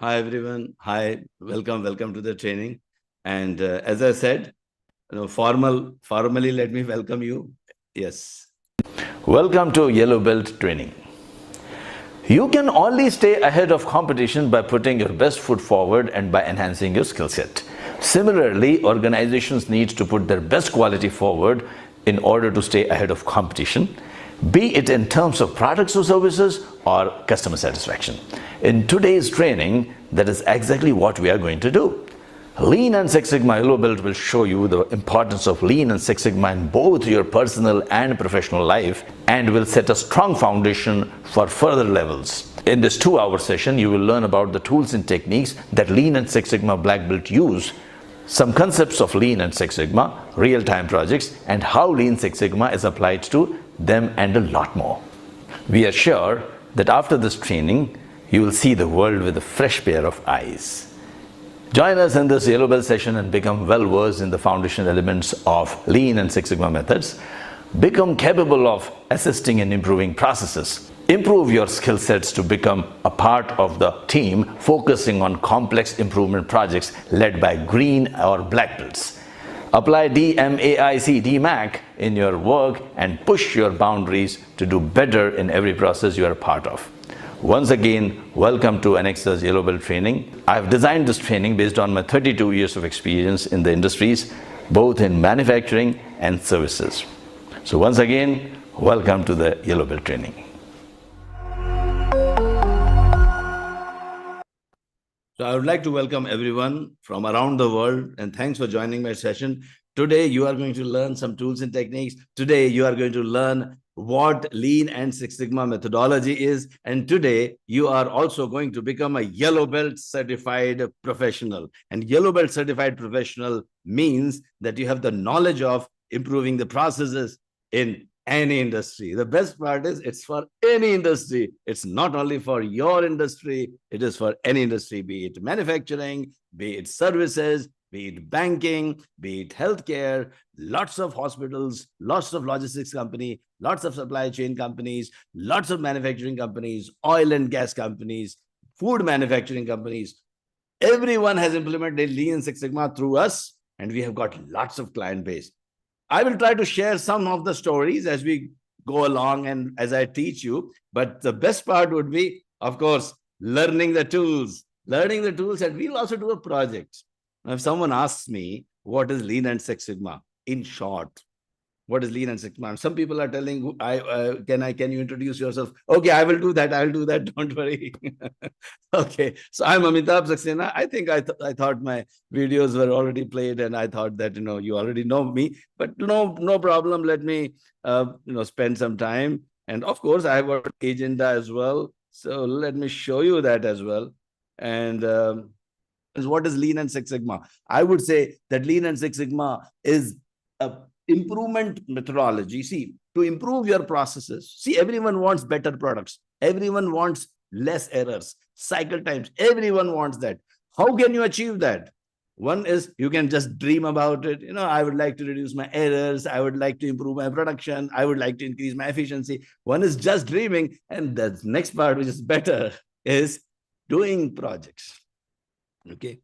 Hi everyone. Hi, welcome to the training. And as I said, formally, let me welcome you. Yes. Welcome to Yellow Belt Training. You can only stay ahead of competition by putting your best foot forward and by enhancing your skill set. Similarly, organizations need to put their best quality forward in order to stay ahead of competition, be it in terms of products or services or customer satisfaction. In today's training, that is exactly what we are going to do. Lean and Six Sigma Yellow Belt will show you the importance of Lean and Six Sigma in both your personal and professional life and will set a strong foundation for further levels. In this 2-hour session, you will learn about the tools and techniques that Lean and Six Sigma Black Belt use, some concepts of Lean and Six Sigma, real-time projects, and how Lean Six Sigma is applied to them, and a lot more. We are sure that after this training, you will see the world with a fresh pair of eyes. Join us in this Yellow Belt session and become well versed in the foundation elements of Lean and Six Sigma methods. Become capable of assisting and improving processes. Improve your skill sets to become a part of the team focusing on complex improvement projects led by green or black belts. Apply DMAIC, DMAIC in your work and push your boundaries to do better in every process you are a part of. Once again, welcome to Anexas Yellow Belt Training. I've designed this training based on my 32 years of experience in the industries, both in manufacturing and services. So once again, welcome to the Yellow Belt Training. So I would like to welcome everyone from around the world and thanks for joining my session. Today, you are going to learn some tools and techniques. Today, you are going to learn what Lean and Six Sigma methodology is. And today, you are also going to become a Yellow Belt certified professional. And Yellow Belt certified professional means that you have the knowledge of improving the processes in any industry. The best part is it's for any industry. It's not only for your industry, it is for any industry, be it manufacturing, be it services, be it banking, be it healthcare, lots of hospitals, lots of logistics company, lots of supply chain companies, lots of manufacturing companies, oil and gas companies, food manufacturing companies. Everyone has implemented Lean Six Sigma through us, and we have got lots of client base. I will try to share some of the stories as we go along and as I teach you. But the best part would be, of course, learning the tools. Learning the tools, and we'll also do a project. Now, if someone asks me, what is Lean and Six Sigma? In short, what is Lean and Six Sigma? Some people are telling, can you introduce yourself? Okay, I will do that. I'll do that. Don't worry. Okay, so I'm Amitabh Saxena. I think I thought my videos were already played, and I thought that you already know me. But no problem. Let me spend some time. And of course, I have got an agenda as well. So let me show you that as well. And what is Lean and Six Sigma? I would say that Lean and Six Sigma is a improvement methodology. See, to improve your processes. See, everyone wants better products. Everyone wants less errors, cycle times. Everyone wants that. How can you achieve that? One is you can just dream about it. I would like to reduce my errors. I would like to improve my production. I would like to increase my efficiency. One is just dreaming. And the next part, which is better, is doing projects. Okay.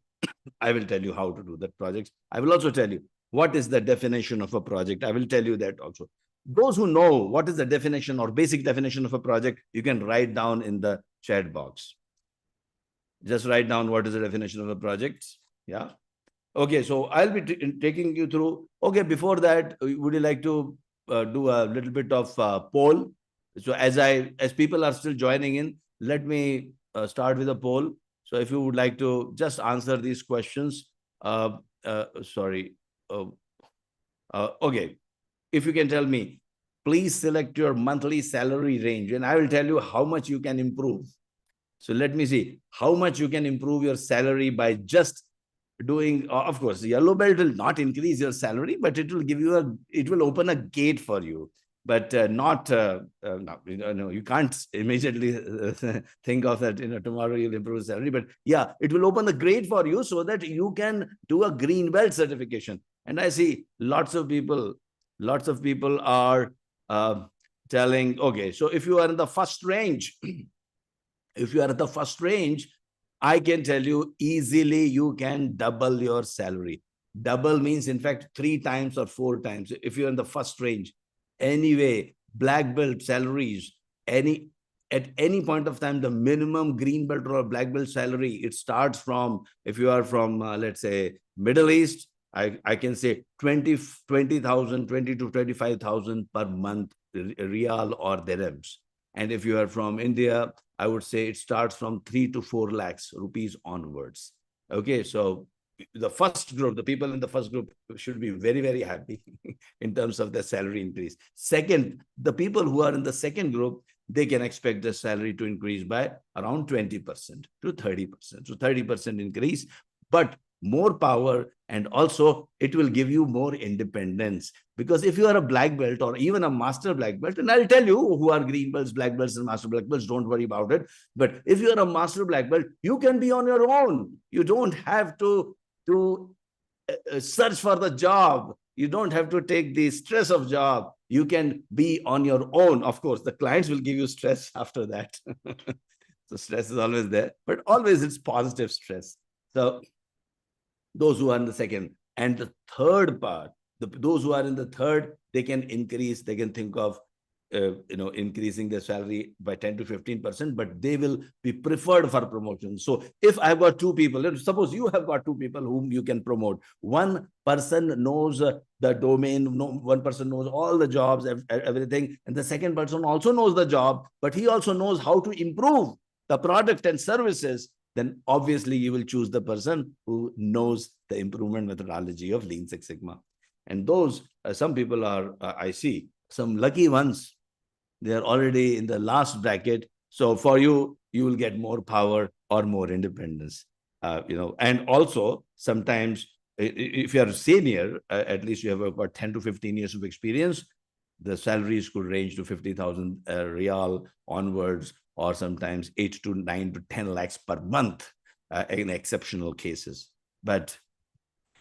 I will tell you how to do that projects. I will also tell you what is the definition of a project. I will tell you that also. Those who know what is the definition or basic definition of a project, you can write down in the chat box. Just write down what is the definition of a project. Yeah. Okay. So I'll be taking you through. Okay. Before that, would you like to do a little bit of poll? So as people are still joining in, let me start with a poll. So if you would like to just answer these questions, sorry. Okay. If you can tell me, please select your monthly salary range and I will tell you how much you can improve. So let me see how much you can improve your salary by just doing, of course, the Yellow Belt will not increase your salary, but it will give you it will open a gate for you. But you can't immediately think of that, tomorrow you'll improve salary. But yeah, it will open the gate for you so that you can do a green belt certification. And I see lots of people are telling, okay, so if you are in the first range, if you are at the first range, I can tell you easily you can double your salary. Double means, in fact, 3 times or 4 times. If you're in the first range, anyway, black belt salaries, any at any point of time, the minimum green belt or black belt salary, it starts from, if you are from, let's say, Middle East, I can say 20,000, 20 to 25,000 per month, real or dirhams. And if you are from India, I would say it starts from 3 to 4 lakhs rupees onwards. Okay, so the first group, the people in the first group should be very, very happy in terms of their salary increase. Second, the people who are in the second group, they can expect the salary to increase by around 20% to 30%. So 30% increase, but more power, and also it will give you more independence. Because if you are a black belt or even a master black belt, and I'll tell you who are green belts, black belts, and master black belts, don't worry about it. But if you are a master black belt, you can be on your own. You don't have to search for the job. You don't have to take the stress of job. You can be on your own. Of course, the clients will give you stress after that. So stress is always there, but always it's positive stress. So those who are in the second and the third part, those who are in the third, they can increase, they can think of increasing their salary by 10 to 15%, but they will be preferred for promotion. So if I've got 2 people, suppose you have got 2 people whom you can promote. One person knows the domain, one person knows all the jobs, everything, and the second person also knows the job, but he also knows how to improve the product and services. Then obviously you will choose the person who knows the improvement methodology of Lean Six Sigma. And those, some people are, I see, some lucky ones, they are already in the last bracket. So for you, you will get more power or more independence. And also sometimes if you are a senior, at least you have about 10 to 15 years of experience, the salaries could range to 50,000 real onwards, or sometimes 8 to 9 to 10 lakhs per month in exceptional cases. But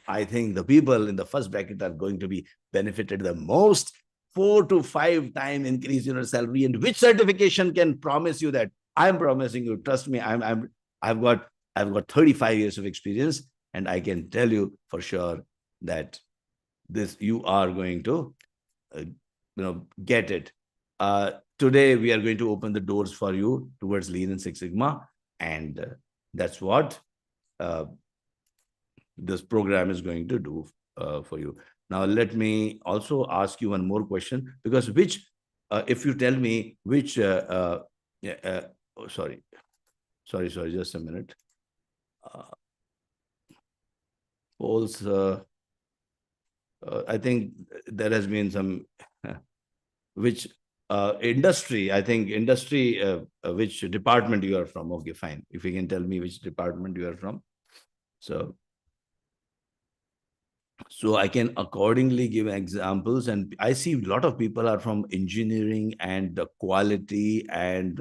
I think the people in the first bracket are going to be benefited the most. 4 to 5 times increase in your salary. And which certification can promise you that? I'm promising you, trust me, I've got 35 years of experience, and I can tell you for sure that this you are going to get it. Today we are going to open the doors for you towards Lean and Six Sigma, and that's what this program is going to do for you. Now, let me also ask you one more question, because if you tell me which, sorry, just a minute. Polls, I think there has been some, which industry, I think industry, which department you are from. Okay, fine. If you can tell me which department you are from. So I can accordingly give examples. And I see a lot of people are from engineering and quality and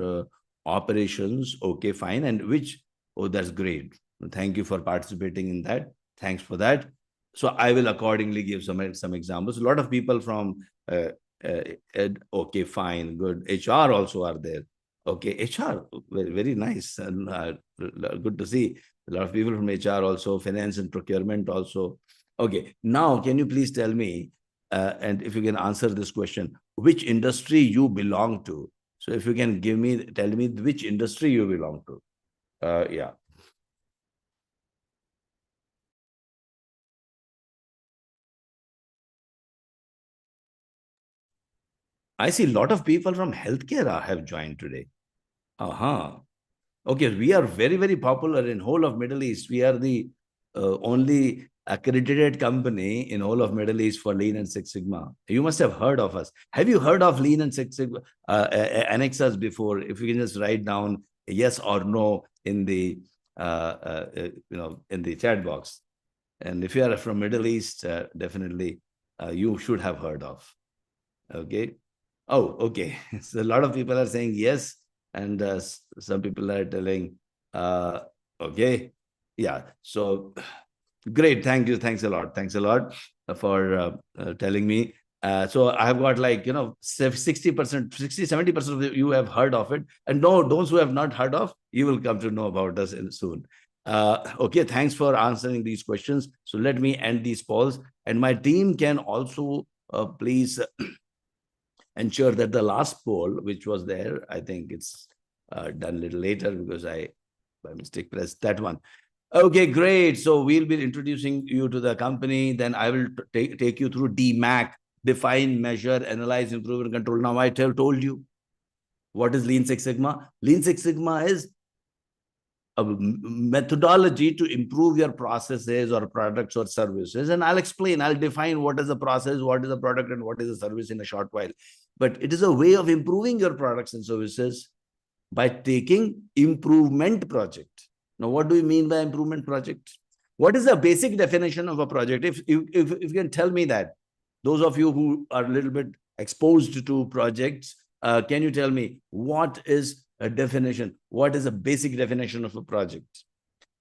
operations. Okay, fine. And which, oh, that's great. Thank you for participating in that. Thanks for that. So I will accordingly give some examples. A lot of people from, okay, fine, good. HR also are there. Okay, HR, very, very nice. And good to see. A lot of people from HR also, finance and procurement also. Okay, now can you please tell me, and if you can answer this question, which industry you belong to? So if you can tell me which industry you belong to. Yeah. I see a lot of people from healthcare have joined today. Okay, we are very, very popular in whole of Middle East. We are the only accredited company in all of Middle East for Lean and Six Sigma. You must have heard of us. Have you heard of Lean and Six Sigma Anexas before? If you can just write down yes or no in the in the chat box. And if you are from Middle East, definitely you should have heard of. Okay. Oh, okay. So a lot of people are saying yes, and some people are telling okay. Yeah. So great. Thank you. Thanks a lot. Thanks a lot for telling me. So I've got 60%, 70% of you have heard of it. And no, those who have not heard of, you will come to know about us soon. Okay, thanks for answering these questions. So let me end these polls. And my team can also please ensure that the last poll, which was there, I think it's done a little later because I, by mistake, pressed that one. Okay, great. So we'll be introducing you to the company. Then I will take you through DMAIC, define, measure, analyze, improve, and control. Now, I told you, what is Lean Six Sigma? Lean Six Sigma is a methodology to improve your processes or products or services. And I'll explain, I'll define what is the process, what is the product, and what is the service in a short while. But it is a way of improving your products and services by taking improvement project. Now, what do you mean by improvement project? What is the basic definition of a project? If you can tell me that, those of you who are a little bit exposed to projects, can you tell me what is a definition? What is a basic definition of a project?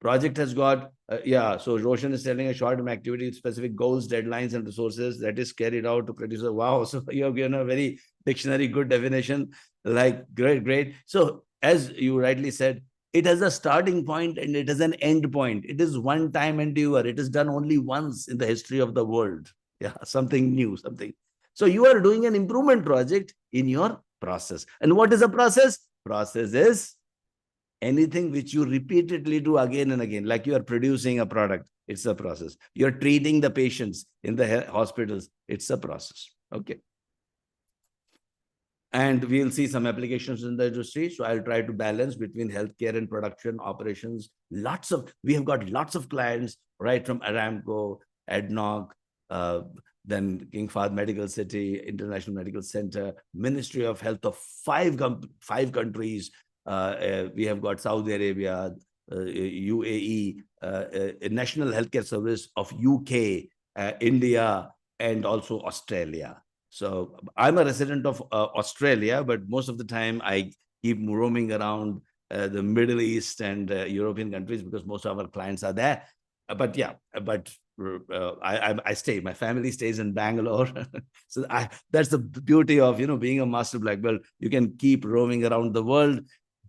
Project has got, so Roshan is telling a short-term activity with specific goals, deadlines, and resources that is carried out to produce a wow. So you have given a very dictionary good definition, like great. So as you rightly said, it has a starting point and it has an end point. It is one-time endeavor. It is done only once in the history of the world. Yeah, something new, something. So you are doing an improvement project in your process. And what is a process? Process is anything which you repeatedly do again and again, like you are producing a product, it's a process. You're treating the patients in the hospitals, it's a process. Okay. And we'll see some applications in the industry. So I'll try to balance between healthcare and production operations. We have got lots of clients, right, from Aramco, ADNOC, then King Fahd Medical City, International Medical Center, Ministry of Health of five countries. We have got Saudi Arabia, UAE, National Healthcare Service of UK, India, and also Australia. So I'm a resident of Australia, but most of the time I keep roaming around the Middle East and European countries because most of our clients are there. But I stay. My family stays in Bangalore. So that's the beauty of being a master black belt. You can keep roaming around the world,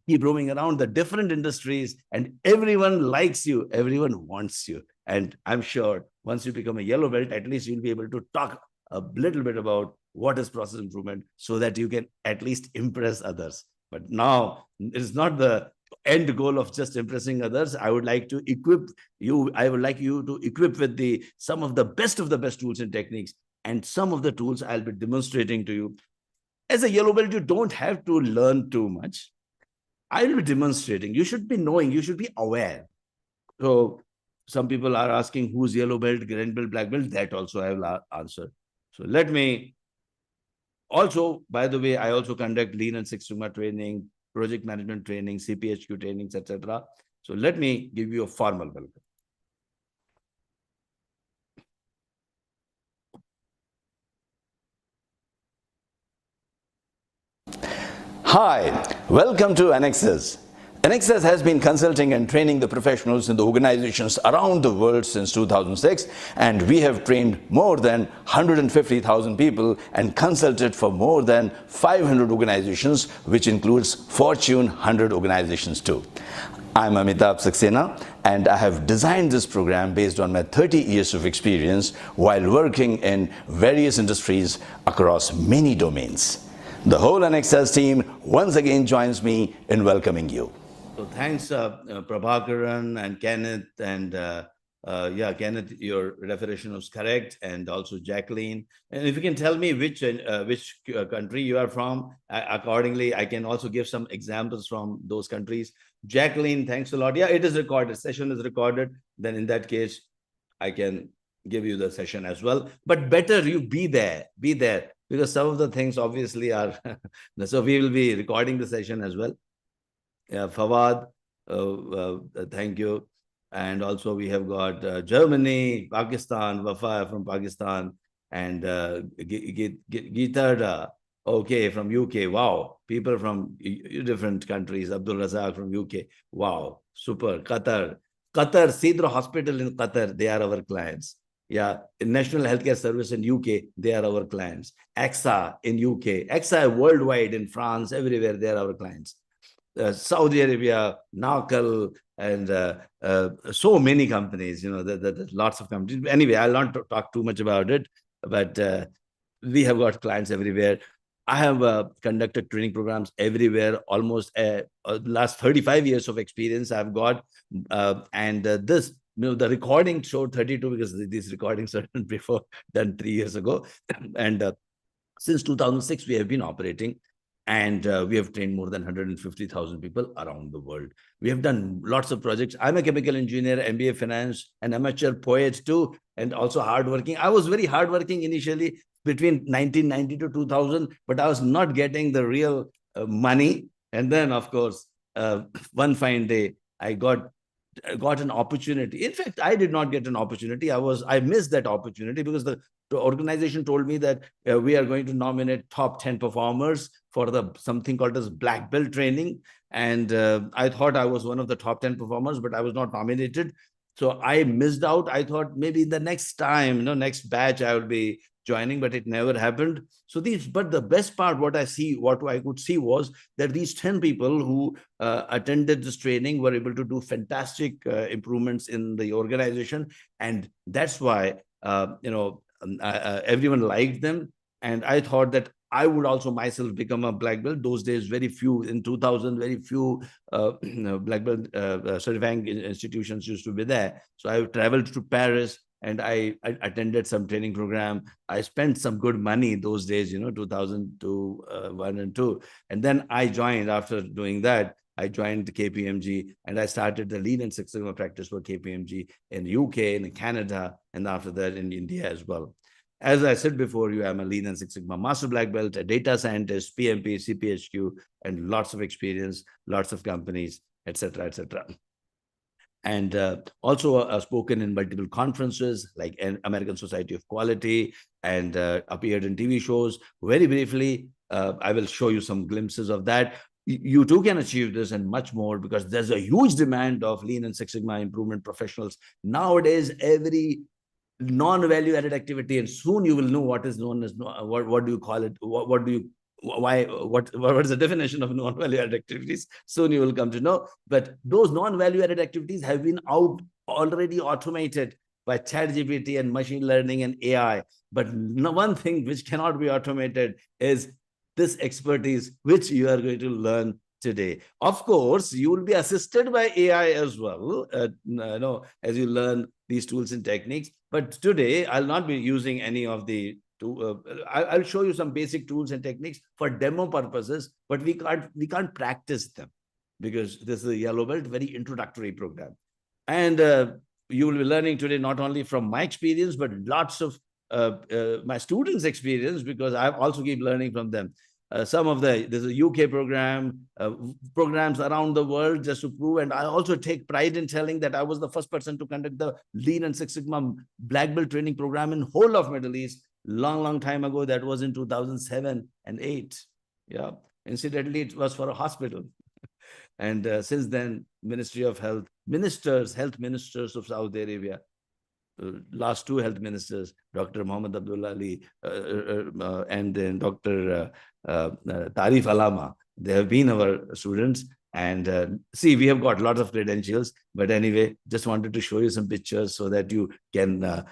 keep roaming around the different industries, and everyone likes you. Everyone wants you. And I'm sure once you become a yellow belt, at least you'll be able to talk a little bit about what is process improvement so that you can at least impress others. But now it is not the end goal of just impressing others. I would like to equip you. I would like you to equip with some of the best tools and techniques, and some of the tools I'll be demonstrating to you. As a yellow belt, you don't have to learn too much. I will be demonstrating. You should be knowing, you should be aware. So some people are asking who's yellow belt, green belt, black belt. That also I will answer. So let me also, by the way, I also conduct Lean and Six Sigma training, project management training, CPHQ trainings, etc. So let me give you a formal welcome. Hi, welcome to Anexas. Anexas has been consulting and training the professionals in the organizations around the world since 2006, and we have trained more than 150,000 people and consulted for more than 500 organizations, which includes Fortune 100 organizations too. I'm Amitabh Saxena, and I have designed this program based on my 30 years of experience while working in various industries across many domains. The whole Anexas team once again joins me in welcoming you. So thanks, Prabhakaran and Kenneth, and Kenneth, your reference was correct, and also Jacqueline. And if you can tell me which country you are from, accordingly, I can also give some examples from those countries. Jacqueline, thanks a lot. Yeah, it is recorded. Session is recorded. Then in that case, I can give you the session as well. But better you be there, because some of the things obviously are. So we will be recording the session as well. Fawad, thank you. And also we have got Germany, Pakistan, Wafa from Pakistan, and Gitarda, okay, from UK. Wow, people from different countries. Abdul Razak from UK. Wow, super. Qatar, Sidra Hospital in Qatar, they are our clients. Yeah, National Healthcare Service in UK, they are our clients. AXA in UK, AXA worldwide in France, everywhere, they are our clients. Saudi Arabia, Naukal, and so many companies, lots of companies. Anyway, I'll not talk too much about it, but we have got clients everywhere. I have conducted training programs everywhere, almost last 35 years of experience I've got. And this, the recording showed 32 because these recordings are done 3 years ago. And since 2006, we have been operating, and we have trained more than 150,000 people around the world. We have done lots of projects. I'm a chemical engineer, MBA finance, an amateur poet too, and also hardworking. I was very hardworking initially between 1990 to 2000, but I was not getting the real money. And then, of course, one fine day, I got an opportunity. In fact, I did not get an opportunity. I missed that opportunity because the organization told me that we are going to nominate top 10 performers for the something called as black belt training. And I thought I was one of the top 10 performers, but I was not nominated. So I missed out. I thought maybe the next time, next batch I will be joining, but it never happened. So but the best part, what I could see was that these 10 people who attended this training were able to do fantastic improvements in the organization. And that's why, everyone liked them. And I thought that I would also myself become a black belt. Those days, very few, in 2000, very few black belt certifying institutions used to be there. So I traveled to Paris, and I attended some training program. I spent some good money those days, 2002, 1 and 2. And then I joined, after doing that, I joined KPMG, and I started the Lean and Six Sigma practice for KPMG in UK, in Canada, and after that in India as well. As I said before you, I'm a Lean and Six Sigma Master Black Belt, a data scientist, PMP, CPHQ, and lots of experience, lots of companies, etc., etc. And also spoken in multiple conferences like American Society of Quality, and appeared in TV shows. Very briefly, I will show you some glimpses of that. You too can achieve this and much more, because there's a huge demand of Lean and Six Sigma improvement professionals. Nowadays, every non-value added activity, and soon you will know what is known as, what do you call it? What is the definition of non-value added activities? Soon you will come to know. But those non-value added activities have been already automated by ChatGPT and machine learning and AI. But one thing which cannot be automated is this expertise, which you are going to learn today. Of course, you will be assisted by AI as well, as you learn these tools and techniques. But today, I'll not be using any of the I'll show you some basic tools and techniques for demo purposes, but we can't practice them, because this is a yellow belt, very introductory program. And you will be learning today not only from my experience, but lots of my students' experience, because I also keep learning from them. There's a UK program, programs around the world, just to prove. And I also take pride in telling that I was the first person to conduct the Lean and Six Sigma Black Belt training program in whole of Middle East. Long time ago. That was in 2007 and 8. Yeah. Incidentally, it was for a hospital. And since then, Ministry of Health, health ministers of Saudi Arabia, last 2 health ministers, Dr. Muhammad Abdullah Ali and then Dr. Tarif Alama, they have been our students. And see, we have got lots of credentials. But anyway, just wanted to show you some pictures so that you can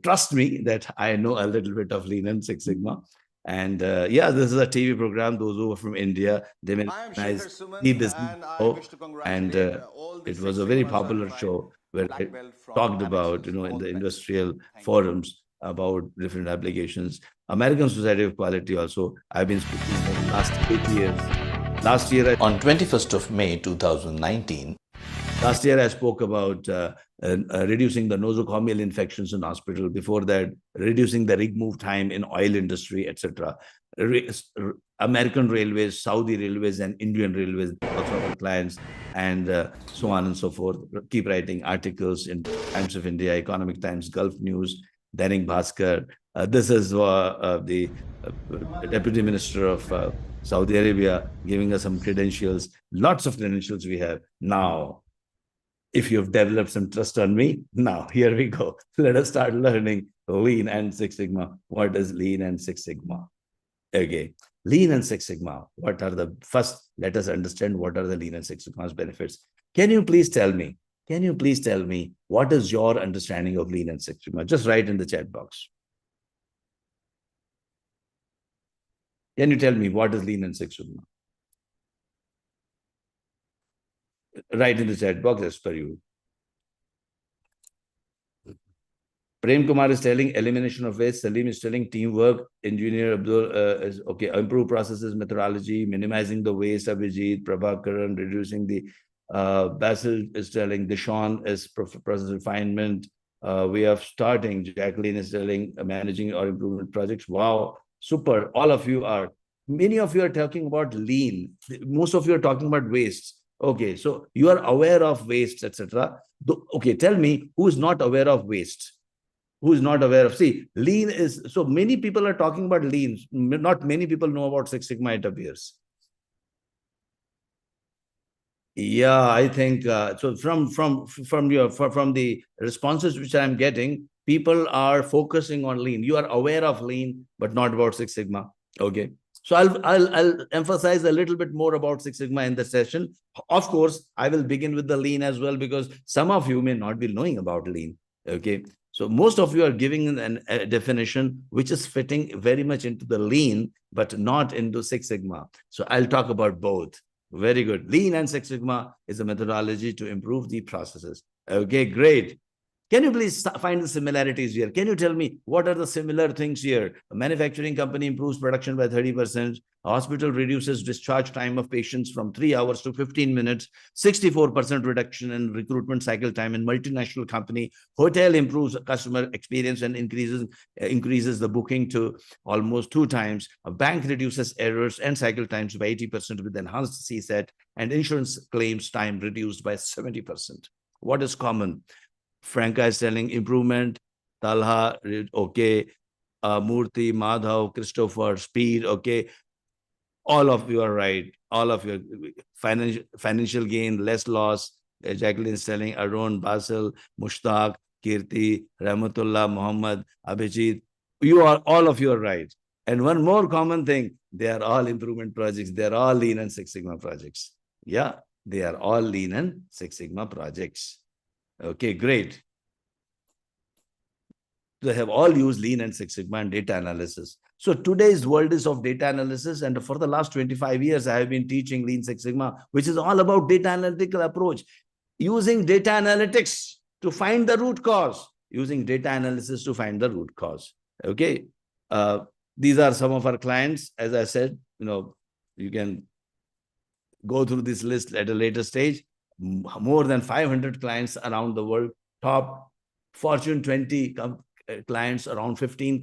trust me that I know a little bit of Lean and Six Sigma. And yeah, this is a TV program. Those who are from India, they may recognize the business show. And it was a very popular show where I talked about, in the industrial forums about different applications. American Society of Quality also, I've been speaking for the last 8 years. Last year, on 21st of May 2019, last year I spoke about reducing the nosocomial infections in hospital. Before that, reducing the rig move time in oil industry, etc. American Railways, Saudi Railways, and Indian Railways, also our clients, and so on and so forth. Keep writing articles in Times of India, Economic Times, Gulf News, Dainik Bhaskar. This is the Deputy Minister of Saudi Arabia giving us some credentials. Lots of credentials we have now. if you've developed some trust on me, now here we go. Let us start learning Lean and Six Sigma. What is Lean and Six Sigma? Okay. Lean and Six Sigma. What are the first? Let us understand what are the Lean and Six Sigma's benefits. Can you please tell me? Can you please tell me what is your understanding of Lean and Six Sigma? Just write in the chat box. Can you tell me what is Lean and Six Sigma? Write in the chat box as per you. Prem Kumar is telling elimination of waste. Salim is telling teamwork. Engineer Abdul is okay. Improve processes, methodology, minimizing the waste. Abhijit, Prabhakaran, reducing the. Basil is telling. Deshaun is process refinement. We are starting. Jacqueline is telling managing or improvement projects. Wow, super! All of you are. Many of you are talking about lean. Most of you are talking about waste. Okay, so you are aware of waste, etc. Okay, tell me who is not aware of waste. Who is not aware of, see, lean is, so many people are talking about lean. Not many people know about Six Sigma, it appears. Yeah, I think so. From the responses which I'm getting, people are focusing on lean. You are aware of lean, but not about Six Sigma. Okay. So I'll emphasize a little bit more about Six Sigma in the session. Of course, I will begin with the lean as well, because some of you may not be knowing about lean. Okay. So most of you are giving a definition which is fitting very much into the lean, but not into Six Sigma. So I'll talk about both. Very good. Lean and Six Sigma is a methodology to improve the processes. Okay, great. Can you please find the similarities here? Can you tell me what are the similar things here? A manufacturing company improves production by 30%. A hospital reduces discharge time of patients from 3 hours to 15 minutes. 64% reduction in recruitment cycle time in multinational company. Hotel improves customer experience and increases the booking to almost 2 times. A bank reduces errors and cycle times by 80% with enhanced CSAT, and insurance claims time reduced by 70%. What is common? Franca is telling improvement. Talha, okay. Murthy, Madhav, Christopher, Speed, okay. All of you are right. All of you, financial gain, less loss. Jacqueline is telling Arun, Basil, Mushtaq, Kirti, Rahmatullah, Muhammad, Abhijit. All of you are right. And one more common thing, they are all improvement projects. They are all Lean and Six Sigma projects. Yeah, they are all Lean and Six Sigma projects. Okay, great. They have all used Lean and Six Sigma and data analysis. So today's world is of data analysis. And for the last 25 years, I have been teaching Lean Six Sigma, which is all about data analytical approach, using data analytics to find the root cause, using data analysis to find the root cause. Okay. These are some of our clients. As I said, you can go through this list at a later stage. More than 500 clients around the world, top Fortune 20 clients, around 15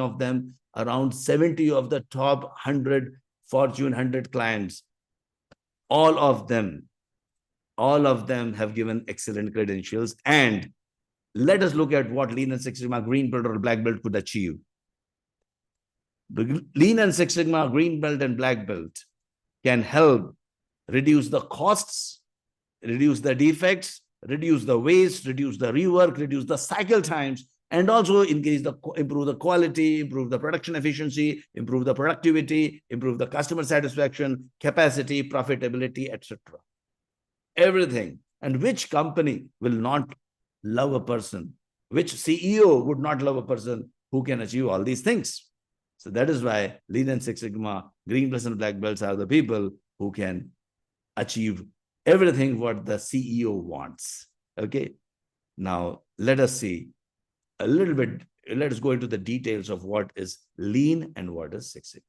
of them, around 70 of the top 100 Fortune 100 clients. All of them have given excellent credentials. And let us look at what Lean and Six Sigma green belt or black belt could achieve. The Lean and Six Sigma green belt and black belt can help reduce the costs, reduce the defects, reduce the waste, reduce the rework, reduce the cycle times, and also improve the quality, improve the production efficiency, improve the productivity, improve the customer satisfaction, capacity, profitability, etc. Everything. And which company will not love a person? Which CEO would not love a person who can achieve all these things? So that is why Lean and Six Sigma, green belts and black belts are the people who can achieve everything what the CEO wants. Okay. Now let us see a little bit. Let us go into the details of what is Lean and what is Six Sigma.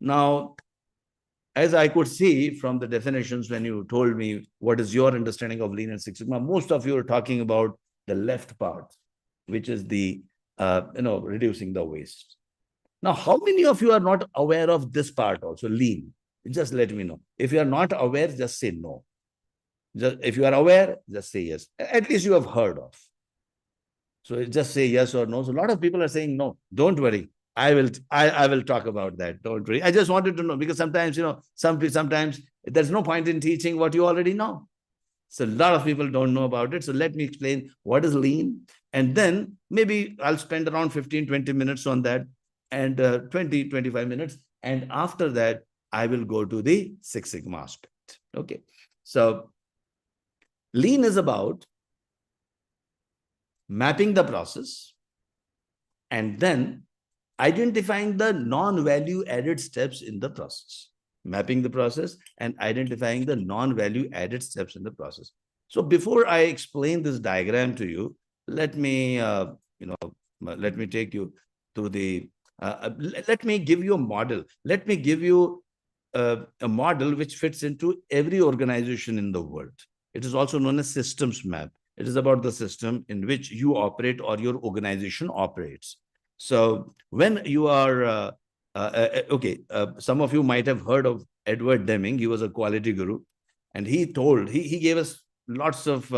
Now, as I could see from the definitions, when you told me what is your understanding of Lean and Six Sigma, most of you are talking about the left part, which is the reducing the waste. Now, how many of you are not aware of this part also, Lean? Just let me know. If you are not aware, just say no. If you are aware, just say yes. At least you have heard of. So just say yes or no. So a lot of people are saying no. Don't worry. I will talk about that. Don't worry. I just wanted to know, because sometimes, sometimes there's no point in teaching what you already know. So a lot of people don't know about it. So let me explain what is lean. And then maybe I'll spend around 15, 20 minutes on that, and 20, 25 minutes. And after that, I will go to the Six Sigma aspect. Okay. So lean is about mapping the process and then identifying the non-value added steps in the process. Mapping the process and identifying the non-value added steps in the process. So before I explain this diagram to you, let me, let me take you through the, let me give you a model. Let me give you a model which fits into every organization in the world. It is also known as systems map. It is about the system in which you operate or your organization operates. So when you are, some of you might have heard of Edward Deming. He was a quality guru, and he gave us lots of,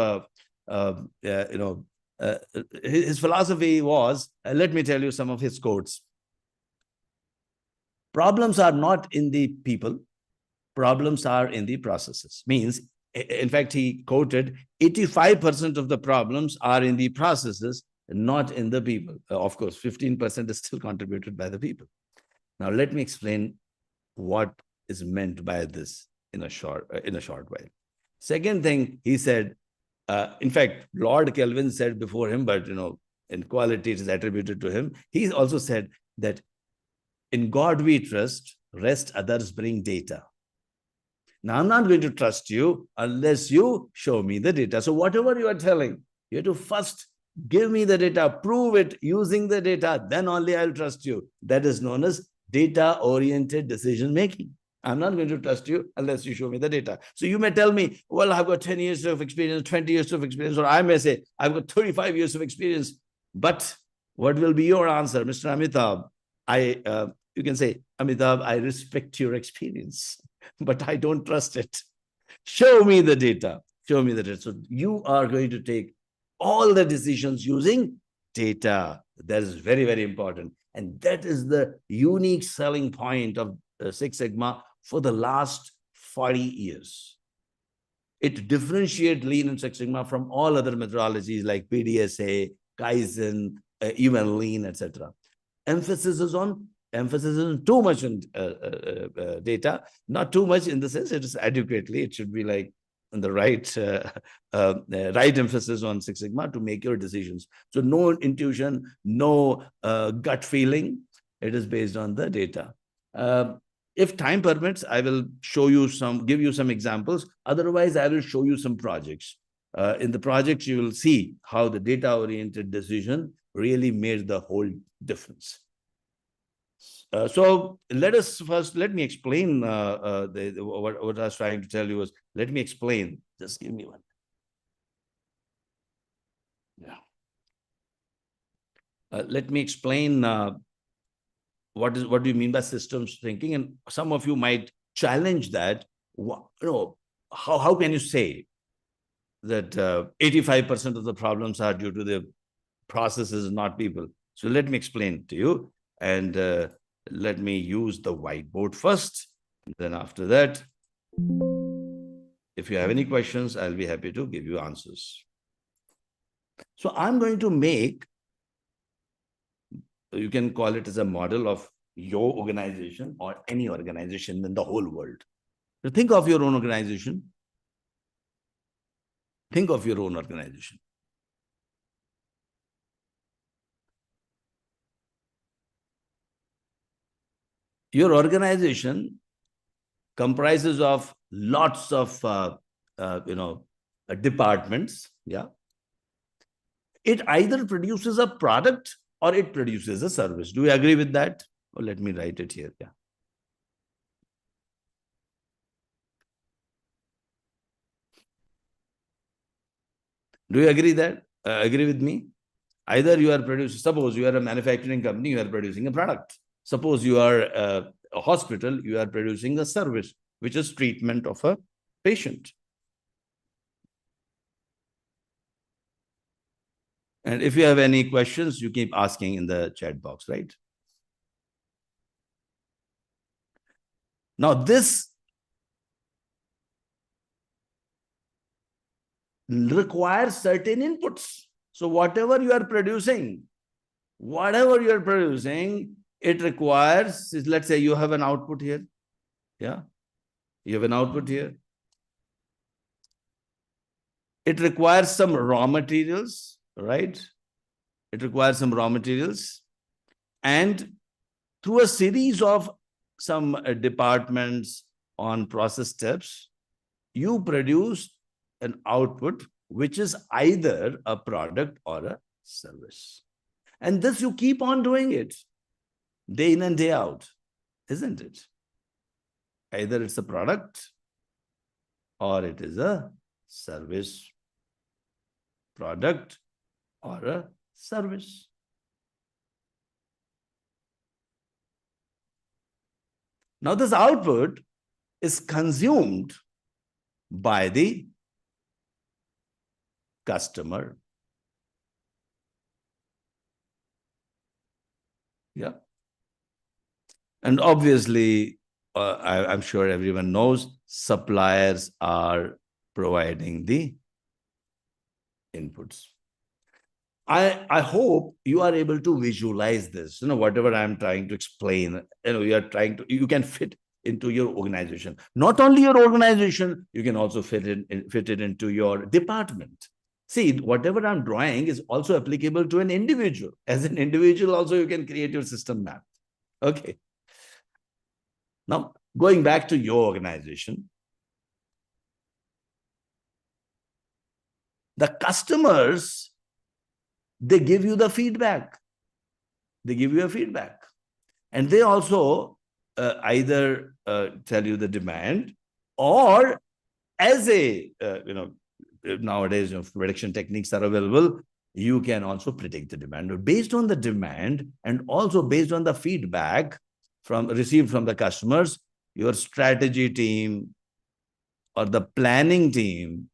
his philosophy was, let me tell you some of his quotes. Problems are not in the people, problems are in the processes. Means, in fact, he quoted 85% of the problems are in the processes, not in the people. Of course, 15% is still contributed by the people. Now, let me explain what is meant by this in a short while. Second thing he said, in fact, Lord Kelvin said before him, but in quality it is attributed to him. He also said that in God we trust, rest others bring data. Now, I'm not going to trust you unless you show me the data. So whatever you are telling, you have to first give me the data, prove it using the data, then only I'll trust you. That is known as data-oriented decision-making. I'm not going to trust you unless you show me the data. So you may tell me, well, I've got 10 years of experience, 20 years of experience, or I may say, I've got 35 years of experience. But what will be your answer, Mr. Amitabh? You can say, Amitabh, I respect your experience, but I don't trust it. Show me the data. Show me the data. So you are going to take all the decisions using data. That is very, very important. And that is the unique selling point of Six Sigma for the last 40 years. It differentiates Lean and Six Sigma from all other methodologies like PDSA, Kaizen, even Lean, etc. Emphasis is too much on data, not too much in the sense it is adequately. It should be like on the right emphasis on Six Sigma to make your decisions. So no intuition, no gut feeling. It is based on the data. If time permits, I will give you some examples. Otherwise, I will show you some projects. In the projects, you will see how the data-oriented decision really made the whole difference. So let me explain what I was trying to tell you was, let me explain. Just give me one. Yeah. Let me explain what do you mean by systems thinking? And some of you might challenge that. How can you say that 85% of the problems are due to the processes, not people? So let me explain to you. And let me use the whiteboard first. Then after that, if you have any questions, I'll be happy to give you answers. So I'm going to make, you can call it as a model of your organization or any organization in the whole world. So think of your own organization. Think of your own organization. Your organization comprises of lots of departments. Yeah. It either produces a product or it produces a service. Do you agree with that? Well, let me write it here. Yeah. Do you agree with me? Either you are producing, suppose you are a manufacturing company, you are producing a product. Suppose you are a hospital, you are producing a service, which is treatment of a patient. And if you have any questions, you keep asking in the chat box, right? Now, this requires certain inputs. So whatever you are producing, it requires, let's say you have an output here. Yeah, you have an output here. It requires some raw materials, right? It requires some raw materials. And through a series of some departments on process steps, you produce an output which is either a product or a service. And this you keep on doing it day in and day out, isn't it? Either it's a product or it is a service. Product or a service. Now this output is consumed by the customer. Yeah. And obviously, I'm sure everyone knows, suppliers are providing the inputs. I hope you are able to visualize this, whatever I'm trying to explain, you can fit into your organization. Not only your organization, you can also fit it into your department. See, whatever I'm drawing is also applicable to an individual. As an individual, also you can create your system map. Okay. Now, going back to your organization, the customers, they give you the feedback. They give you a feedback. And they also either tell you the demand, or as a, nowadays prediction techniques are available, you can also predict the demand. Based on the demand and also based on the feedback received from the customers, your strategy team or the planning team,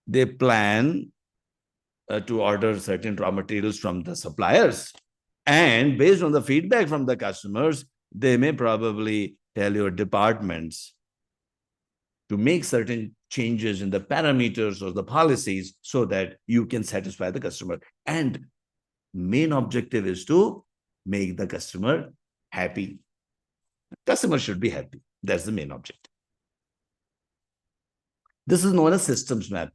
they plan to order certain raw materials from the suppliers. And based on the feedback from the customers, they may probably tell your departments to make certain changes in the parameters or the policies so that you can satisfy the customer. And main objective is to make the customer happy. Customer should be happy. That's the main objective. This is known as systems map.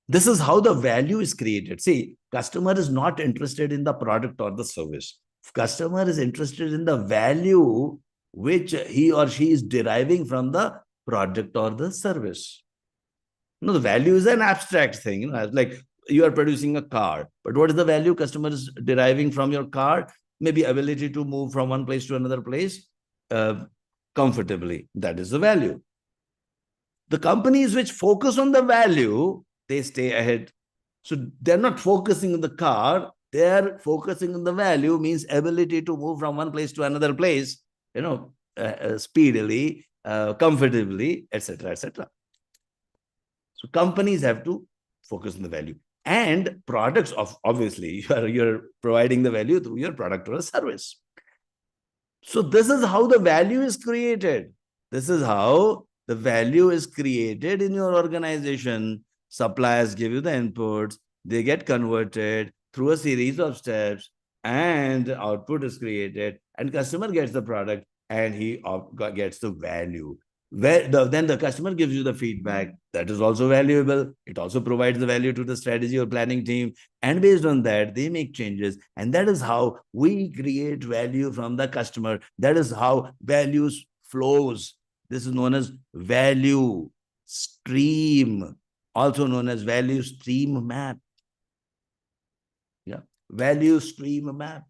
This is how the value is created. See, customer is not interested in the product or the service. Customer is interested in the value which he or she is deriving from the product or the service. No, the value is an abstract thing. Like you are producing a car, but what is the value customer is deriving from your car? Maybe ability to move from one place to another place comfortably. That is the value. The companies which focus on the value, they stay ahead. So they're not focusing on the car, they're focusing on the value, means ability to move from one place to another place, speedily, comfortably, etc., etc. So companies have to focus on the value. And products, obviously, you're providing the value through your product or a service. So this is how the value is created. This is how the value is created in your organization. Suppliers give you the inputs, they get converted through a series of steps, and output is created, and customer gets the product, and he gets the value. Then the customer gives you the feedback. That is also valuable. It also provides the value to the strategy or planning team. And based on that, they make changes. And that is how we create value from the customer. That is how values flows. This is known as value stream, also known as value stream map. Yeah, value stream map.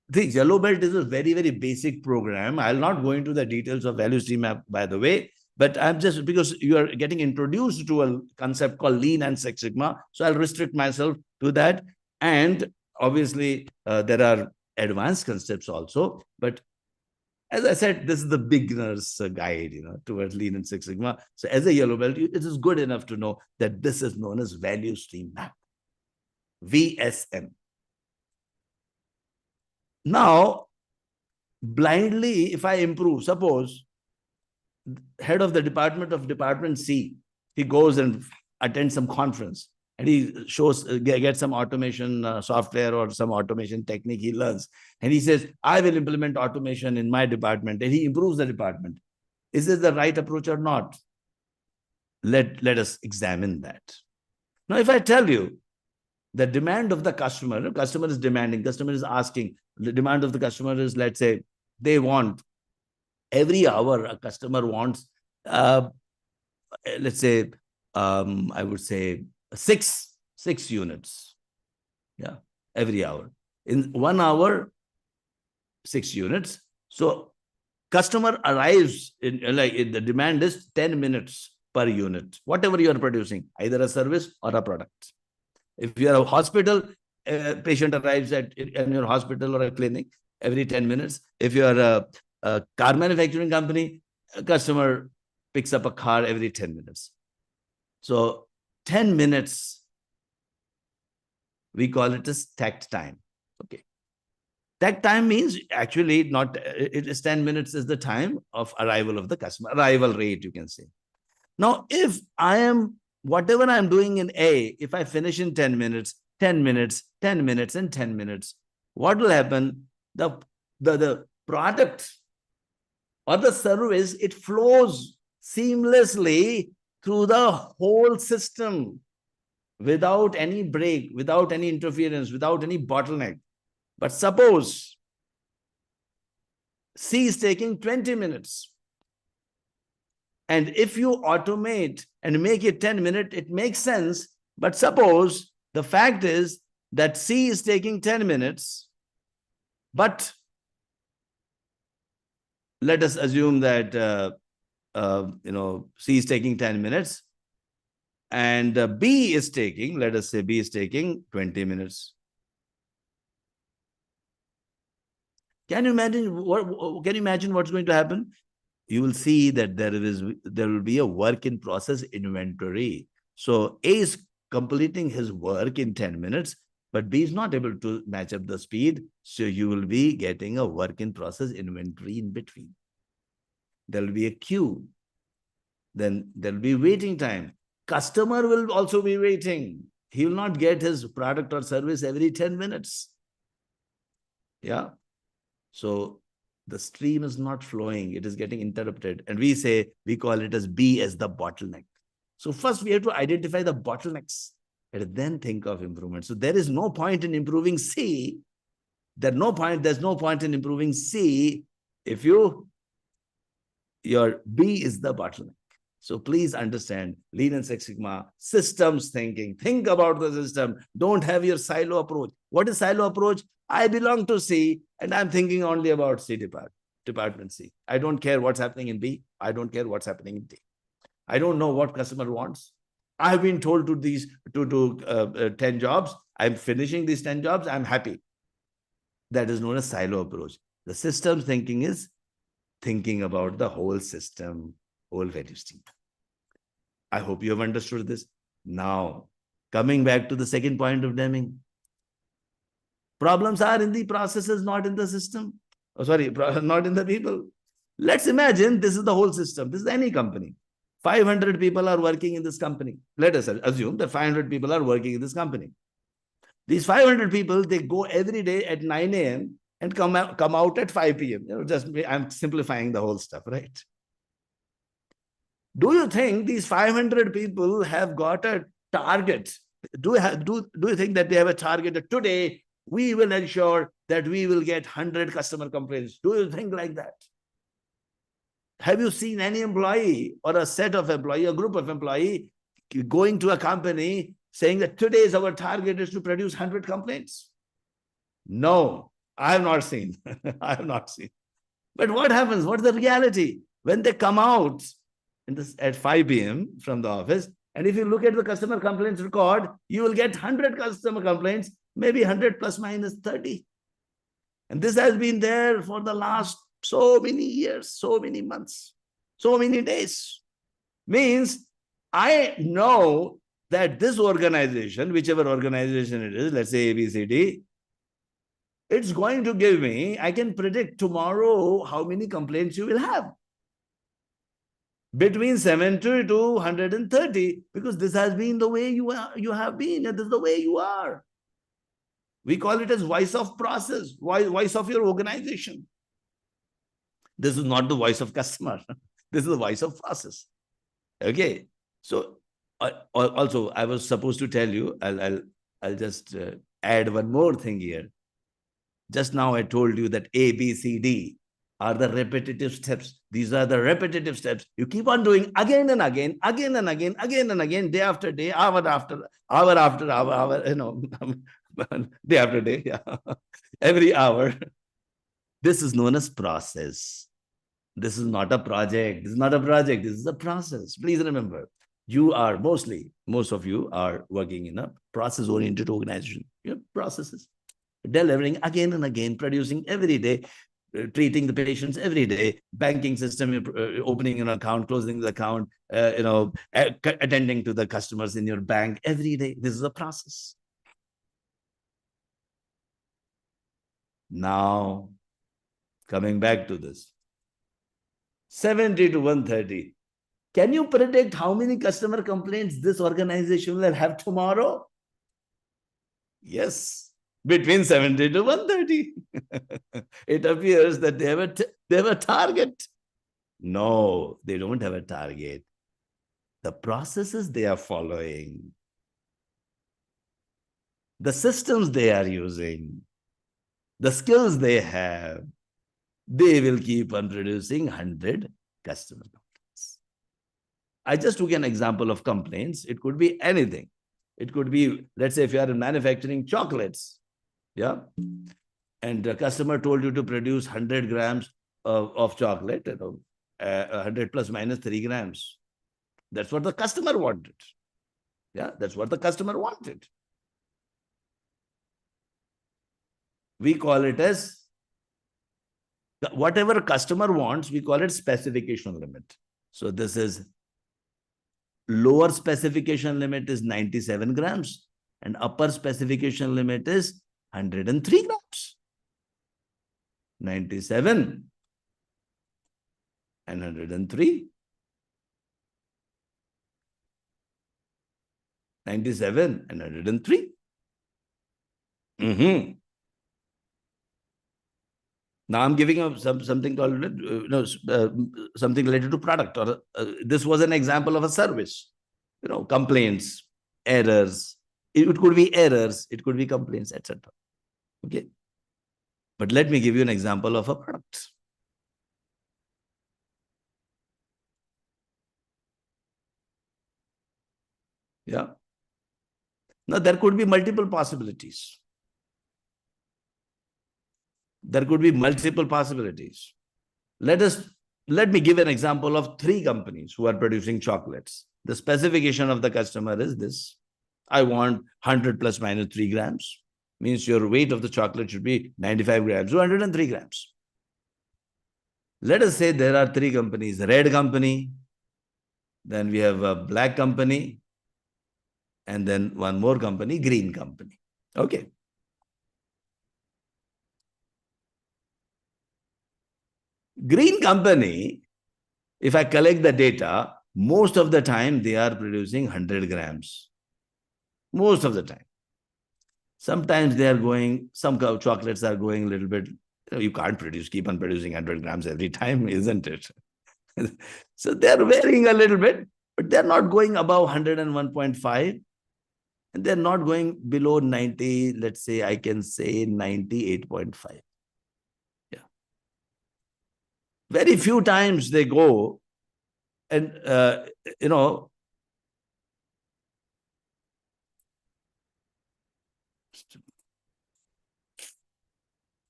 The Yellow Belt is a very, very basic program. I'll not go into the details of value stream map, by the way, but I'm just, because you are getting introduced to a concept called Lean and Six Sigma, so I'll restrict myself to that. And obviously, there are advanced concepts also, but as I said, this is the beginner's guide, towards Lean and Six Sigma. So as a Yellow Belt, it is good enough to know that this is known as value stream map, VSM. Now, blindly, if I improve, suppose head of the department C, he goes and attends some conference, and he shows, gets some automation software or some automation technique he learns. And he says, I will implement automation in my department, and he improves the department. Is this the right approach or not? Let us examine that. Now, if I tell you the demand of the customer is demanding, customer is asking, the demand of the customer is, let's say, they want every hour, a customer wants, let's say, I would say six units. Yeah, every hour. In 1 hour, 6 units. So customer arrives in the demand is 10 minutes per unit, whatever you are producing, either a service or a product. If you are a hospital, a patient arrives in your hospital or a clinic every 10 minutes. If you are a car manufacturing company, a customer picks up a car every 10 minutes. So 10 minutes, we call it as takt time. Okay. Takt time means actually not, it is 10 minutes is the time of arrival of the customer, arrival rate, you can say. Now, if I am, whatever I'm doing in A, if I finish in 10 minutes, 10 minutes, 10 minutes, and 10 minutes, what will happen? The product or the service, it flows seamlessly through the whole system without any break, without any interference, without any bottleneck. But suppose C is taking 20 minutes. And if you automate and make it 10 minutes, it makes sense. But suppose the fact is that C is taking 10 minutes, but let us assume that C is taking 10 minutes and B is taking, let us say B is taking 20 minutes. Can you imagine what's going to happen? You will see that there will be a work in process inventory. So A is completing his work in 10 minutes, but B is not able to match up the speed. So you will be getting a work in process inventory in between. There will be a queue. Then there will be waiting time. Customer will also be waiting. He will not get his product or service every 10 minutes. Yeah. So the stream is not flowing. It is getting interrupted. And we call it as B as the bottleneck. So first we have to identify the bottlenecks and then think of improvement. So there is no point in improving C. There's no point in improving C if your B is the bottleneck. So please understand Lean and Six Sigma, systems thinking. Think about the system. Don't have your silo approach. What is silo approach? I belong to C and I'm thinking only about C department C. I don't care what's happening in B. I don't care what's happening in D. I don't know what customer wants. I've been told to do 10 jobs. I'm finishing these 10 jobs. I'm happy. That is known as silo approach. The systems thinking is thinking about the whole system, whole value stream. I hope you have understood this. Now, coming back to the second point of Deming. Problems are in the processes, not in the system. Oh, sorry, not in the people. Let's imagine this is the whole system. This is any company. 500 people are working in this company. Let us assume that 500 people are working in this company. These 500 people, they go every day at 9 a.m. and come out at 5 p.m. I'm simplifying the whole stuff, right? Do you think these 500 people have got a target? Do you think that they have a target that today we will ensure that we will get 100 customer complaints? Do you think like that? Have you seen any employee or a set of employee, a group of employee going to a company saying that today's our target is to produce 100 complaints? No, I have not seen. I have not seen. But what happens? What's the reality? When they come out at 5 p.m. from the office, and if you look at the customer complaints record, you will get 100 customer complaints, maybe 100 plus minus 30. And this has been there for the last so many years, so many months, so many days. Means I know that this organization, whichever organization it is, let's say ABCD, it's going to give me, I can predict tomorrow how many complaints you will have. between 70 to 130, because this has been the way you have been, and this is the way you are. We call it as voice of process, voice of your organization. This is not the voice of customer. This is the voice of process. Okay. So also, I was supposed to tell you, I'll just add one more thing here. Just now I told you that A, B, C, D are the repetitive steps. These are the repetitive steps. You keep on doing again and again, again and again, again and again, day after day, hour after hour, day after day, yeah. Every hour. This is known as process. This is not a project. This is not a project. This is a process. Please remember, most of you are working in a process-oriented organization. You have processes. Delivering again and again, producing every day, treating the patients every day, banking system, opening an account, closing the account, attending to the customers in your bank every day. This is a process. Now, coming back to this, 70 to 130. Can you predict how many customer complaints this organization will have tomorrow? Yes, between 70 to 130. It appears that they have a target. No, they don't have a target. The processes they are following, the systems they are using, the skills they have, they will keep on producing 100 customer complaints. I just took an example of complaints. It could be anything. It could be, let's say, if you are manufacturing chocolates, yeah, and the customer told you to produce 100 grams of chocolate, 100 plus minus 3 grams. That's what the customer wanted. Yeah, that's what the customer wanted. We call it as, whatever customer wants, we call it specification limit. So this is lower specification limit is 97 grams and upper specification limit is 103 grams. 97 and 103. 97 and 103. Now I'm giving up something called something related to product, or this was an example of a service. Complaints, errors. It could be errors, it could be complaints, etc. Okay. But let me give you an example of a product. Yeah. Now there could be multiple possibilities. There could be multiple possibilities. Let me give an example of 3 companies who are producing chocolates. The specification of the customer is this. I want 100 plus minus 3 grams. Means your weight of the chocolate should be 95 grams, 203 grams. Let us say there are 3 companies, red company, then we have a black company, and then one more company, green company. Okay. Green company, if I collect the data, most of the time they are producing 100 grams. Most of the time. Sometimes they are going, some chocolates are going a little bit, you can't keep on producing 100 grams every time, isn't it? So they are varying a little bit, but they're not going above 101.5, and they're not going below 90, let's say I can say 98.5. Yeah. Very few times they go and,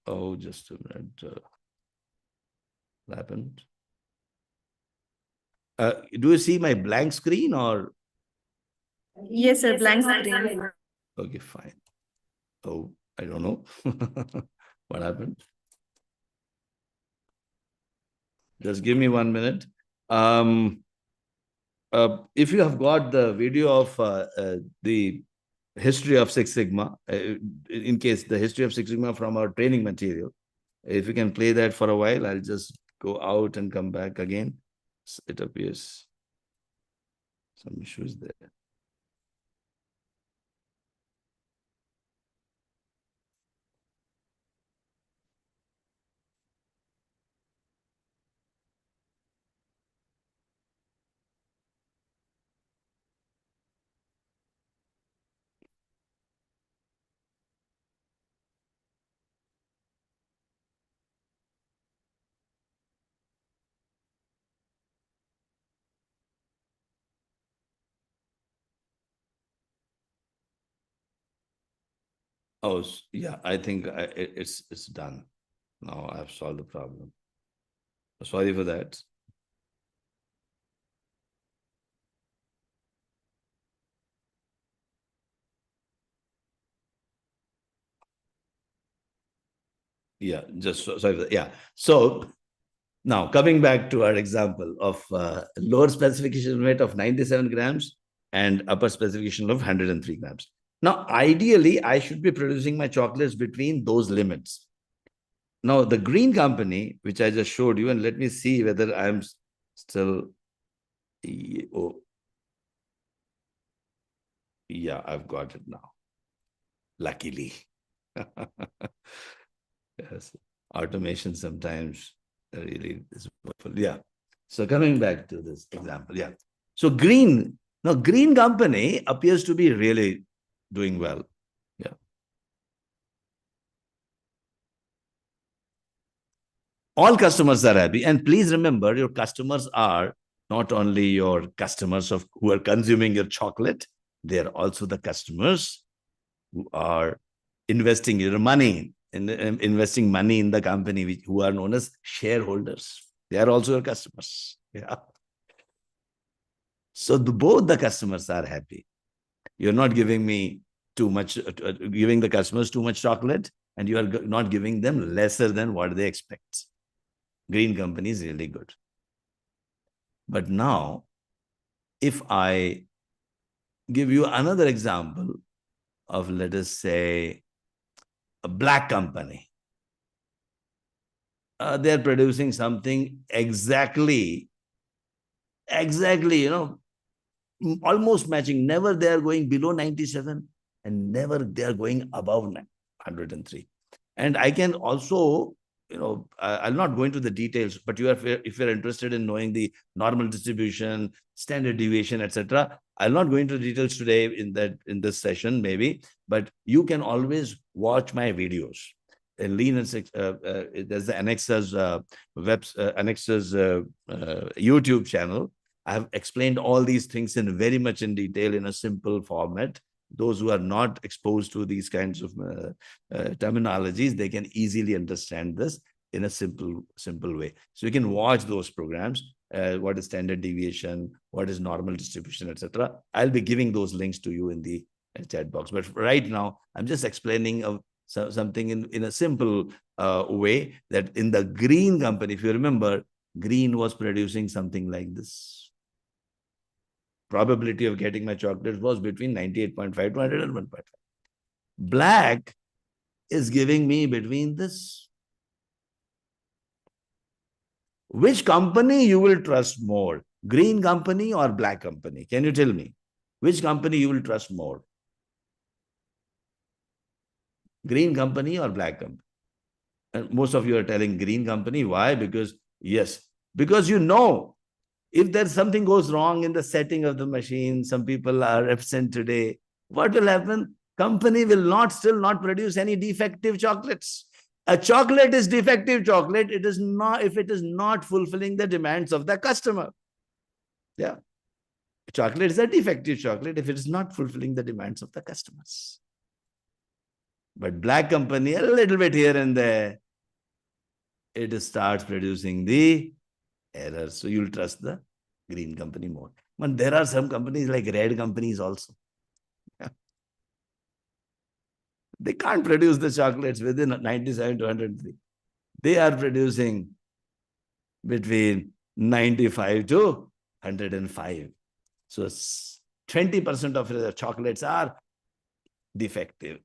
oh, just a minute. What happened? Do you see my blank screen or? Yes, sir, blank screen. Okay, fine. Oh, I don't know. What happened? Just give me 1 minute. If you have got the video of the history of Six Sigma, in case the history of Six Sigma from our training material, if you can play that for a while, I'll just go out and come back again. it appears some issues there. Oh, yeah, I think it's done. Now I've solved the problem. Sorry for that. Yeah, just sorry for that. Yeah. So now coming back to our example of lower specification weight of 97 grams and upper specification of 103 grams. Now, ideally, I should be producing my chocolates between those limits. Now, the green company, which I just showed you, and let me see whether I'm still, oh, yeah, I've got it now. Luckily. Yes, automation sometimes really is wonderful. Yeah. So coming back to this example, yeah. So green, now green company appears to be really doing well. Yeah. All customers are happy. And please remember, your customers are not only your customers of who are consuming your chocolate, they're also the customers who are investing your money in investing money in the company, who are known as shareholders. They are also your customers. Yeah. So both the customers are happy. You're not giving me too much, giving the customers too much chocolate, and you are not giving them lesser than what they expect. Green company is really good. But now, if I give you another example of, let us say, a black company, they're producing something exactly, almost matching. Never they are going below 97 and never they are going above 103. And I can also, I'll not go into the details, but if you're interested in knowing the normal distribution, standard deviation, etc., I'll not go into details today in this session, maybe, but you can always watch my videos. In Lean and there's the Anexas YouTube channel. I have explained all these things in very much in detail in a simple format. Those who are not exposed to these kinds of terminologies, they can easily understand this in a simple way. So you can watch those programs. What is standard deviation? What is normal distribution, etc. I'll be giving those links to you in the chat box. But right now, I'm just explaining something in a simple way, that in the green company, if you remember, green was producing something like this. Probability of getting my chocolates was between 98.5 to 101.5. Black is giving me between this. Which company you will trust more? Green company or black company? Can you tell me? Which company you will trust more? Green company or black company? And most of you are telling green company. Why? Because, yes, because if there's something goes wrong in the setting of the machine, some people are absent today, what will happen? Company will still not produce any defective chocolates. A chocolate is defective chocolate. It is not if it is not fulfilling the demands of the customer. Yeah. Chocolate is a defective chocolate if it is not fulfilling the demands of the customers. But black company, a little bit here and there, it starts producing the errors. So you'll trust the green company more. But there are some companies like red companies also. They can't produce the chocolates within 97 to 103. They are producing between 95 to 105. So 20% of the chocolates are defective.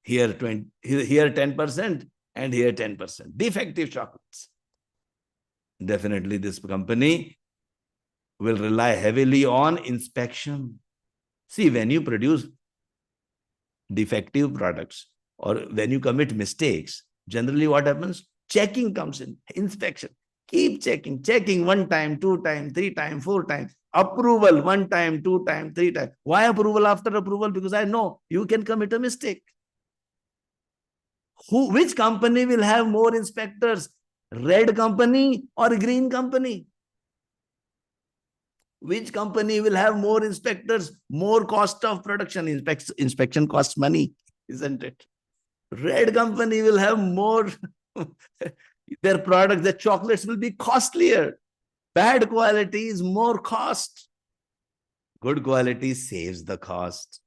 Here 10% and here 10%. Defective chocolates. definitely this company will rely heavily on inspection. See, when you produce defective products or when you commit mistakes, generally what happens? Checking comes in, inspection. Keep checking 1 time, 2 time, 3 time, 4 times. Approval 1 time, 2 time, 3 time. Why approval after approval? Because I know you can commit a mistake. Which company will have more inspectors? Red company or green company? Which company will have more inspectors, more cost of production? Inspection costs money, isn't it? Red company will have more, their products, their chocolates will be costlier. Bad quality is more cost. Good quality saves the cost.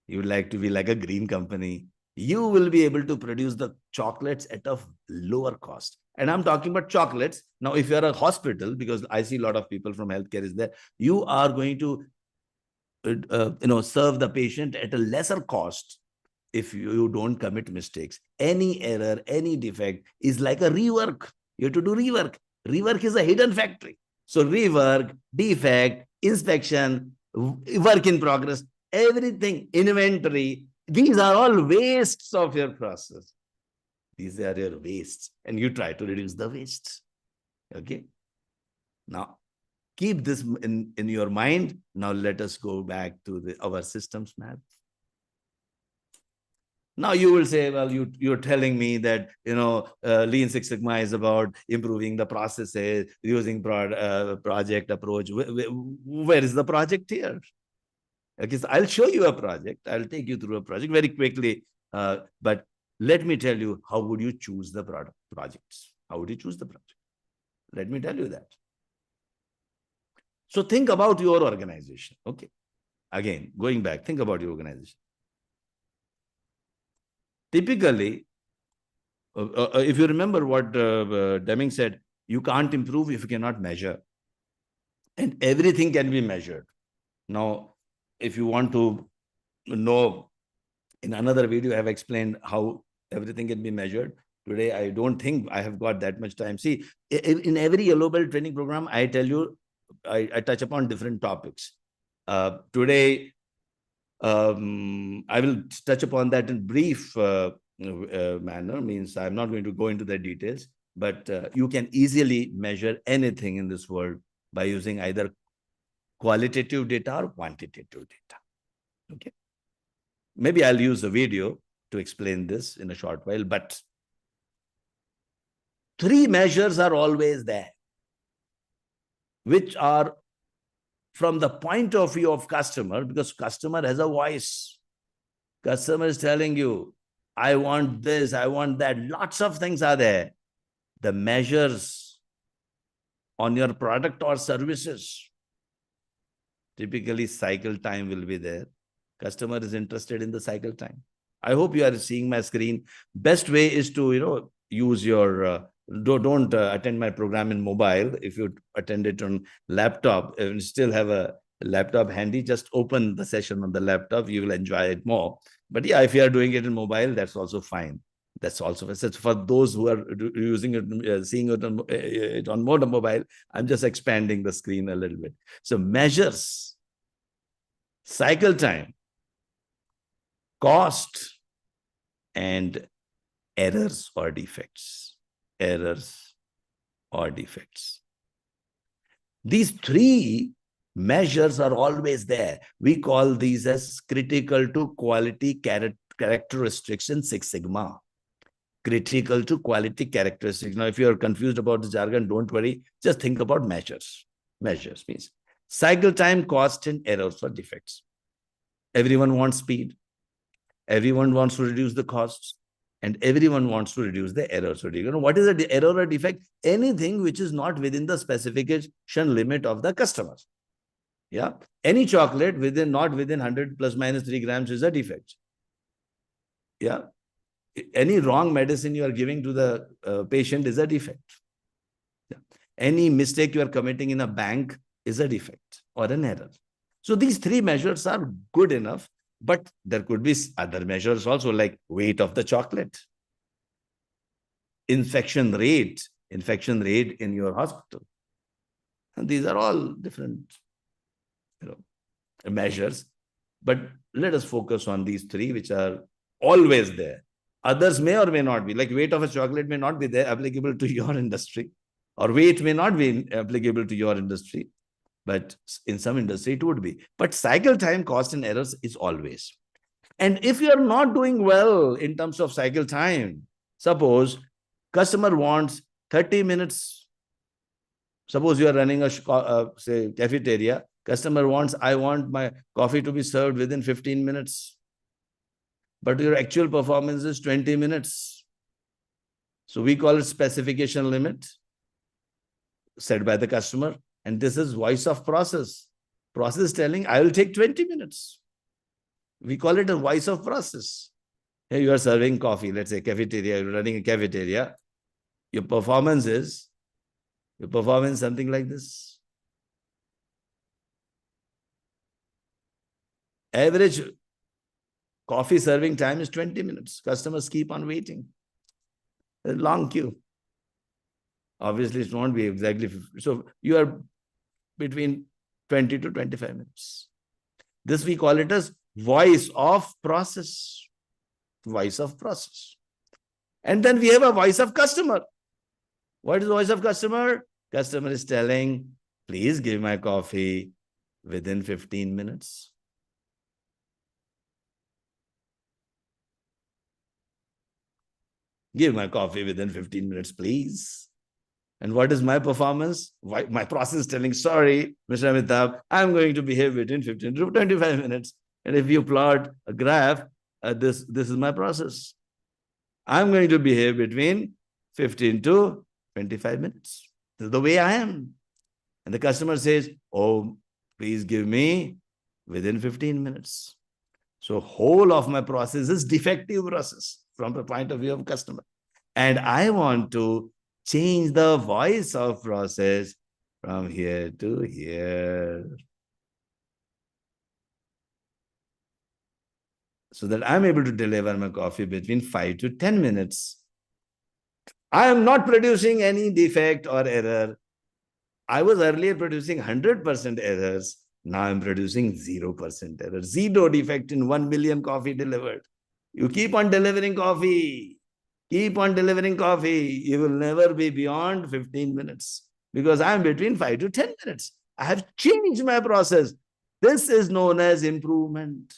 You would like to be like a green company. You will be able to produce the chocolates at a lower cost. And I'm talking about chocolates. Now, if you're a hospital, because I see a lot of people from healthcare is there, you are going to serve the patient at a lesser cost if you don't commit mistakes. Any error, any defect is like a rework. You have to do rework. Rework is a hidden factory. So rework, defect, inspection, work in progress, everything, inventory, these are all wastes of your process. These are your wastes, and you try to reduce the wastes. Okay. Now, keep this in your mind. Now, let us go back to our systems map. Now you will say, well, you're telling me that, Lean Six Sigma is about improving the processes, using project approach. Where is the project here? Okay, so I'll show you a project. I'll take you through a project very quickly. But let me tell you, how would you choose the projects? How would you choose the project? Let me tell you that. So think about your organization. Okay. Again, going back, think about your organization. Typically, if you remember what Deming said, you can't improve if you cannot measure. And everything can be measured. Now, if you want to know, in another video, I have explained how everything can be measured. Today, I don't think I have got that much time. See, in every Yellow Belt training program, I tell you, I touch upon different topics. Today, I will touch upon that in brief manner, means I'm not going to go into the details, but you can easily measure anything in this world by using either qualitative data or quantitative data. Okay. Maybe I'll use a video to explain this in a short while, but 3 measures are always there, which are from the point of view of customer, because customer has a voice. Customer is telling you, I want this, I want that. Lots of things are there. The measures on your product or services. Typically, cycle time will be there. Customer is interested in the cycle time. I hope you are seeing my screen. Best way is to, use your, don't attend my program in mobile. If you attend it on laptop and still have a laptop handy, just open the session on the laptop. You will enjoy it more. But yeah, if you are doing it in mobile, that's also fine. That's also for those who are using it, seeing it on mobile. I'm just expanding the screen a little bit. So measures, cycle time, cost, and errors or defects. Errors or defects. These 3 measures are always there. We call these as critical to quality characteristics in Six Sigma. Critical to quality characteristics. Now, if you are confused about the jargon, don't worry. Just think about measures. Measures means cycle time, cost, and errors or defects. Everyone wants speed. Everyone wants to reduce the costs. And everyone wants to reduce the errors. So, what is the error or defect? Anything which is not within the specification limit of the customers. Yeah. Any chocolate not within 100 plus minus 3 grams is a defect. Yeah. Any wrong medicine you are giving to the patient is a defect. Yeah. Any mistake you are committing in a bank is a defect or an error. So these 3 measures are good enough. But there could be other measures also, like weight of the chocolate, infection rate, infection rate in your hospital. And these are all different measures. But let us focus on these three, which are always there. Others may or may not be, like weight of a chocolate may not be there applicable to your industry, or weight may not be applicable to your industry, but in some industry it would be. But cycle time, cost, and errors is always. And if you are not doing well in terms of cycle time, suppose customer wants 30 minutes. Suppose you are running a say cafeteria. Customer wants, I want my coffee to be served within 15 minutes. But your actual performance is 20 minutes. So we call it specification limit set by the customer. And this is voice of process. Process telling, I will take 20 minutes. We call it a voice of process. Here you are serving coffee, let's say cafeteria, you're running a cafeteria. Your performance is something like this. Average coffee serving time is 20 minutes. Customers keep on waiting. There's a long queue. Obviously, it won't be exactly 50. So you are between 20 to 25 minutes. This we call it as voice of process. Voice of process. And then we have a voice of customer. What is voice of customer? Customer is telling, please give my coffee within 15 minutes. Give my coffee within 15 minutes, please. And what is my performance? My process is telling, sorry, Mr. Amitabh, I'm going to behave between 15 to 25 minutes. And if you plot a graph, this is my process. I'm going to behave between 15 to 25 minutes. This is the way I am. And the customer says, oh, please give me within 15 minutes. So whole of my process is defective process from the point of view of customer. And I want to change the voice of process from here to here, so that I'm able to deliver my coffee between 5 to 10 minutes. I am not producing any defect or error. I was earlier producing 100% errors. Now I'm producing 0% error. Zero defect in 1 million coffee delivered. You keep on delivering coffee. Keep on delivering coffee. You will never be beyond 15 minutes because I'm between 5 to 10 minutes. I have changed my process. This is known as improvement.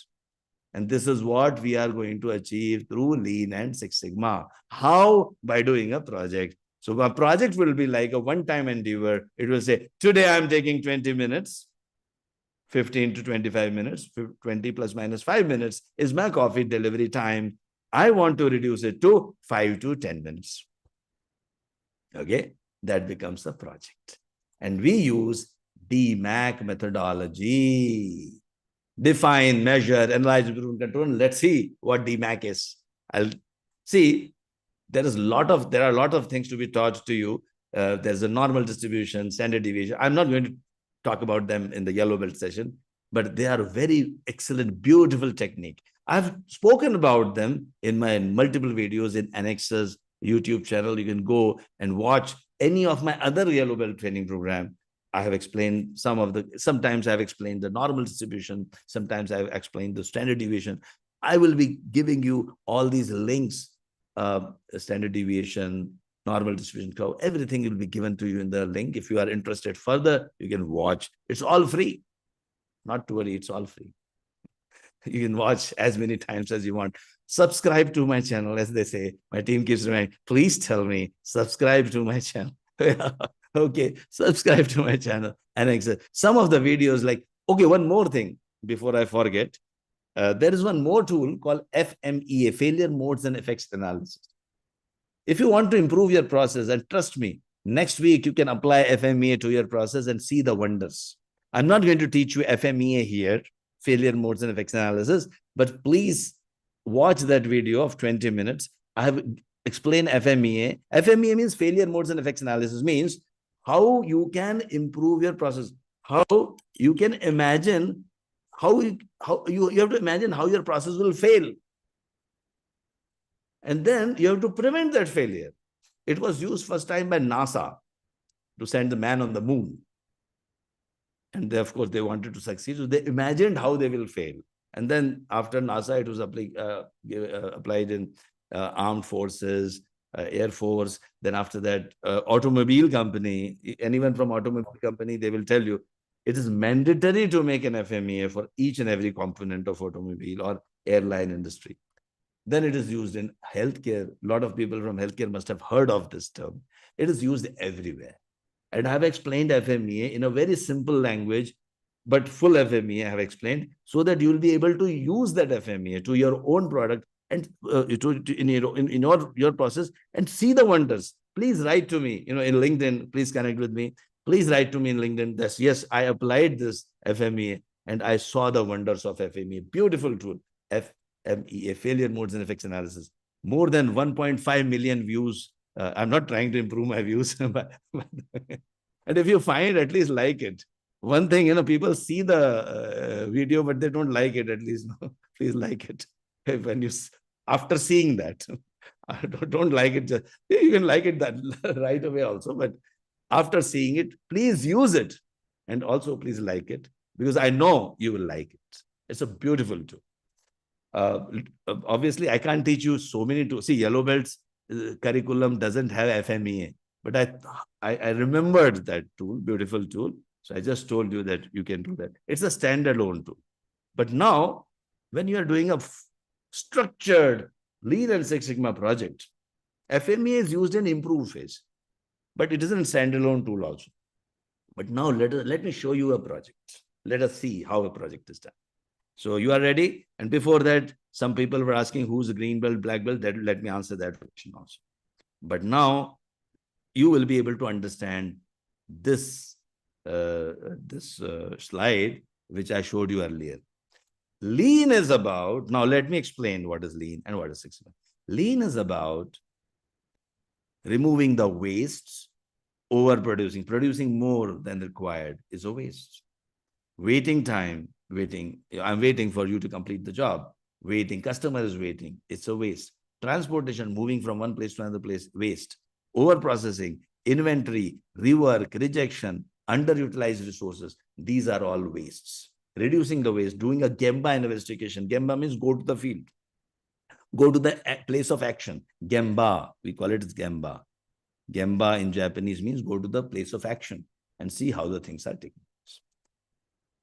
And this is what we are going to achieve through Lean and Six Sigma. How? By doing a project. So a project will be like a one-time endeavor. It will say, today I'm taking 20 minutes, 15 to 25 minutes, 20 plus minus 5 minutes is my coffee delivery time. I want to reduce it to 5 to 10 minutes. Okay, that becomes the project. And we use DMAIC methodology. Define, measure, analyze, improve, and control. Let's see what DMAIC is. I'll see there are a lot of things to be taught to you. There's a normal distribution, standard deviation. I'm not going to talk about them in the yellow belt session, but they are a very excellent, beautiful technique. I've spoken about them in my multiple videos in Anexas YouTube channel. You can go and watch any of my other yellow belt training program. I have explained sometimes I've explained the normal distribution. Sometimes I've explained the standard deviation. I will be giving you all these links, standard deviation, normal distribution curve, everything will be given to you in the link. If you are interested further, you can watch. It's all free. Not to worry, it's all free. You can watch as many times as you want. Subscribe to my channel, as they say. My team keeps reminding, please tell me, subscribe to my channel. Okay, subscribe to my channel. And some of the videos like, okay, one more thing before I forget. There is one more tool called FMEA, Failure Modes and Effects Analysis. If you want to improve your process, and trust me, next week you can apply FMEA to your process and see the wonders. I'm not going to teach you FMEA here, Failure Modes and Effects Analysis, but please watch that video of 20 minutes. I have explained FMEA. FMEA means Failure Modes and Effects Analysis, means how you can improve your process, how you can imagine, how you have to imagine how your process will fail. And then you have to prevent that failure. It was used first time by NASA to send the man on the moon. And they, of course, they wanted to succeed. So they imagined how they will fail. And then after NASA, it was applied in armed forces, Air Force. Then after that, automobile company, anyone from automobile company, they will tell you, it is mandatory to make an FMEA for each and every component of automobile or airline industry. Then it is used in healthcare. A lot of people from healthcare must have heard of this term. It is used everywhere. And I have explained FMEA in a very simple language, but full FMEA I have explained, so that you will be able to use that FMEA to your own product and in your process and see the wonders. Please write to me, in LinkedIn. Please connect with me. Please write to me in LinkedIn that yes, I applied this FMEA and I saw the wonders of FMEA. Beautiful tool, FMEA, failure modes and effects analysis. More than 1.5 million views. I'm not trying to improve my views, and if you find, at least like it. One thing, people see the video, but they don't like it. At least, please like it. When you, after seeing that, don't like it. You can like it that right away also, but after seeing it, please use it, and also please like it, because I know you will like it. It's a beautiful tool. Obviously, I can't teach you so many tools. See, Yellow Belt's curriculum doesn't have FMEA, but I remembered that tool, beautiful tool. So I just told you that you can do that. It's a standalone tool. But now, when you are doing a structured Lean and Six Sigma project, FMEA is used in improve phase, but it isn't a standalone tool also. But now let me show you a project. Let us see how a project is done. So you are ready? And before that, some people were asking who's a green belt, black belt. Let me answer that question also. But now you will be able to understand this, slide, which I showed you earlier. Lean is about, now let me explain what is lean and what is Six Sigma. Lean is about removing the wastes, overproducing. Producing more than required is a waste. Waiting time, I'm waiting for you to complete the job. Waiting, customer is waiting, it's a waste. Transportation, moving from one place to another place, waste. Overprocessing, inventory, rework, rejection, underutilized resources, these are all wastes. Reducing the waste, doing a Gemba investigation. Gemba means go to the field. Go to the place of action. Gemba, we call it as Gemba. Gemba in Japanese means go to the place of action and see how the things are taken place.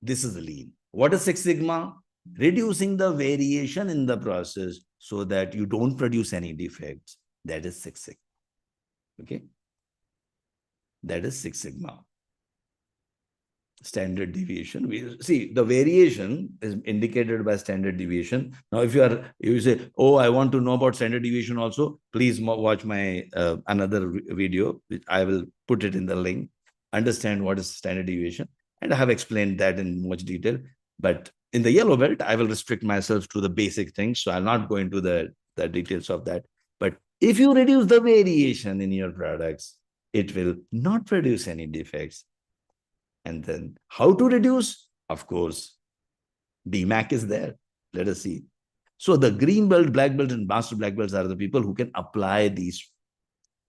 This is the lean. What is Six Sigma? Reducing the variation in the process so that you don't produce any defects. That is Six Sigma. Okay? That is Six Sigma. Standard deviation. We see the variation is indicated by standard deviation. Now, if you say, oh, I want to know about standard deviation also, please watch my another video, which I will put it in the link. Understand what is standard deviation. And I have explained that in much detail. But in the Yellow Belt, I will restrict myself to the basic things. So I'll not go into the details of that. But if you reduce the variation in your products, it will not produce any defects. And then how to reduce? Of course, DMAIC is there. Let us see. So the green belt, black belt, and master black belts are the people who can apply these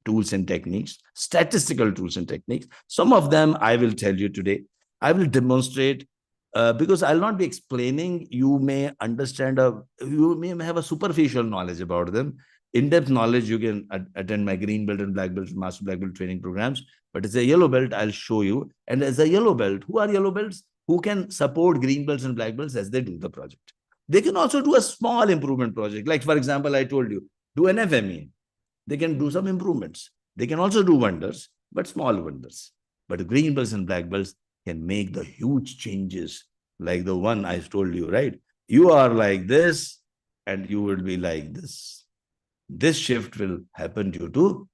tools and techniques, statistical tools and techniques. Some of them I will tell you today. I will demonstrate because I'll not be explaining. You may understand, you may have a superficial knowledge about them. In-depth knowledge, you can attend my green belt and black belt and master black belt training programs. But as a yellow belt, I'll show you. And as a yellow belt, who are yellow belts? Who can support green belts and black belts as they do the project. They can also do a small improvement project. Like, for example, I told you, do an FME. They can do some improvements. They can also do wonders, but small wonders. But green belts and black belts can make the huge changes, like the one I told you, right? You are like this, and you will be like this. This shift will happen due to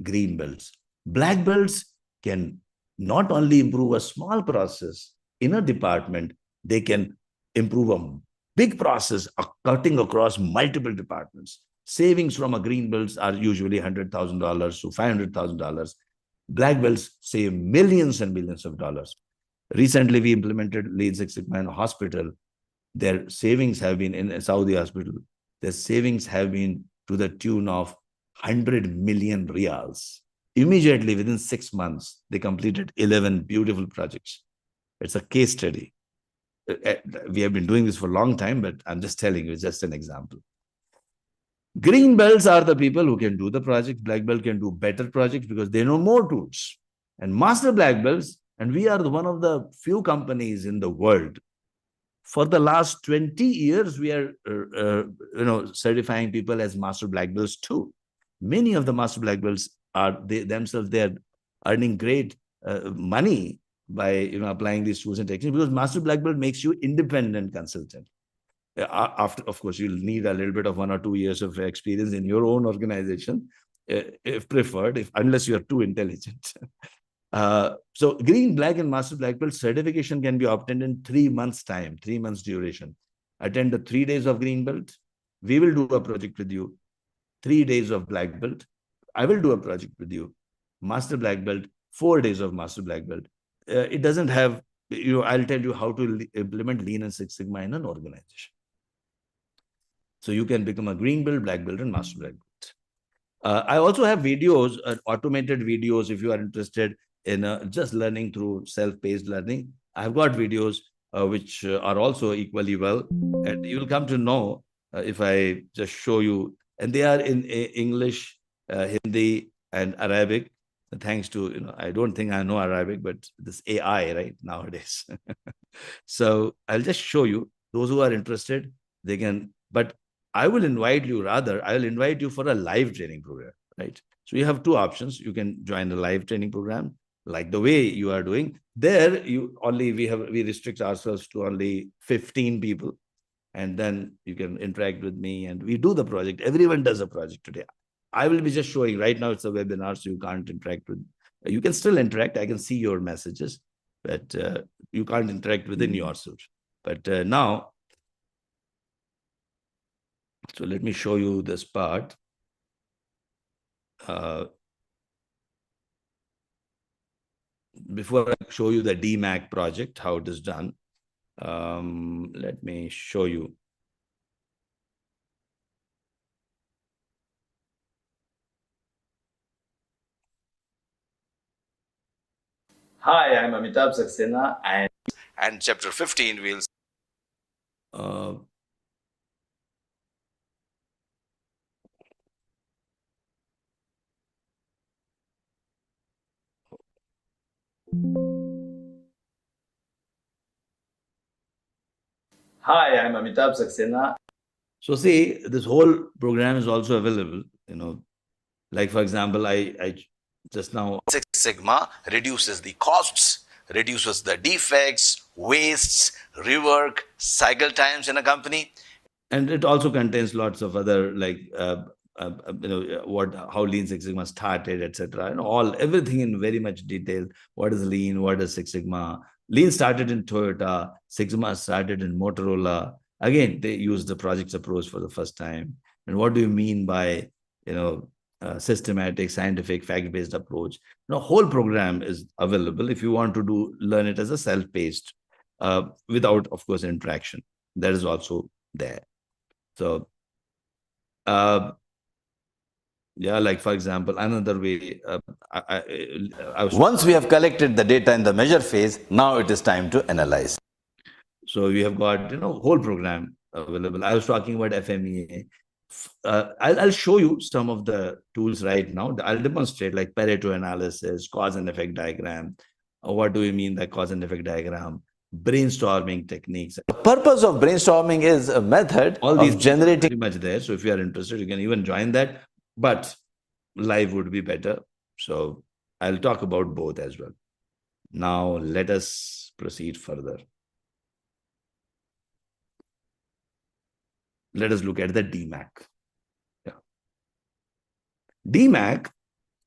green belts. Black belts can not only improve a small process in a department, they can improve a big process cutting across multiple departments. Savings from a green belts are usually $100,000 to $500,000. Black belts save millions and millions of dollars. Recently, we implemented Lean Six Sigma in a hospital. Their savings have been in a Saudi hospital. Their savings have been to the tune of 100 million riyals. Immediately within 6 months, they completed 11 beautiful projects. It's a case study. We have been doing this for a long time, but I'm just telling you, it's just an example. Green belts are the people who can do the project. Black belt can do better projects because they know more tools. And master black belts, and we are one of the few companies in the world. For the last 20 years, we are certifying people as master black belts too. Many of the master black belts are they're earning great money by applying these tools and techniques, because master black belt makes you independent consultant. After, of course, you'll need a little bit of 1 or 2 years of experience in your own organization, if preferred, unless you are too intelligent. So green, black, and master black belt certification can be obtained in 3 months' time, 3 months duration. Attend the 3 days of green belt. We will do a project with you. 3 days of black belt. I will do a project with you. Master black belt, 4 days of master black belt. It doesn't have, I'll tell you how to implement Lean and Six Sigma in an organization. So you can become a green belt, black belt, and master black belt. I also have videos, automated videos, if you are interested in just learning through self-paced learning. I've got videos which are also equally well, and you'll come to know if I just show you. And they are in English, Hindi, and Arabic. Thanks to, I don't think I know Arabic, but this AI, right, nowadays. So I'll just show you. Those who are interested, they can, but I will invite you for a live training program, right? So you have two options. You can join the live training program, like the way you are doing. There, we restrict ourselves to only 15 people. And then you can interact with me and we do the project. Everyone does a project today. I will be just showing. Right now it's a webinar, so you can't interact with, you can still interact. I can see your messages, but you can't interact within yourself. But now, so let me show you this part. Before I show you the DMAIC project, how it is done, let me show you. Hi, I'm Amitabh Saxena, and chapter 15 will. Hi, I'm Amitabh Saxena. So see, this whole program is also available, like for example, I just now. Six Sigma reduces the costs, reduces the defects, wastes, rework, cycle times in a company. And it also contains lots of other, like, how Lean Six Sigma started, etc. Everything in very much detail. What is Lean? What is Six Sigma? Lean started in Toyota. Sigma started in Motorola. Again, they used the projects approach for the first time. And what do you mean by, systematic, scientific, fact-based approach? Whole program is available if you want to learn it as a self-paced, without, of course, interaction. That is also there. So, yeah, like for example, another way. Once we have collected the data in the measure phase, now it is time to analyze. So we have got whole program available. I was talking about FMEA. I'll show you some of the tools right now. I'll demonstrate, like Pareto analysis, cause and effect diagram. What do we mean by cause and effect diagram? Brainstorming techniques. The purpose of brainstorming is a method of generating. Pretty much there. So if you are interested, you can even join that. But live would be better. So I'll talk about both as well. Now let us proceed further. Let us look at the DMAIC. Yeah. DMAIC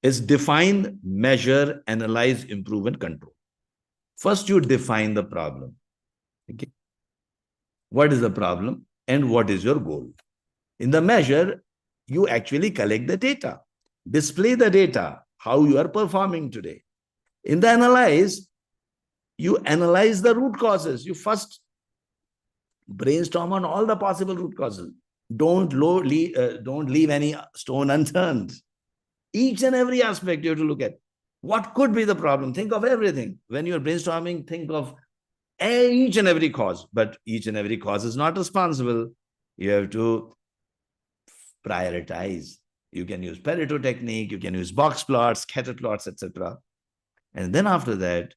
is define, measure, analyze, improve, and control. First, you define the problem. Okay. What is the problem and what is your goal? In the measure, you actually collect the data, display the data, how you are performing today. In the analyze, you analyze the root causes. You first brainstorm on all the possible root causes. Don't leave any stone unturned. Each and every aspect you have to look at. What could be the problem? Think of everything. When you're brainstorming, think of each and every cause. But each and every cause is not responsible. You have to prioritize. You can use Pareto technique, you can use box plots, scatter plots, etc. And then after that,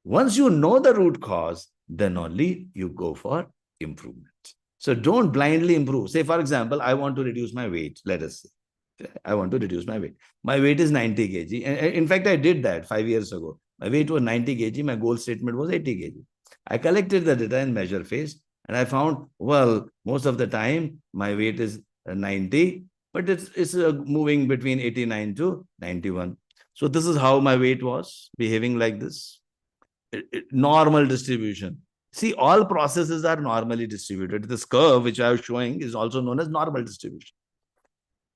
once you know the root cause, then only you go for improvement. So don't blindly improve. Say, for example, I want to reduce my weight. Let us say. I want to reduce my weight. My weight is 90 kg. In fact, I did that 5 years ago. My weight was 90 kg. My goal statement was 80 kg. I collected the data in measure phase and I found, well, most of the time my weight is 90, but it's moving between 89 to 91. So this is how my weight was behaving like this. Normal distribution. See, all processes are normally distributed. This curve, which I was showing, is also known as normal distribution.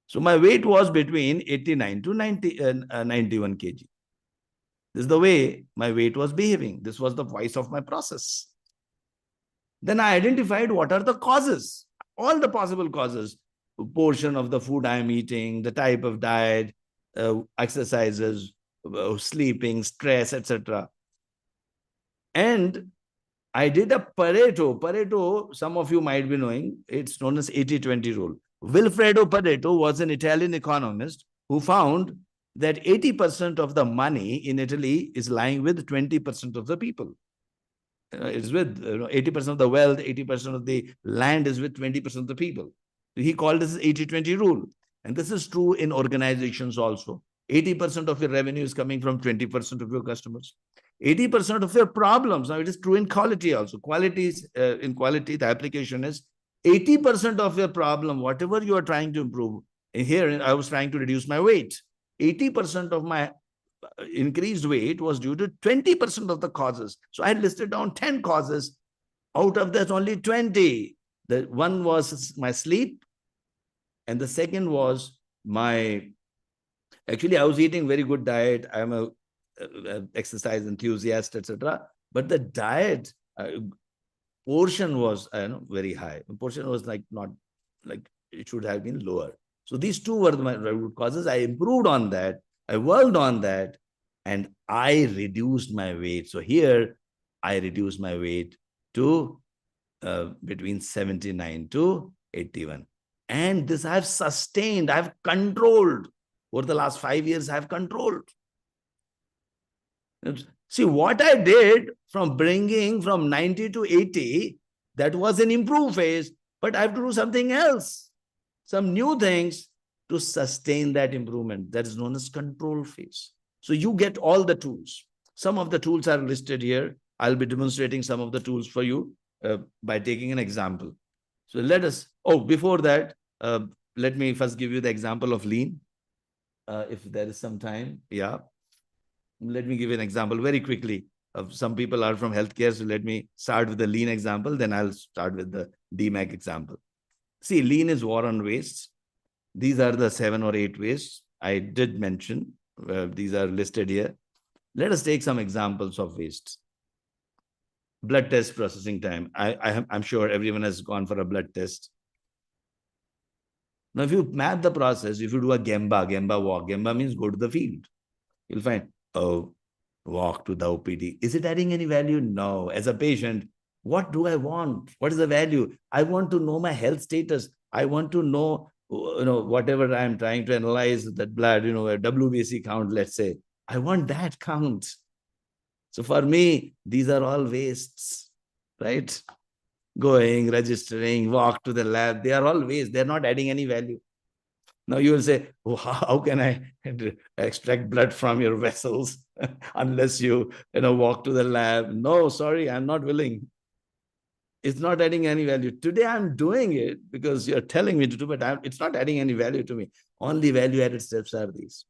So my weight was between 89 to 91 kg. This is the way my weight was behaving. This was the voice of my process. Then I identified what are the causes, all the possible causes, portion of the food I'm eating, the type of diet, exercises, sleeping, stress, etc. And I did a Pareto. Pareto, some of you might be knowing, it's known as 80-20 rule. Vilfredo Pareto was an Italian economist who found that 80% of the money in Italy is lying with 20% of the people. It's with 80% of the wealth, 80% of the land is with 20% of the people. So he called this 80-20 rule. And this is true in organizations also. 80% of your revenue is coming from 20% of your customers. 80% of your problems. Now, it is true in quality also. In quality, the application is 80% of your problem, whatever you are trying to improve. Here, I was trying to reduce my weight. 80% of my increased weight was due to 20% of the causes. So I listed down 10 causes. Out of that, only 20. The one was my sleep. And the second was actually, I was eating very good diet. I'm a exercise enthusiast, etc. But the diet portion was very high. The portion was not like it should have been lower. So these two were my root causes. I improved on that. I worked on that, and I reduced my weight. So here, I reduced my weight to between 79 to 81. And this I've sustained, I've controlled. Over the last 5 years, I've controlled. See, what I did from bringing from 90 to 80, that was an improve phase, but I have to do something else, some new things to sustain that improvement. That is known as control phase. So you get all the tools. Some of the tools are listed here. I'll be demonstrating some of the tools for you by taking an example. So before that, let me first give you the example of lean. If there is some time, yeah. Let me give you an example very quickly. Some people are from healthcare, so let me start with the lean example, then I'll start with the DMAIC example. See, lean is war on waste. These are the 7 or 8 wastes I did mention. These are listed here. Let us take some examples of wastes. Blood test processing time. I'm sure everyone has gone for a blood test. Now, if you map the process, if you do a Gemba walk, Gemba means go to the field. You'll find, walk to the OPD. Is it adding any value? No. As a patient, what do I want? What is the value? I want to know my health status. I want to know, whatever I'm trying to analyze that blood, a WBC count, let's say. I want that count. So for me, these are all wastes, right? Going, registering, walk to the lab, they are all wastes. They're not adding any value. Now you will say, how can I extract blood from your vessels unless you walk to the lab? No, sorry, I'm not willing. It's not adding any value. Today I'm doing it because you're telling me to do, but it's not adding any value to me. Only value-added steps are these.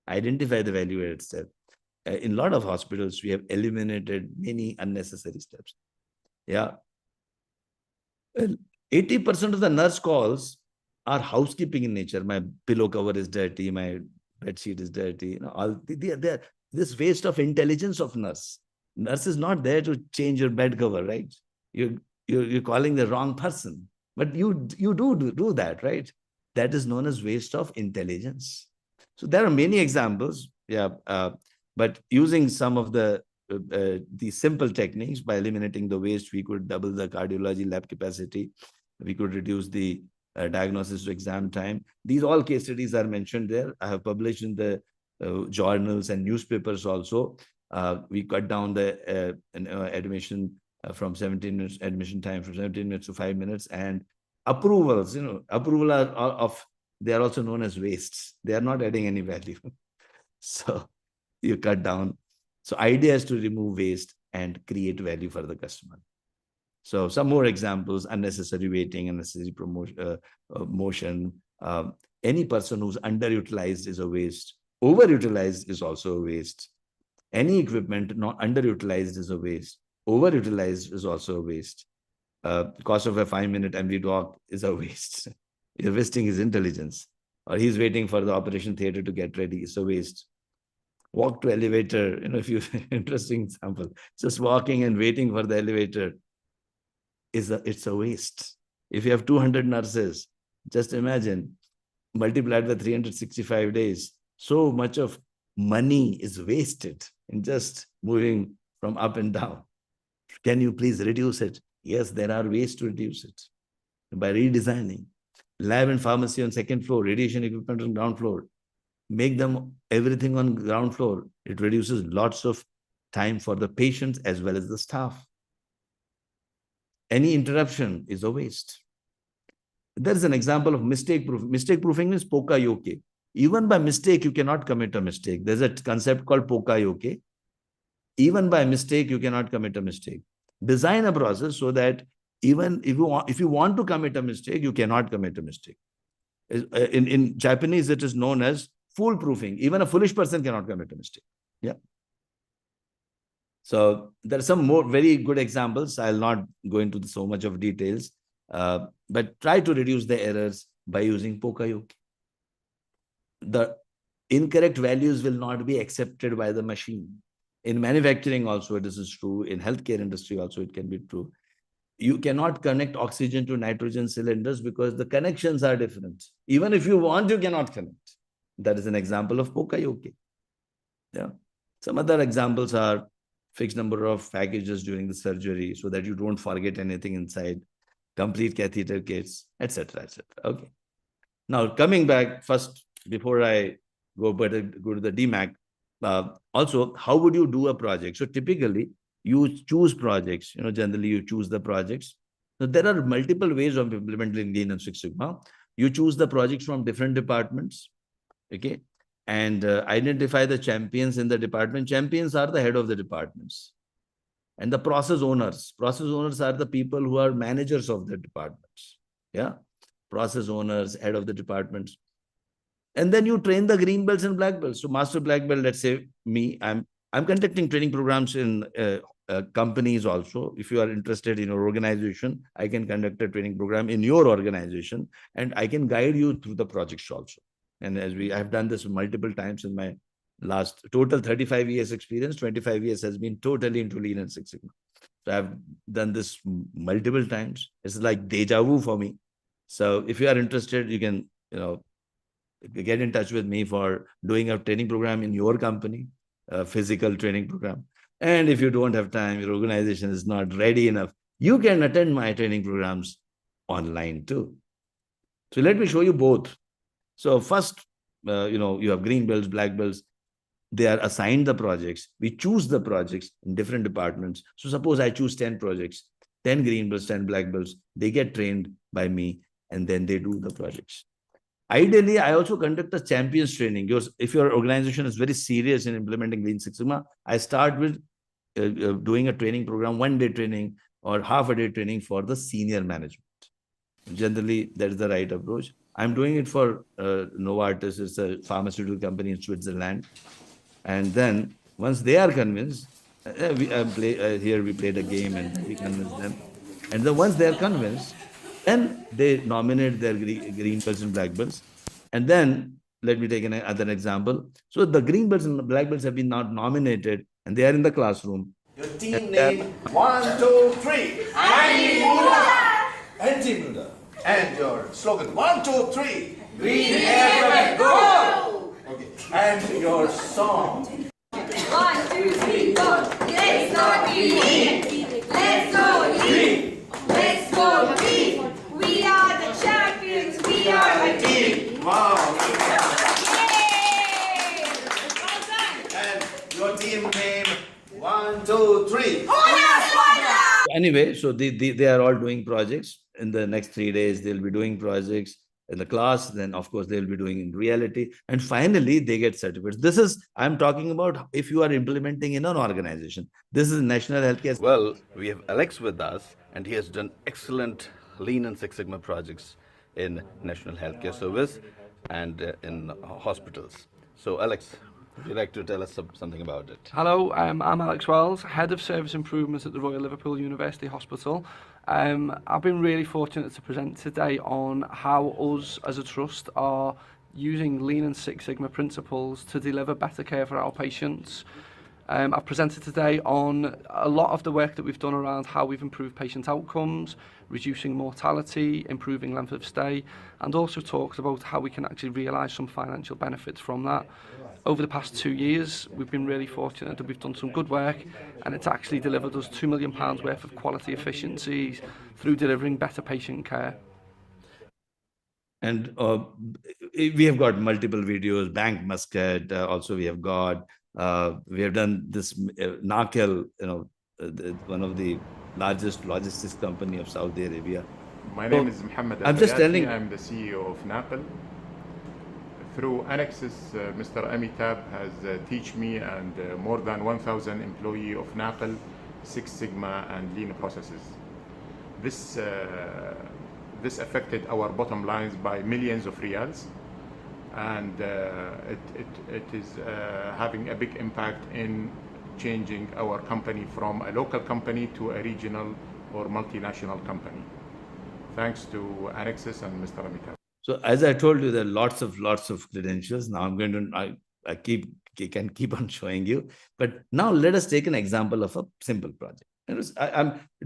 Identify the value-added step. In a lot of hospitals, we have eliminated many unnecessary steps. Yeah. 80% of the nurse calls are housekeeping in nature. My pillow cover is dirty, my bed sheet is dirty. They're this waste of intelligence of nurse. Nurse is not there to change your bed cover, right? You're calling the wrong person. But you do that, right? That is known as waste of intelligence. So there are many examples, but using some of the simple techniques, by eliminating the waste, we could double the cardiology lab capacity. We could reduce the diagnosis to exam time. These all case studies are mentioned there. I have published in the journals and newspapers also. We cut down the admission from 17 minutes, admission time from 17 minutes to 5 minutes, and approvals, approval they are also known as wastes. They are not adding any value. So you cut down. So idea is to remove waste and create value for the customer. So some more examples: unnecessary waiting, unnecessary motion. Any person who's underutilized is a waste. Overutilized is also a waste. Any equipment not underutilized is a waste. Overutilized is also a waste. Cost of a 5-minute MD doc is a waste. You're wasting his intelligence. Or he's waiting for the operation theater to get ready. It's a waste. Walk to elevator, if you interesting example, just walking and waiting for the elevator it's a waste. If you have 200 nurses, just imagine, multiplied by 365 days, so much of money is wasted in just moving from up and down. Can you please reduce it? Yes, there are ways to reduce it. By redesigning lab and pharmacy on second floor, radiation equipment on ground floor, make them everything on ground floor. It reduces lots of time for the patients as well as the staff. Any interruption is a waste. There is an example of mistake proof. Mistake proofing means poka yoke. Even by mistake, you cannot commit a mistake. There's a concept called poka yoke. Even by mistake, you cannot commit a mistake. Design a process so that even if you want to commit a mistake, you cannot commit a mistake. In Japanese, it is known as foolproofing. Even a foolish person cannot commit a mistake. Yeah. So there are some more very good examples. I'll not go into so much of details, but try to reduce the errors by using poka yoke. The incorrect values will not be accepted by the machine. In manufacturing also, this is true. In healthcare industry also, it can be true. You cannot connect oxygen to nitrogen cylinders because the connections are different. Even if you want, you cannot connect. That is an example of poka yoke. Yeah. Some other examples are fixed number of packages during the surgery so that you don't forget anything inside, complete catheter kits, etc., etc. Okay. Now, coming back first, before I go to the DMAIC, also, how would you do a project? So typically, you choose projects. Generally, you choose the projects. So there are multiple ways of implementing Lean and Six Sigma. You choose the projects from different departments, okay? And identify the champions in the department. Champions are the head of the departments. And the process owners. Process owners are the people who are managers of the departments. Yeah. Process owners, head of the departments. And then you train the green belts and black belts. So master black belt, let's say me, I'm conducting training programs in companies also. If you are interested in your organization, I can conduct a training program in your organization, and I can guide you through the projects also. And I have done this multiple times in my last total 35 years experience. 25 years has been totally into Lean and Six Sigma. So I've done this multiple times. It's like deja vu for me. So if you are interested, you can, get in touch with me for doing a training program in your company, a physical training program. And if you don't have time, your organization is not ready enough, you can attend my training programs online too. So let me show you both. So first, you have green belts, black belts. They are assigned the projects. We choose the projects in different departments. So suppose I choose 10 projects, 10 green belts, 10 black belts. They get trained by me, and then they do the projects. Ideally, I also conduct a champions training. If your organization is very serious in implementing Lean Six Sigma, I start with doing a training program, 1-day training or half-a-day training for the senior management. Generally, that is the right approach. I'm doing it for Novartis. It's a pharmaceutical company in Switzerland. And then once they are convinced, here we played a game and we convinced them. And then once they are convinced, then they nominate their green belts and black belts. And then let me take another example. So the green belts and black belts have been now nominated, and they are in the classroom. Your team name, 1, 2, 3. Anti-Buddha. Anti-Buddha. And your slogan, 1, 2, 3. Green air, go! Okay. And your song. 1, 2, 3, go! Let's go green! Let's go green! Let's go green! We are the champions! We are the team! Wow. Yay! Well done! And your team name, 1, 2, 3. Hola, Squadra! Anyway, so they are all doing projects. In the next 3 days, they'll be doing projects in the class. Then, of course, they'll be doing in reality. And finally, they get certificates. This is, I'm talking about if you are implementing in an organization. This is National Healthcare. Well, we have Alex with us, and he has done excellent Lean and Six Sigma projects in National Healthcare Service and in hospitals. So, Alex, would you like to tell us something about it? Hello, I'm Alex Wells, Head of Service Improvements at the Royal Liverpool University Hospital. I've been really fortunate to present today on how us as a trust are using Lean and Six Sigma principles to deliver better care for our patients. I've presented today on a lot of the work that we've done around how we've improved patient outcomes, reducing mortality, improving length of stay, and also talked about how we can actually realise some financial benefits from that. Over the past 2 years, we've been really fortunate that we've done some good work, and it's actually delivered us £2 million worth of quality efficiencies through delivering better patient care. And we have got multiple videos, Bank Muscat, also we have got, we have done this Nakel, one of the largest logistics company of Saudi Arabia. My name is Mohammed I'm just telling. I'm the CEO of Napel. Through Anexas, Mr. Amitabh has teach me and more than 1,000 employee of Napel, Six Sigma and Lean processes. This affected our bottom lines by millions of riyals, and it is having a big impact in changing our company from a local company to a regional or multinational company. Thanks to Anexas and Mr. Amitabh. So as I told you, there are lots of credentials. Now I'm going to, I can keep on showing you. But now let us take an example of a simple project.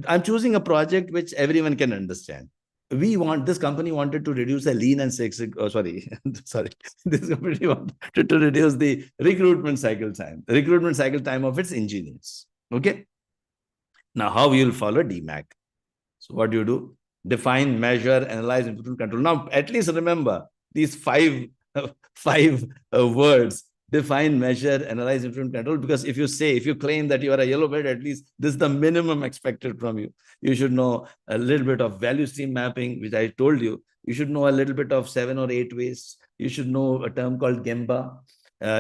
I'm choosing a project which everyone can understand. This company wanted to reduce the lean and six. Oh, sorry. This company wanted to reduce the recruitment cycle time of its engineers. Okay. Now, how you will follow DMAIC? So what do you do? Define, measure, analyze, improve, control. Now, at least remember these five words: define, measure, analyze, improve, control. Because if you claim that you are a yellow belt, at least this is the minimum expected from you. You should know a little bit of value stream mapping, which I told you. You should know a little bit of 7 or 8 ways. You should know a term called Gemba.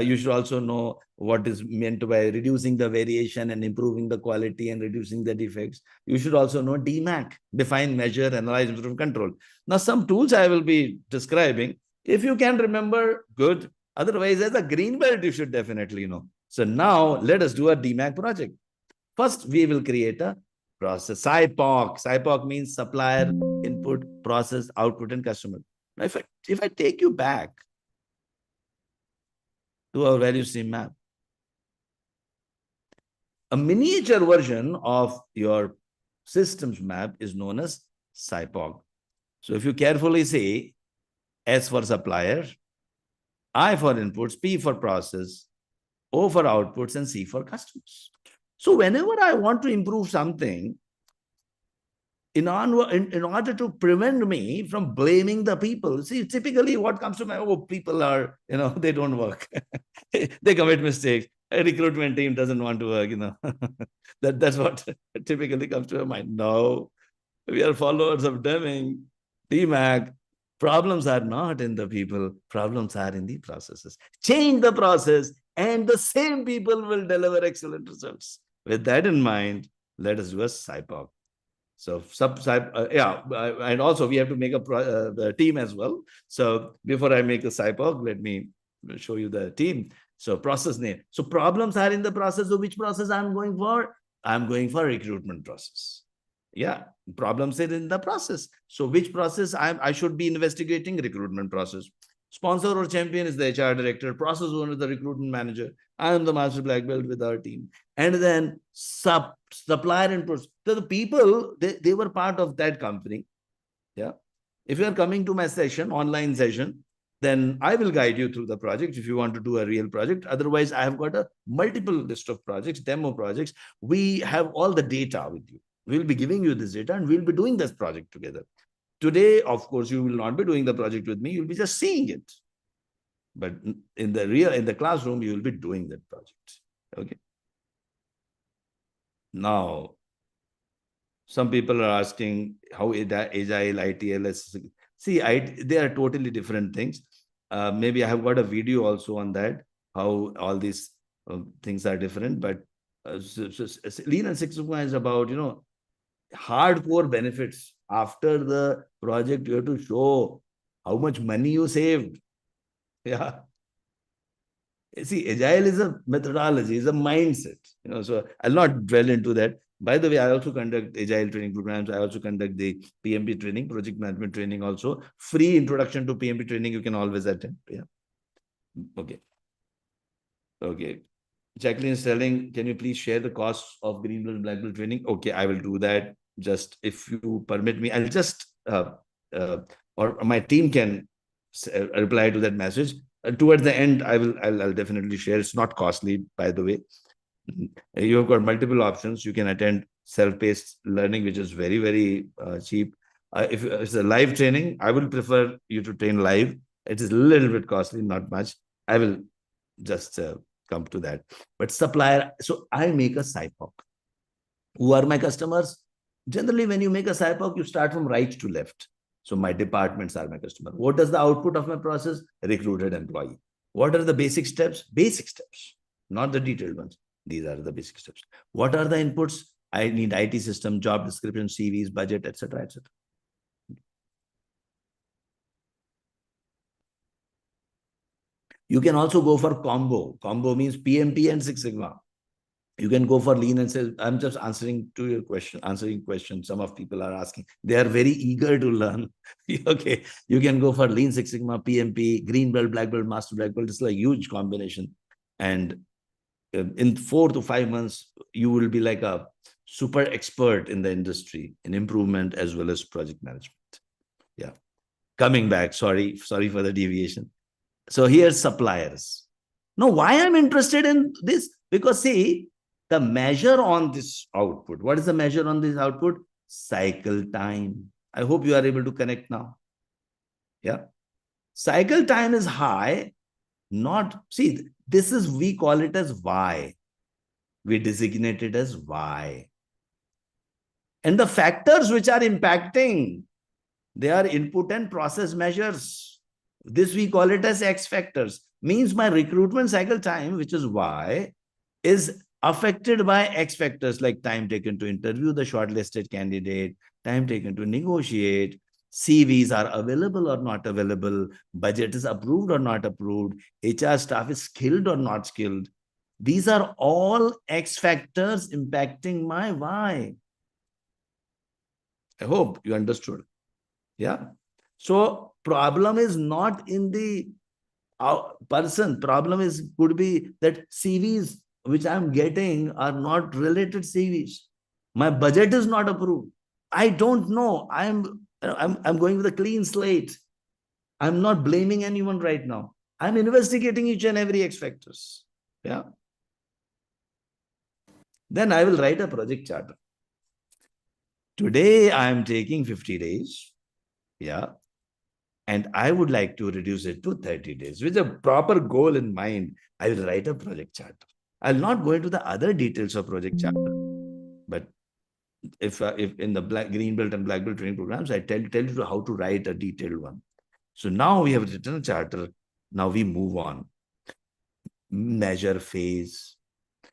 You should also know what is meant by reducing the variation and improving the quality and reducing the defects. You should also know DMAIC, define, measure, analyze, improve, control. Now, some tools I will be describing. If you can remember, good. Otherwise, as a green belt, you should definitely know. So now let us do a DMAIC project. First, we will create a process. CPHQ. CPHQ means supplier, input, process, output, and customer. Now, if I take you back to our value stream map, a miniature version of your systems map is known as CPHQ. So if you carefully say S for supplier, I for inputs, P for process, O for outputs, and C for customers. So whenever I want to improve something, in order to prevent me from blaming the people, see, typically what comes to my, people are, they don't work. They commit mistakes. A recruitment team doesn't want to work, That's what typically comes to my mind. No, we are followers of DMAIC. Problems are not in the people. Problems are in the processes. Change the process and the same people will deliver excellent results. With that in mind, let us do a CPHQ. So, and also we have to make the team as well. So before I make a CPHQ, let me show you the team. So process name. So problems are in the process. So which process I'm going for? I'm going for recruitment process. Yeah, problems are in the process. So which process I should be investigating? Recruitment process. Sponsor or champion is the HR director. Process owner is the recruitment manager. I am the master black belt with our team. And then supplier inputs. So the people, they were part of that company. Yeah. If you are coming to my session, online session, then I will guide you through the project if you want to do a real project. Otherwise, I have got a multiple list of projects, demo projects. We have all the data with you. We'll be giving you this data and we'll be doing this project together. Today, of course, you will not be doing the project with me. You'll be just seeing it. But in the classroom, you will be doing that project. Okay. Now, some people are asking how agile, ITLS. See, they are totally different things. Maybe I have got a video also on that, how all these things are different. But Lean and Six Sigma is about, hardcore benefits. After the project, you have to show how much money you saved. Yeah. See, agile is a methodology, is a mindset. So I'll not dwell into that. By the way, I also conduct agile training programs. I also conduct the PMP training, project management training also. Free introduction to PMP training, you can always attend. Yeah. Okay. Okay. Jacqueline is telling, can you please share the costs of green belt and black belt training? Okay, I will do that. Just if you permit me, I'll just, or my team can reply to that message. Towards the end, I'll definitely share. It's not costly, by the way. You have got multiple options. You can attend self-paced learning, which is very, very cheap. If it's a live training, I will prefer you to train live. It is a little bit costly, not much. I will just come to that. But supplier, so I make a SIPOC. Who are my customers? Generally, when you make a SIPOC, you start from right to left. So my departments are my customer. What is the output of my process? Recruited employee. What are the basic steps? Basic steps, not the detailed ones. These are the basic steps. What are the inputs? I need IT system, job description, CVs, budget, etc., etc. You can also go for combo. Combo means PMP and Six Sigma. You can go for lean and say, I'm just answering questions some of people are asking. They are very eager to learn. Okay. You can go for lean, Six Sigma, PMP, green belt, black belt, master black belt. It's like a huge combination. And in 4 to 5 months, you will be like a super expert in the industry in improvement as well as project management. Yeah. Coming back, sorry for the deviation. So here's suppliers. Now, why I'm interested in this? Because see, the measure on this output. What is the measure on this output? Cycle time. I hope you are able to connect now. Yeah. Cycle time is high. See, this is, we call it as Y. We designate it as Y. And the factors which are impacting, they are input and process measures. This we call it as X factors. Means my recruitment cycle time, which is Y, is affected by X factors like time taken to interview the shortlisted candidate, time taken to negotiate, CVs are available or not available, budget is approved or not approved, HR staff is skilled or not skilled. These are all X factors impacting my Y. I hope you understood. Yeah. So problem is not in the person. Problem could be that CVs which I'm getting are not related CVs. My budget is not approved. I don't know. I'm going with a clean slate. I'm not blaming anyone right now. I'm investigating each and every X factors. Yeah. Then I will write a project charter. Today I am taking 50 days. Yeah. And I would like to reduce it to 30 days. With a proper goal in mind, I will write a project charter. I'll not go into the other details of project charter. But if in the green belt and black belt training programs, I tell you how to write a detailed one. So now we have written a charter. Now we move on. Measure phase.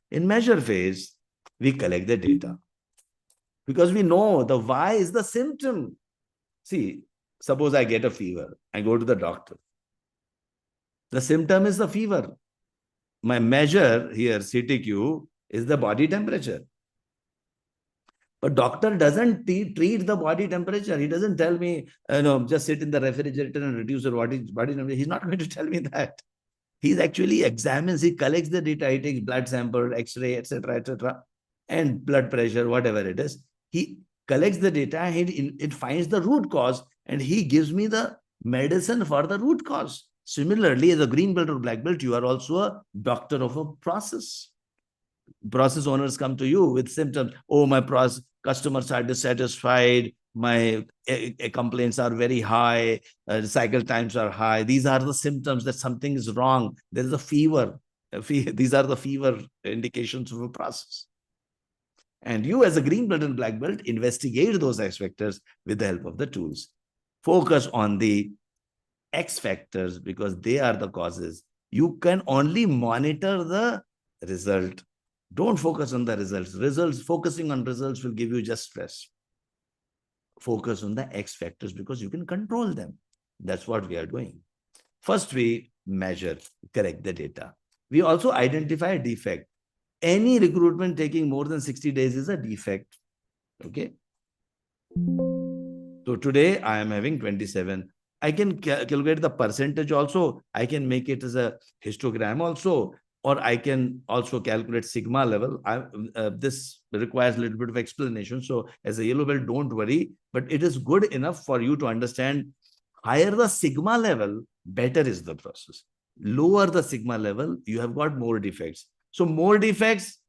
In measure phase, we collect the data. Because we know the Y is the symptom. See, suppose I get a fever. I go to the doctor. The symptom is the fever. My measure here, CTQ, is the body temperature. But doctor doesn't treat the body temperature. He doesn't tell me, just sit in the refrigerator and reduce your body temperature. He's not going to tell me that. He actually examines, he collects the data, he takes blood sample, X-ray, etc., and blood pressure, whatever it is. He collects the data, and it finds the root cause and he gives me the medicine for the root cause. Similarly, as a green belt or black belt, you are also a doctor of a process. Process owners come to you with symptoms. Oh, my customers are dissatisfied. My complaints are very high. Cycle times are high. These are the symptoms that something is wrong. There is a fever. These are the fever indications of a process. And you, as a green belt and black belt, investigate those X factors with the help of the tools. Focus on the X factors because they are the causes. You can only monitor the result. Don't focus on the results. Focusing on results will give you just stress. Focus on the X factors because you can control them. That's what we are doing. First, we measure, correct the data. We also identify a defect. Any recruitment taking more than 60 days is a defect. Okay. So today I am having 27. I can calculate the percentage also. I can make it as a histogram also, or I can also calculate sigma level. This requires a little bit of explanation. So as a yellow belt, don't worry, but it is good enough for you to understand higher the sigma level, better is the process. Lower the sigma level, you have got more defects. So more defects,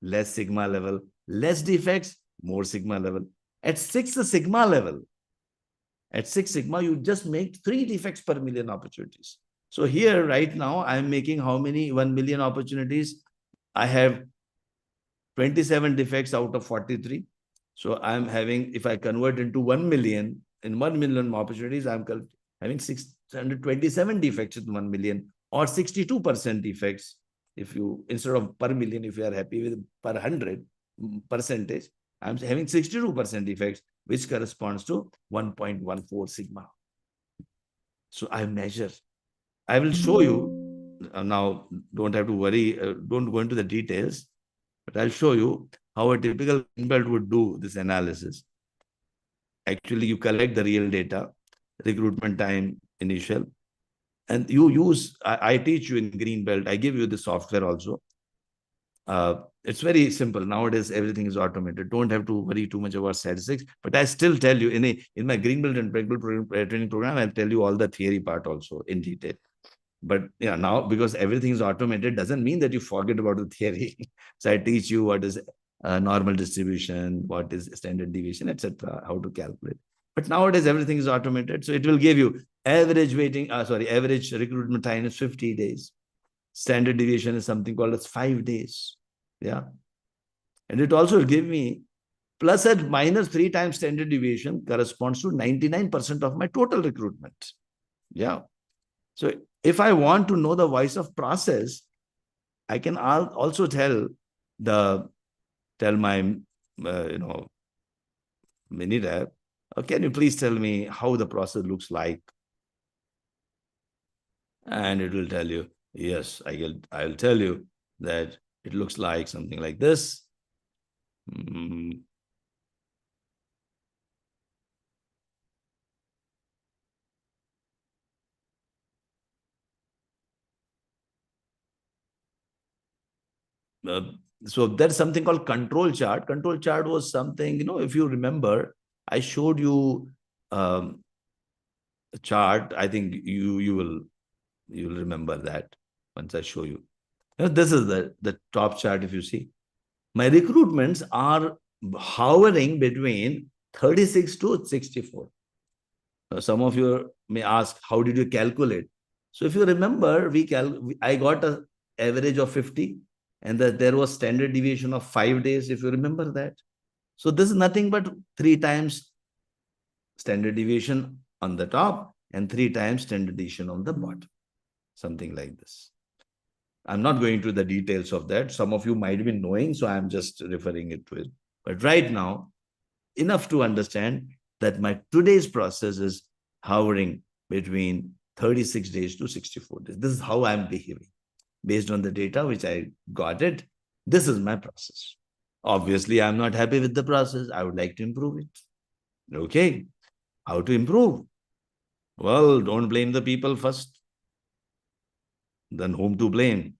less sigma level, less defects, more sigma level. At 6 sigma level, at 6 sigma, you just make 3 defects per million opportunities. So here, right now, I'm making how many? 1 million opportunities. I have 27 defects out of 43. So I'm having, if I convert into 1 million, in 1 million opportunities, I'm having 627 defects in 1 million or 62% defects. If you, instead of per million, if you are happy with per 100 percentage, I'm having 62% defects, which corresponds to 1.14 sigma. So I measure. I will show you now, don't have to worry, don't go into the details, but I'll show you how a typical belt would do this analysis. Actually, you collect the real data, recruitment time, initial, and you use, I teach you in green belt, I give you the software also. It's very simple. Nowadays, everything is automated. Don't have to worry too much about statistics. But I still tell you, in my green belt and black belt training program, I'll tell you all the theory part also in detail. But yeah, now because everything is automated, doesn't mean that you forget about the theory. So I teach you what is normal distribution, what is standard deviation, etc., how to calculate. But nowadays, everything is automated. So it will give you average average recruitment time is 50 days. Standard deviation is something called as 5 days. Yeah. And it also will give me plus and minus 3 times standard deviation corresponds to 99% of my total recruitment. Yeah. So if I want to know the voice of process, I can also tell my mini rep, can you please tell me how the process looks like? And it will tell you, yes, I'll tell you that it looks like something like this. So there's something called control chart. Control chart was something, if you remember, I showed you a chart. I think you will remember that once I show you. This is the top chart. If you see, my recruitments are hovering between 36 to 64. Some of you may ask, how did you calculate? So if you remember, I got an average of 50 and that there was standard deviation of 5 days, if you remember that. So this is nothing but 3 times standard deviation on the top and 3 times standard deviation on the bottom. Something like this. I'm not going to the details of that. Some of you might be knowing, so I'm just referring it to it. But right now, enough to understand that my today's process is hovering between 36 days to 64 days. This is how I'm behaving. Based on the data which I got it, this is my process. Obviously, I'm not happy with the process. I would like to improve it. Okay. How to improve? Well, don't blame the people first. Then whom to blame?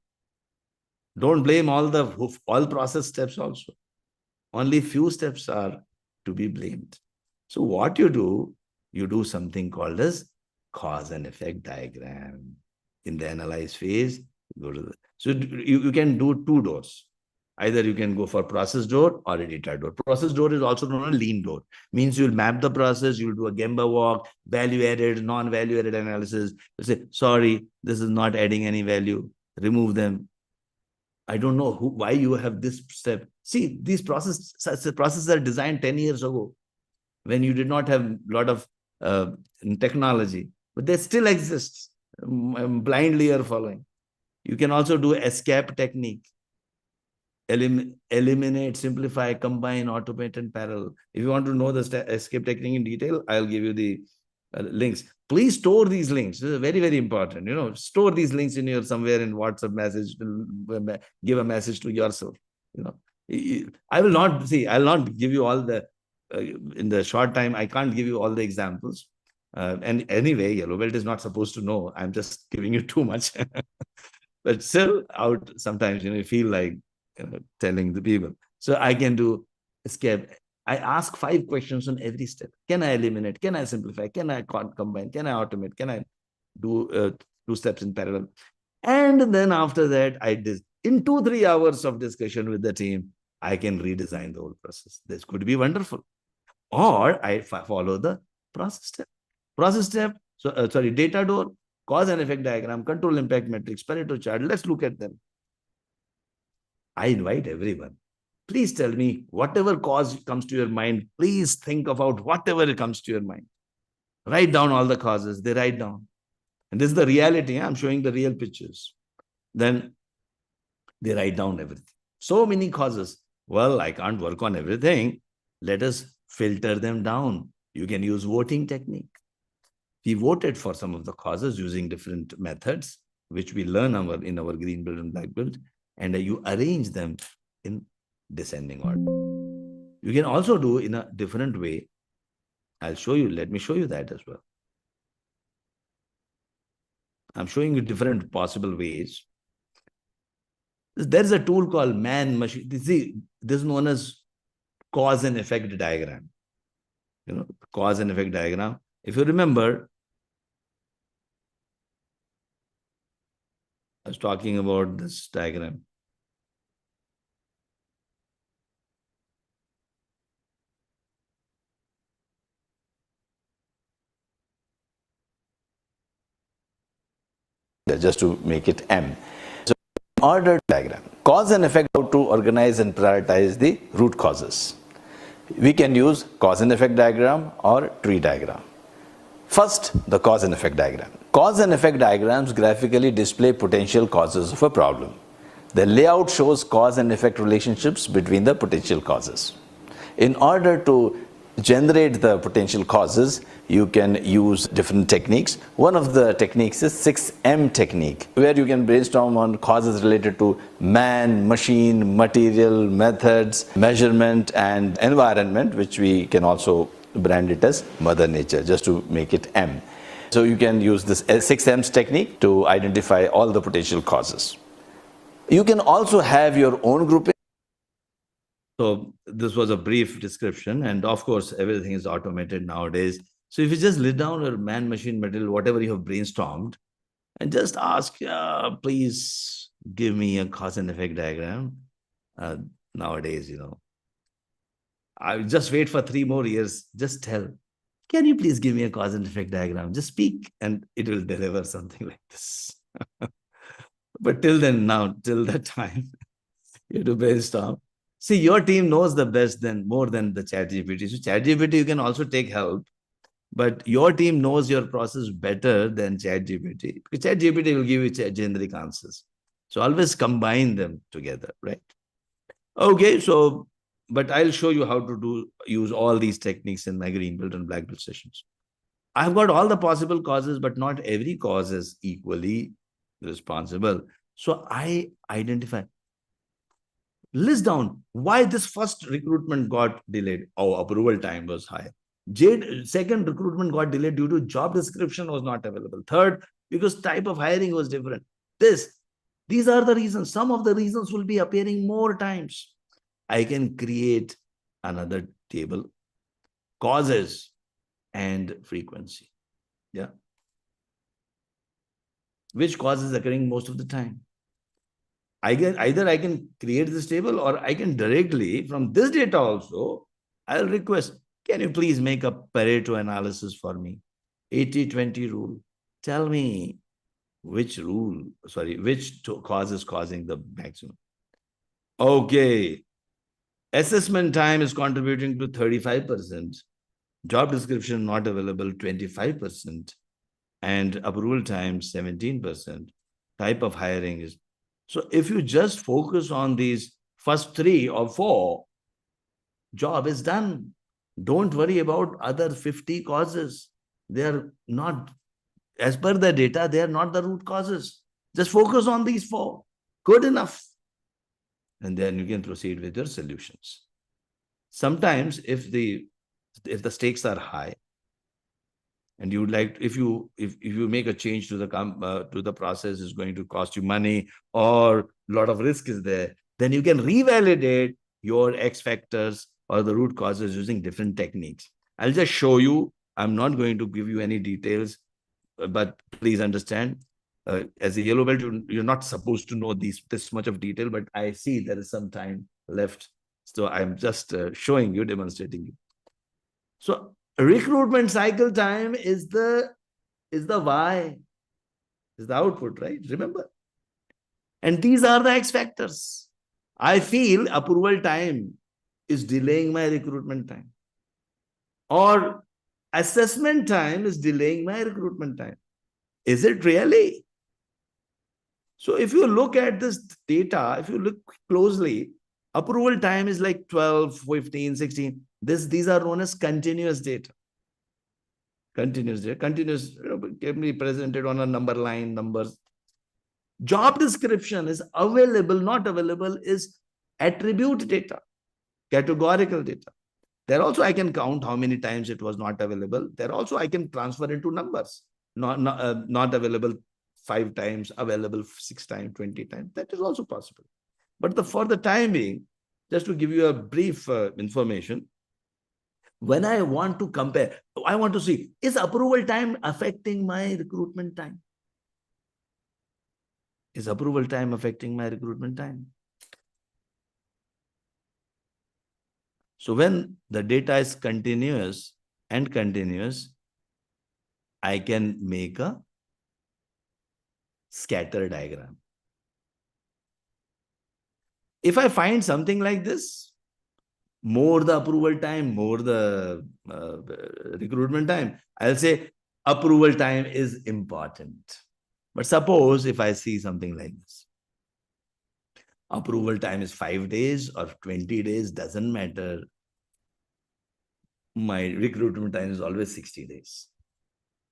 Don't blame all process steps also. Only few steps are to be blamed. So what you do, you do something called as cause and effect diagram. In the analyze phase, go to the, so you can do two doors. Either you can go for process door or a data door. Process door is also known as lean door. Means you'll map the process, you'll do a Gemba walk, value added, non-value added analysis. You say, sorry, this is not adding any value. Remove them. I don't know why you have this step. See, these processes are designed 10 years ago when you did not have a lot of technology, but they still exist. Blindly you're following. You can also do escape technique. Eliminate, simplify, combine, automate, and parallel. If you want to know the escape technique in detail, I'll give you the links. Please store these links. This is very, very important. You know, store these links in your somewhere in WhatsApp message. Give a message to yourself. You know, I will not see. I'll not give you all the in the short time. I can't give you all the examples. And anyway, yellow belt is not supposed to know. I'm just giving you too much. But still, out sometimes you feel like telling the people. So I can do escape. I ask 5 questions on every step. Can I eliminate? Can I simplify? Can I combine? Can I automate? Can I do 2 steps in parallel? And then after that, in 2-3 hours of discussion with the team, I can redesign the whole process. This could be wonderful. Or I follow the process step. Process step, data door, cause and effect diagram, control impact matrix, Pareto chart. Let's look at them. I invite everyone. Please tell me whatever cause comes to your mind. Please think about whatever comes to your mind. Write down all the causes. They write down. And this is the reality. I'm showing the real pictures. Then they write down everything. So many causes. Well, I can't work on everything. Let us filter them down. You can use voting technique. We voted for some of the causes using different methods, which we learn in our green belt and black belt, and you arrange them in descending order. You can also do in a different way. I'll show you. Let me show you that as well. I'm showing you different possible ways. There's a tool called man-machine. See, this is known as cause and effect diagram. Cause and effect diagram. If you remember, I was talking about this diagram. Just to make it M. So, order diagram. Cause and effect, how to organize and prioritize the root causes. We can use cause and effect diagram or tree diagram. First, the cause and effect diagram. Cause and effect diagrams graphically display potential causes of a problem. The layout shows cause and effect relationships between the potential causes. In order to generate the potential causes, you can use different techniques. One of the techniques is 6M technique, where you can brainstorm on causes related to man, machine, material, methods, measurement, and environment, which we can also brand it as Mother Nature, just to make it M. So you can use this 6M's technique to identify all the potential causes. You can also have your own grouping. So this was a brief description, and of course, everything is automated nowadays. So if you just list down your man, machine, material, whatever you have brainstormed, and just ask, please give me a cause and effect diagram. Nowadays, I will just wait for 3 more years. Just tell, can you please give me a cause and effect diagram? Just speak, and it will deliver something like this. But till then, till that time, you have to brainstorm. See, your team knows the best more than the ChatGPT. So ChatGPT, you can also take help, but your team knows your process better than ChatGPT. Because ChatGPT will give you generic answers. So always combine them together, right? Okay, so, but I'll show you how to use all these techniques in my green belt and black belt sessions. I've got all the possible causes, but not every cause is equally responsible. So I identify. List down why this first recruitment got delayed. Oh, approval time was high. Second recruitment got delayed due to job description was not available. Third, because type of hiring was different. These are the reasons. Some of the reasons will be appearing more times. I can create another table. Causes. and frequency. Yeah. Which cause is occurring most of the time? Either I can create this table, or I can directly from this data also, I'll request, can you please make a Pareto analysis for me? 80-20 rule. Tell me which cause is causing the maximum. Okay. Assessment time is contributing to 35%. Job description not available, 25%. And approval time, 17%. Type of hiring is. So if you just focus on these first 3 or 4, job is done. Don't worry about other 50 causes. They are not, as per the data, they are not the root causes. Just focus on these 4. Good enough. And then you can proceed with your solutions. Sometimes if the stakes are high, and you would like, if you make a change to the process, is going to cost you money, or a lot of risk is there, then you can revalidate your X factors or the root causes using different techniques. I'll just show you. I'm not going to give you any details, but please understand, as a yellow belt, you're not supposed to know this much of detail, but I see there is some time left. So I'm just showing you, demonstrating you. So recruitment cycle time is the Y, is the output, right? Remember? And these are the X factors. I feel approval time is delaying my recruitment time, or assessment time is delaying my recruitment time. Is it really? So if you look at this data, if you look closely, approval time is like 12, 15, 16. These are known as continuous data. Continuous data. Continuous can be presented on a number line, numbers. Job description is available, not available is attribute data, categorical data. There also I can count how many times it was not available. There also I can transfer into numbers. Not available 5 times, available 6 times, 20 times. That is also possible. But for the time being, just to give you a brief information, when I want to compare, I want to see, is approval time affecting my recruitment time? Is approval time affecting my recruitment time? So when the data is continuous, I can make a scatter diagram. If I find something like this, more the approval time, more the recruitment time, I'll say approval time is important. But suppose if I see something like this, approval time is 5 days or 20 days, doesn't matter. My recruitment time is always 60 days.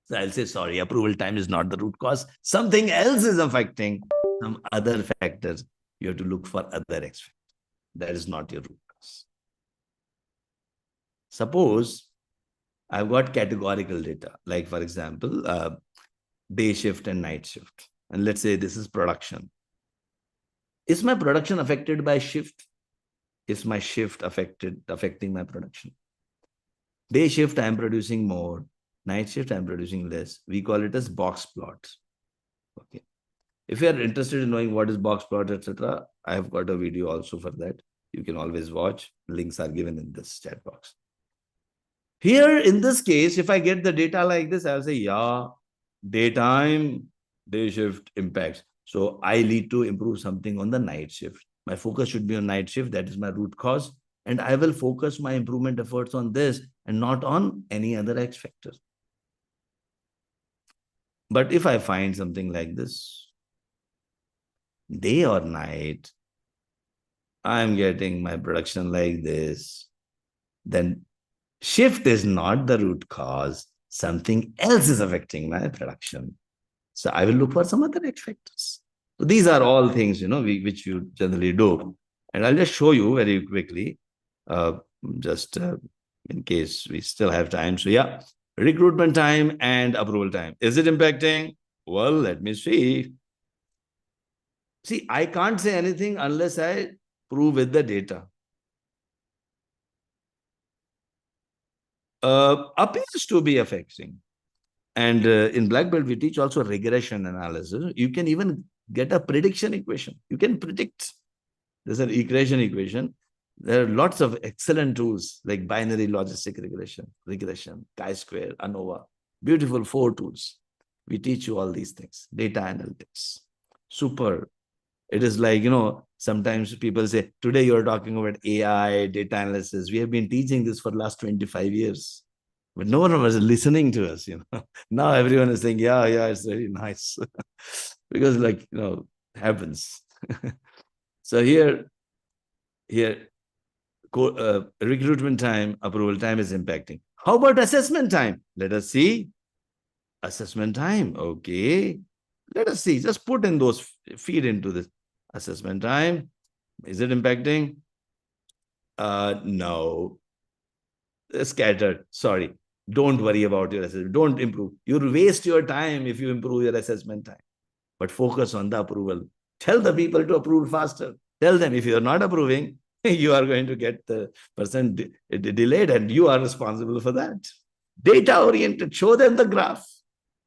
So I'll say, sorry, approval time is not the root cause. Something else is affecting some other factors. You have to look for other X factors. That is not your root cause. Suppose I've got categorical data, like for example, day shift and night shift. And let's say this is production. Is my production affected by shift? Is my shift affecting my production? Day shift, I am producing more. Night shift, I am producing less. We call it as box plots. Okay. If you are interested in knowing what is box plot, etc., I have got a video also for that. You can always watch. Links are given in this chat box. Here, in this case, if I get the data like this, I'll say, yeah, daytime, day shift impacts. So I need to improve something on the night shift. My focus should be on night shift. That is my root cause. And I will focus my improvement efforts on this and not on any other X factor. But if I find something like this, day or night, I'm getting my production like this, then shift is not the root cause. Something else is affecting my production. So I will look for some other X factors. So these are all things, which you generally do. And I'll just show you very quickly, just in case we still have time. So yeah, recruitment time and approval time. Is it impacting? Well, let me see. See, I can't say anything unless I prove with the data. appears to be affecting. And in black belt, we teach also regression analysis. You can even get a prediction equation. You can predict. There's an equation. There are lots of excellent tools like binary logistic regression, chi-square, ANOVA. Beautiful 4 tools. We teach you all these things. Data analytics. Super. It is like, sometimes people say, today you're talking about AI, data analysis. We have been teaching this for the last 25 years. But no one was listening to us, Now everyone is saying, yeah, it's very nice. Because happens. So here, recruitment time, approval time is impacting. How about assessment time? Let us see. Assessment time. Okay. Let us see. Just put in those, feed into this. Assessment time. Is it impacting? No. Scattered. Sorry. Don't worry about your assessment. Don't improve. You'll waste your time if you improve your assessment time. But focus on the approval. Tell the people to approve faster. Tell them if you're not approving, you are going to get the percent delayed and you are responsible for that. Data-oriented. Show them the graph.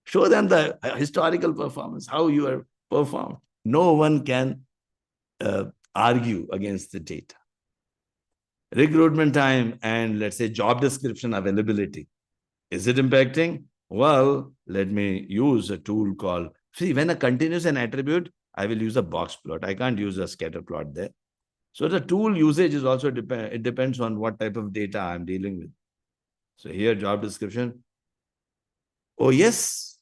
Show them the historical performance, how you are performed. No one can argue against the data. Recruitment time and let's say job description availability. Is it impacting? Well, let me use a tool called, when a continuous an attribute, I will use a box plot. I can't use a scatter plot there. So the tool usage is also it depends on what type of data I'm dealing with. So here, job description. Oh, yes.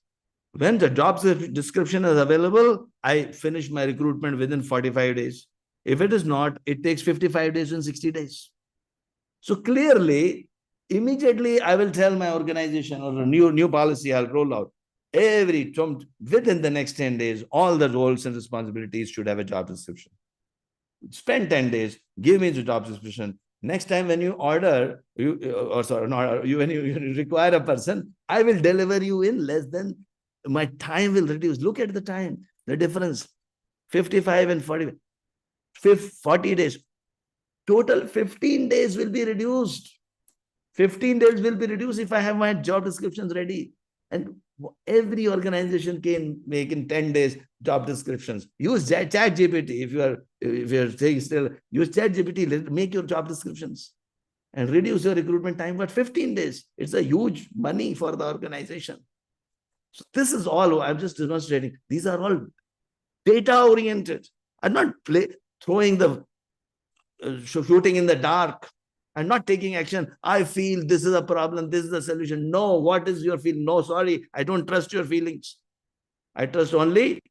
When the job description is available, I finish my recruitment within 45 days. If it is not, it takes 55 days and 60 days. So clearly, immediately I will tell my organization or a new policy I'll roll out. Within the next 10 days, all the roles and responsibilities should have a job description. Spend 10 days, give me the job description. Next time when you order, when you require a person, I will deliver you in less than, my time will reduce. Look at the time, the difference, 55 and 40 days. Total 15 days will be reduced. 15 days will be reduced if I have my job descriptions ready. And every organization can make in 10 days job descriptions. Use ChatGPT if you're saying still, use ChatGPT, make your job descriptions and reduce your recruitment time. But 15 days, it's a huge money for the organization. So this is all I'm just demonstrating. These are all data oriented. I'm not throwing the shooting in the dark. I'm not taking action. I feel this is a problem. This is a solution. No, what is your feeling? No, sorry. I don't trust your feelings. I trust only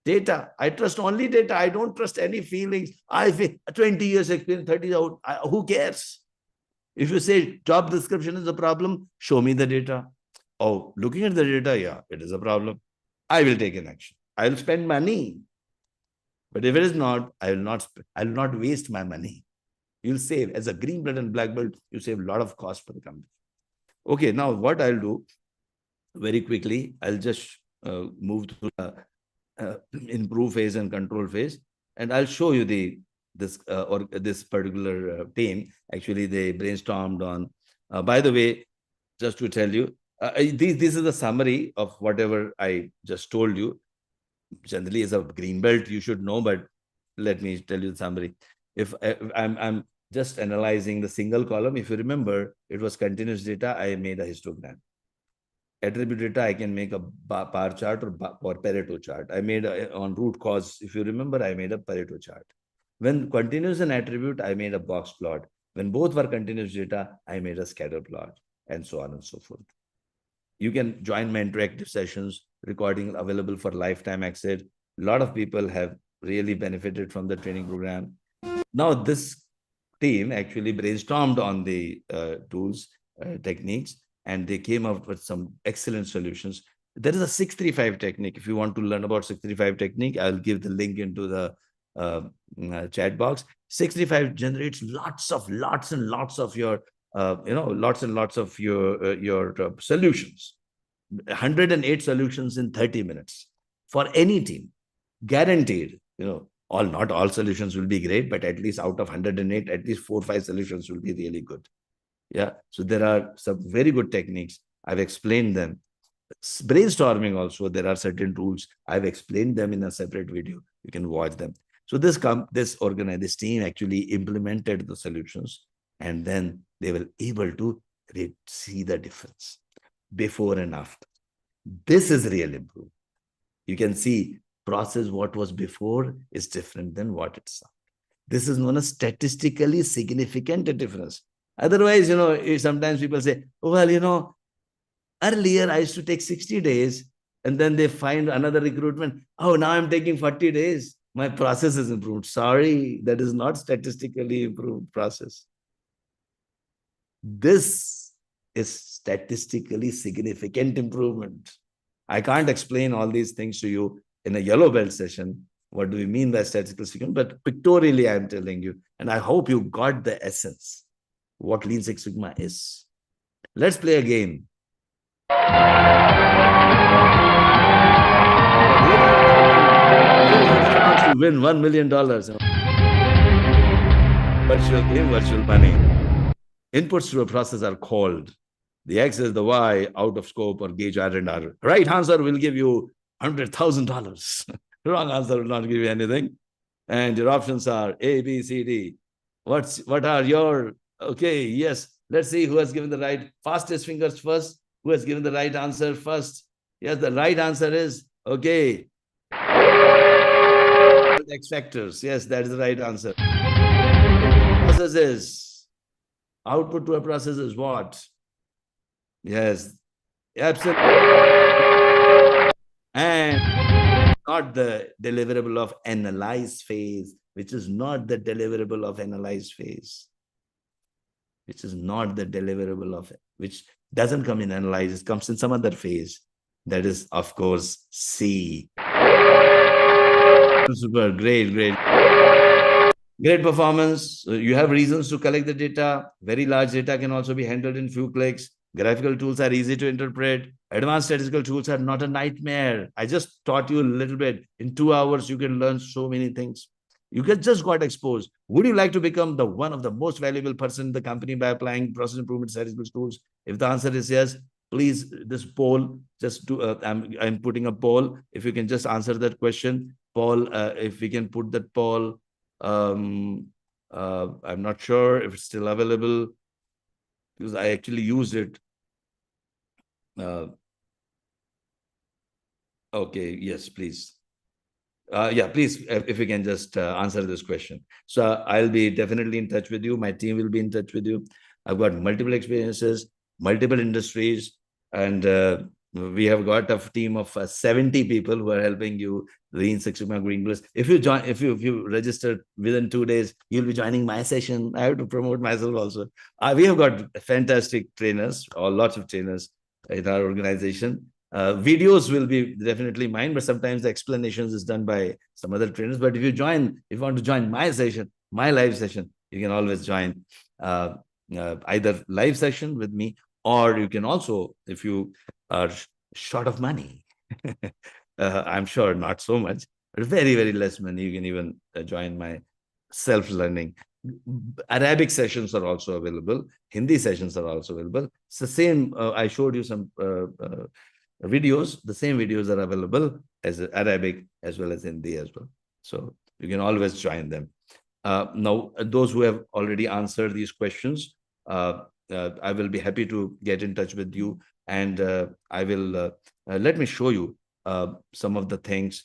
data. I trust only data. I don't trust any feelings. I feel 20 years experience, 30 out. Who cares? If you say job description is a problem, show me the data. Oh, looking at the data, yeah, it is a problem. I will take an action. I will spend money. But if it is not, I will not waste my money. You'll save. As a green belt and black belt, you save a lot of cost for the company. Okay, now what I'll do very quickly, I'll just move to the improve phase and control phase, and I'll show you this particular team. Actually, they brainstormed on. By the way, just to tell you, this is a summary of whatever I just told you. Generally, as a green belt, you should know, but let me tell you the summary. If I'm just analyzing the single column, if you remember, it was continuous data, I made a histogram. Attribute data, I can make a bar chart or Pareto chart. I made on root cause, if you remember, I made a Pareto chart. When continuous and attribute, I made a box plot. When both were continuous data, I made a scatter plot, and so on and so forth. You can join my interactive sessions, recording available for lifetime access. A lot of people have really benefited from the training program. Now, this team actually brainstormed on the tools, techniques, and they came up with some excellent solutions. There is a 635 technique. If you want to learn about 635 technique, I'll give the link into the chat box. 635 generates lots and lots of your, solutions. 108 solutions in 30 minutes for any team, guaranteed. Not all solutions will be great, but at least out of 108, at least 4 or 5 solutions will be really good. Yeah. So there are some very good techniques. I've explained them. Brainstorming also, there are certain tools. I've explained them in a separate video. You can watch them. So this team actually implemented the solutions, and then they were able to see the difference before and after. This is real improvement. You can see process what was before is different than what it's now. This is known as statistically significant difference. Otherwise, sometimes people say, oh, well, earlier I used to take 60 days, and then they find another recruitment. Oh, now I'm taking 40 days. My process is improved. Sorry, that is not statistically improved process. This is statistically significant improvement. I can't explain all these things to you in a yellow belt session. What do we mean by statistical significance? But pictorially, I'm telling you, and I hope you got the essence, what Lean Six Sigma is. Let's play a game. To win $1 million. Virtual game, virtual money. Inputs to a process are called the X is the Y, out of scope, or gauge R&R. Right answer will give you $100,000. Wrong answer will not give you anything. And your options are A, B, C, D. What are your, okay, yes. Let's see who has given the right, fastest fingers first. Who has given the right answer first? Yes, the right answer is, okay, X factors. Yes, that is the right answer. Process is, output to a process is what? Yes, absolutely. And not the deliverable of analyze phase, which is not the deliverable of analyze phase, which is not the deliverable of it, which doesn't come in analyze, it comes in some other phase. That is, of course, C. Super, great, great. Great performance. You have reasons to collect the data. Very large data can also be handled in few clicks. Graphical tools are easy to interpret. Advanced statistical tools are not a nightmare. I just taught you a little bit. In 2 hours, you can learn so many things. You just got exposed. Would you like to become the one of the most valuable person in the company by applying process improvement statistical tools? If the answer is yes, please, this poll, just do, I'm putting a poll. If you can just answer that question, poll, if we can put that poll, I'm not sure if it's still available because I actually used it. Okay, yes, please. Yeah, please, if you can just answer this question. So I'll be definitely in touch with you. My team will be in touch with you. I've got multiple experiences, multiple industries, and we have got a team of 70 people who are helping you Lean Six Sigma Green Plus. If you join, if you register within 2 days, you'll be joining my session. I have to promote myself also. We have got fantastic trainers, or lots of trainers in our organization. Videos will be definitely mine, but sometimes the explanations is done by some other trainers. But if you want to join my session, my live session, you can always join either live session with me, or you can also, if you are short of money, I'm sure not so much, but very, very less money, you can even join my self-learning. Arabic sessions are also available. Hindi sessions are also available. It's the same. I showed you some videos. The same videos are available as Arabic as well as Hindi as well. So you can always join them. Now, those who have already answered these questions, I will be happy to get in touch with you, and I will let me show you some of the things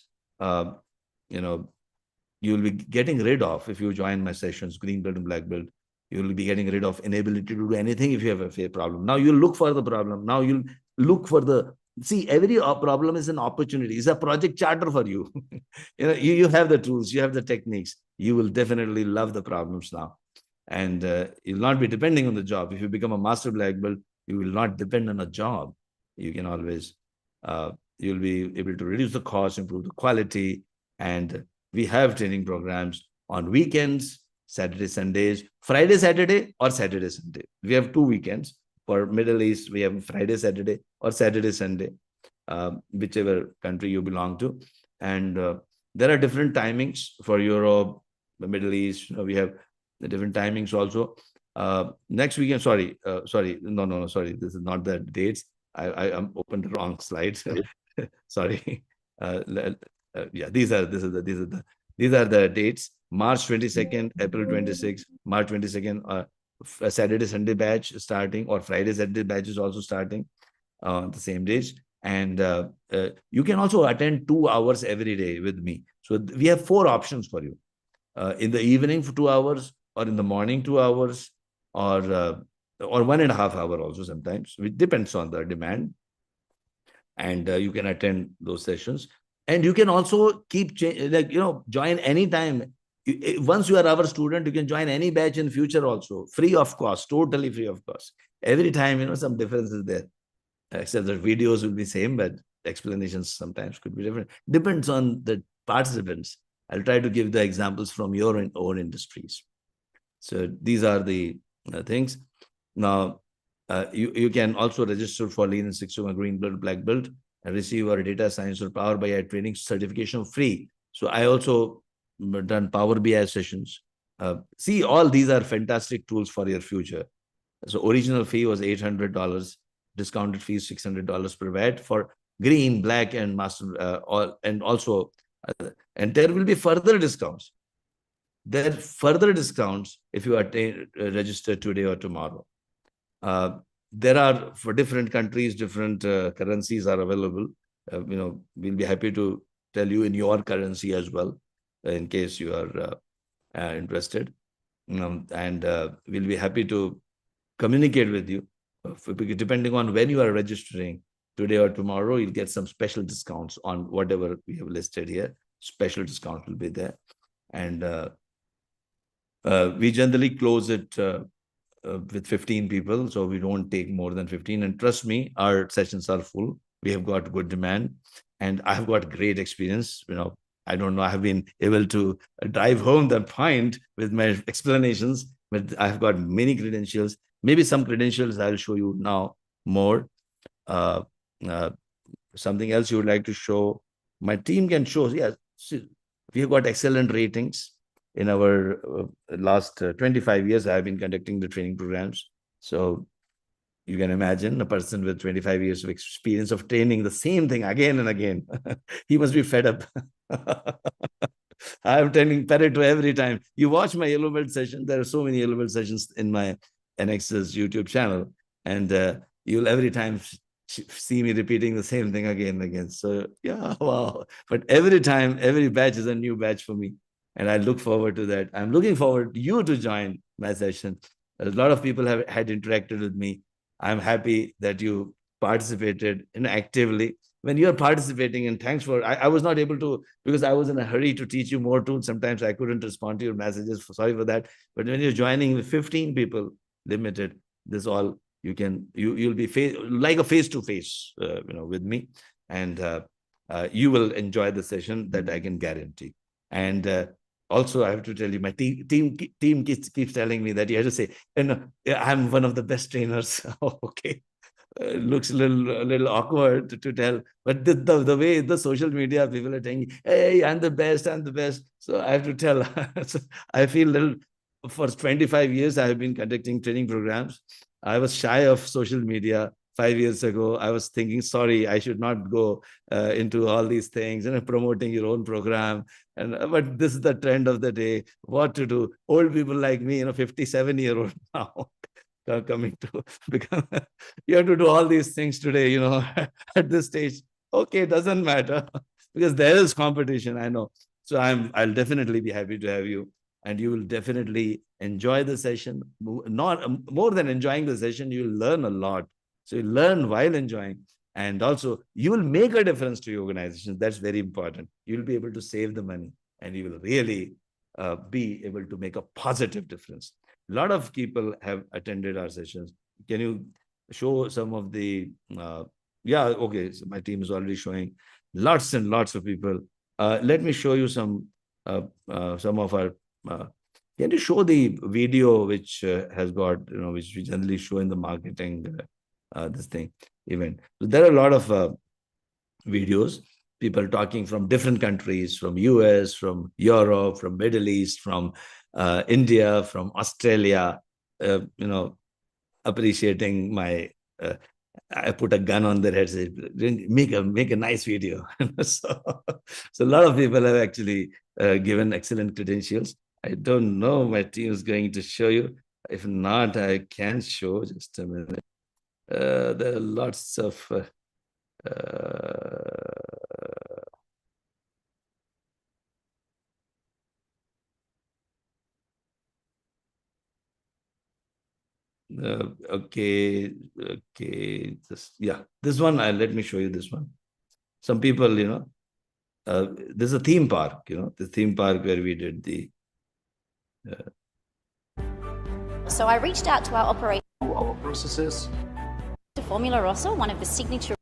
you will be getting rid of if you join my sessions, green belt and black belt. You will be getting rid of inability to do anything if you have a problem. Now you'll look for the problem. Now you'll look for the, see, every problem is an opportunity. It's a project charter for you. You have the tools, you have the techniques. You will definitely love the problems now. And you'll not be depending on the job. If you become a master black belt, you will not depend on a job. You can always, you'll be able to reduce the cost, improve the quality. And we have training programs on weekends, Saturday, Sundays, Friday, Saturday, or Saturday, Sunday. We have 2 weekends. For Middle East, we have Friday, Saturday, or Saturday, Sunday, whichever country you belong to. And there are different timings for Europe, the Middle East. We have the different timings also. Next weekend, sorry, sorry. This is not the dates. I am opened the wrong slide. Sorry. Yeah, these are the dates. March 22nd, April 26th, March 22nd, Saturday, Sunday batch starting, or Friday, Saturday batch is also starting on the same days. And you can also attend 2 hours every day with me. So we have 4 options for you. In the evening for 2 hours, or in the morning 2 hours, or 1.5 hour also sometimes. It depends on the demand. And you can attend those sessions. And you can also keep join anytime. Once you are our student, you can join any batch in future also, free of cost, totally free of cost. Every time, some differences there, except the videos will be same, but explanations sometimes could be different. Depends on the participants. I'll try to give the examples from your own industries. So these are the things. Now, you can also register for Lean and Six Sigma Green Belt, Black Belt, and receive our data science or Power BI training certification free. So I also done Power BI sessions. See, all these are fantastic tools for your future. So original fee was $800, discounted fee is $600 per batch for green, black, and master, and also, and there will be further discounts. There are further discounts if you register today or tomorrow. There are, for different countries, different currencies are available. We'll be happy to tell you in your currency as well, in case you are interested. And we'll be happy to communicate with you. Depending on when you are registering, today or tomorrow, you'll get some special discounts on whatever we have listed here. Special discount will be there. And we generally close it with 15 people, so we don't take more than 15. And trust me, our sessions are full. We have got good demand, and I have got great experience. I don't know, I have been able to drive home the point with my explanations, but I have got many credentials. Maybe some credentials I'll show you now more. Something else you would like to show? My team can show. Yes, we have got excellent ratings. In our last 25 years, I have been conducting the training programs. So you can imagine a person with 25 years of experience of training the same thing again and again. He must be fed up. I am telling Pareto every time. You watch my Yellow Belt session. There are so many Yellow Belt sessions in my Anexas YouTube channel. And you'll every time see me repeating the same thing again and again. So yeah, wow. But every time, every batch is a new batch for me. And I look forward to that. I'm looking forward to you to join my session. A lot of people had interacted with me. I'm happy that you participated actively. When you're participating, and thanks for, I was not able to, because I was in a hurry to teach you more tools. Sometimes I couldn't respond to your messages. Sorry for that. But when you're joining with 15 people limited, this all, you'll be like a face-to-face, with me. And you will enjoy the session, that I can guarantee. And also, I have to tell you, my team keeps telling me that you have to say, I'm one of the best trainers. Okay. Looks a little awkward to tell, but the way the social media people are saying, hey, I'm the best. So I have to tell. So I feel for 25 years, I have been conducting training programs. I was shy of social media. 5 years ago, I was thinking, sorry, I should not go into all these things and promoting your own program. But this is the trend of the day. What to do? Old people like me, 57-year-old now, coming to become. You have to do all these things today, at this stage. Okay, it doesn't matter because there is competition. I know. So I'll definitely be happy to have you, and you will definitely enjoy the session. Not more than enjoying the session, you will learn a lot. So you learn while enjoying, and also you will make a difference to your organization. That's very important. You'll be able to save the money, and you will really be able to make a positive difference. A lot of people have attended our sessions. Can you show some of the, yeah, okay, so my team is already showing lots and lots of people. Let me show you some of our, can you show the video which has got, which we generally show in the marketing this thing event. So there are a lot of videos, people talking from different countries, from US, from Europe, from Middle East, from India, from Australia. appreciating my. I put a gun on their head, say, make a nice video. So a lot of people have actually given excellent credentials. I don't know, my team is going to show you. If not, I can show. Just a minute. There are lots of okay, this one. Let me show you this one. Some people, there's a theme park, the theme park where we did the. So I reached out to our operations. Our processes. To Formula Rossa, one of the signature.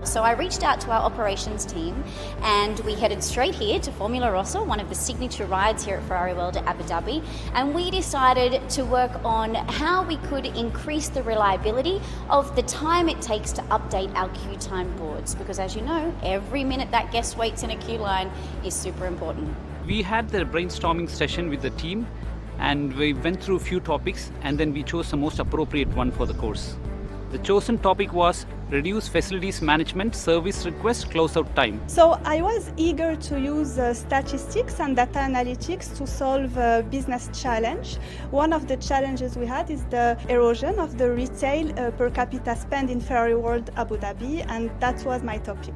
So I reached out to our operations team and we headed straight here to Formula Rossa, one of the signature rides here at Ferrari World at Abu Dhabi, and we decided to work on how we could increase the reliability of the time it takes to update our queue time boards, because as you know, every minute that guest waits in a queue line is super important. We had the brainstorming session with the team and we went through a few topics and then we chose the most appropriate one for the course. The chosen topic was reduce facilities management service request closeout time. So I was eager to use statistics and data analytics to solve a business challenge. One of the challenges we had is the erosion of the retail per capita spend in Ferrari World Abu Dhabi, and that was my topic.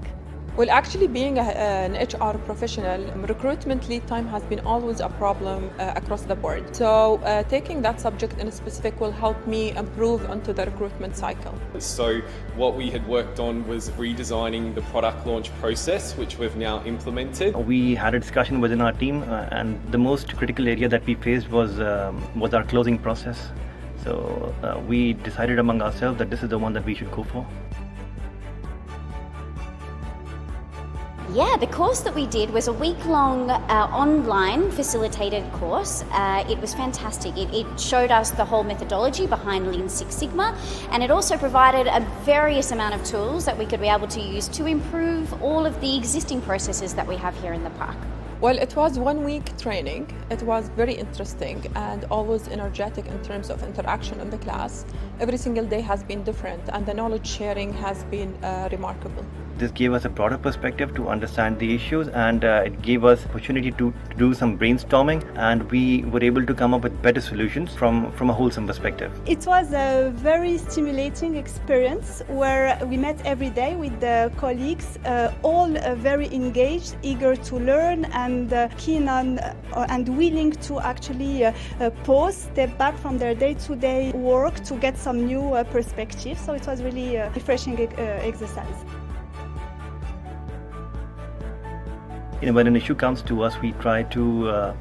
Well, actually being an HR professional, recruitment lead time has been always a problem across the board. So taking that subject in specific will help me improve onto the recruitment cycle. So what we had worked on was redesigning the product launch process, which we've now implemented. We had a discussion within our team and the most critical area that we faced was our closing process. So we decided among ourselves that this is the one that we should go for. Yeah, the course that we did was a week-long online facilitated course. It was fantastic. It showed us the whole methodology behind Lean Six Sigma, and it also provided a various amount of tools that we could be able to use to improve all of the existing processes that we have here in the park. Well, it was 1 week training. It was very interesting and always energetic in terms of interaction in the class. Every single day has been different and the knowledge sharing has been remarkable. This gave us a broader perspective to understand the issues, and it gave us opportunity to do some brainstorming, and we were able to come up with better solutions from a wholesome perspective. It was a very stimulating experience where we met every day with the colleagues, all very engaged, eager to learn and keen on and willing to actually pause, step back from their day-to-day work to get some new perspectives. So it was really a refreshing exercise. When an issue comes to us, we try to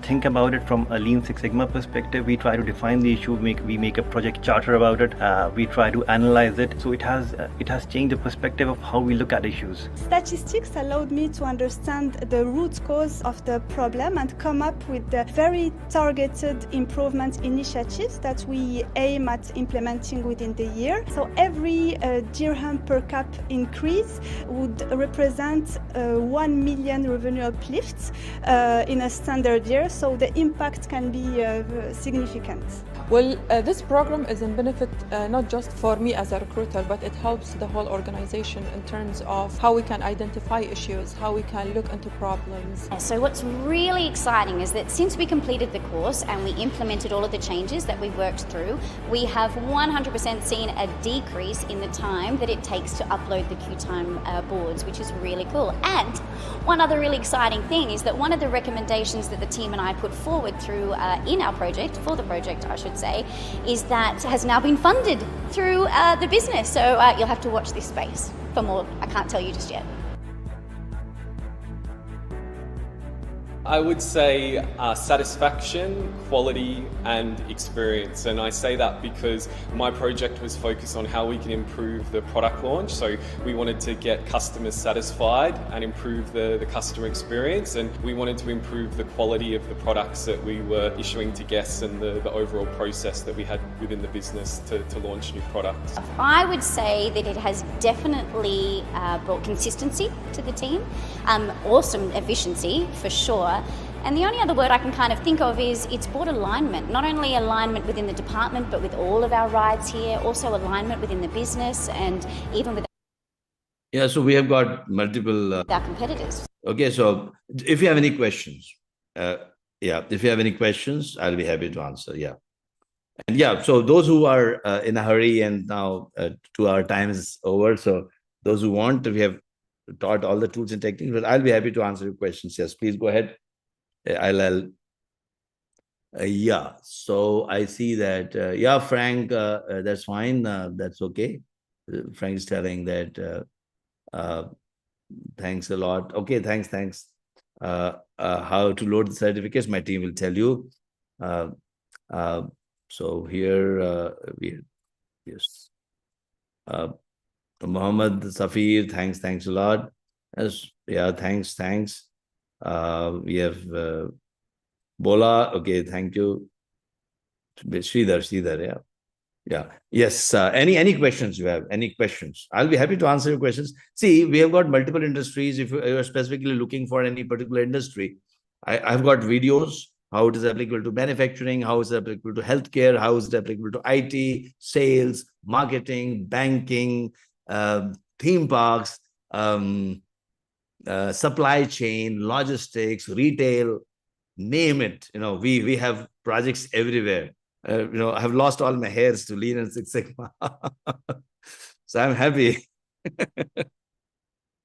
think about it from a Lean Six Sigma perspective. We try to define the issue, we make a project charter about it, we try to analyze it. So it has changed the perspective of how we look at issues. Statistics allowed me to understand the root cause of the problem and come up with the very targeted improvement initiatives that we aim at implementing within the year. So every dirham per cap increase would represent 1 million revenue uplifts in a standard year. So the impact can be significant. Well, this program is in benefit not just for me as a recruiter, but it helps the whole organization in terms of how we can identify issues, how we can look into problems. So what's really exciting is that since we completed the course and we implemented all of the changes that we worked through, we have 100% seen a decrease in the time that it takes to upload the queue time boards, which is really cool. And one other really exciting thing is that one of the recommendations that the team and I put forward through in our project, for the project I should say, is that has now been funded through the business. So you'll have to watch this space for more. I can't tell you just yet. I would say satisfaction, quality and experience, and I say that because my project was focused on how we can improve the product launch. So we wanted to get customers satisfied and improve the customer experience, and we wanted to improve the quality of the products that we were issuing to guests and the overall process that we had within the business to launch new products. I would say that it has definitely brought consistency to the team, awesome efficiency for sure, And the only other word I can kind of think of is it's brought alignment, not only alignment within the department, but with all of our rides here, also alignment within the business and even with Yeah, so we have got multiple our competitors. Okay, so if you have any questions, if you have any questions, I'll be happy to answer. Yeah. And yeah, so those who are in a hurry, and now 2 hour time is over. So those who want, we have taught all the tools and techniques, but I'll be happy to answer your questions. Yes, please go ahead. Yeah, so I see that, yeah, Frank, that's fine. That's okay. Frank is telling that, thanks a lot. Okay, thanks. How to load the certificates, my team will tell you. So here, yes. Mohammed Safir, thanks a lot. Yeah, thanks. We have Bola, okay, thank you. Sridhar, yeah. Yes, any questions you have? Any questions? I'll be happy to answer your questions. See, we have got multiple industries. If you are specifically looking for any particular industry, I've got videos, how it is applicable to manufacturing, how it's applicable to healthcare, how it's applicable to IT, sales, marketing, banking, theme parks, supply chain, logistics, retail, name it. We have projects everywhere. I have lost all my hairs to Lean and Six Sigma. So I'm happy.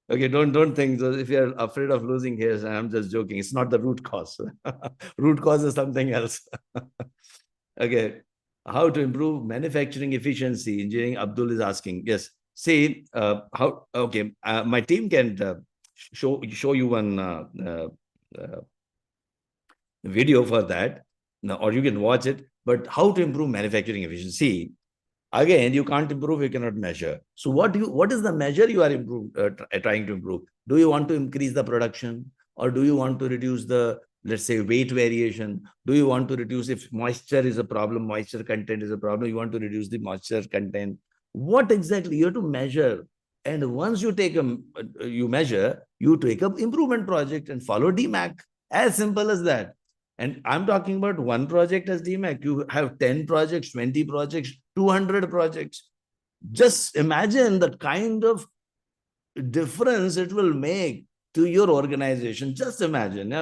Okay, don't think so. If you're afraid of losing hairs, I'm just joking. It's not the root cause. Root cause is something else. Okay, how to improve manufacturing efficiency? Engineering Abdul is asking. Yes. See, how? Okay, my team can show you one video for that, or you can watch it. But how to improve manufacturing efficiency? Again, you can't improve, you cannot measure. So what is the measure you are trying to improve? Do you want to increase the production, or do you want to reduce the, let's say, weight variation? Do you want to reduce, if moisture is a problem, moisture content is a problem, you want to reduce the moisture content? What exactly you have to measure? And once you take you measure, you take up improvement project and follow DMAIC. As simple as that. And I'm talking about one project as DMAIC. You have 10 projects, 20 projects, 200 projects. Just imagine the kind of difference it will make to your organization. Just imagine.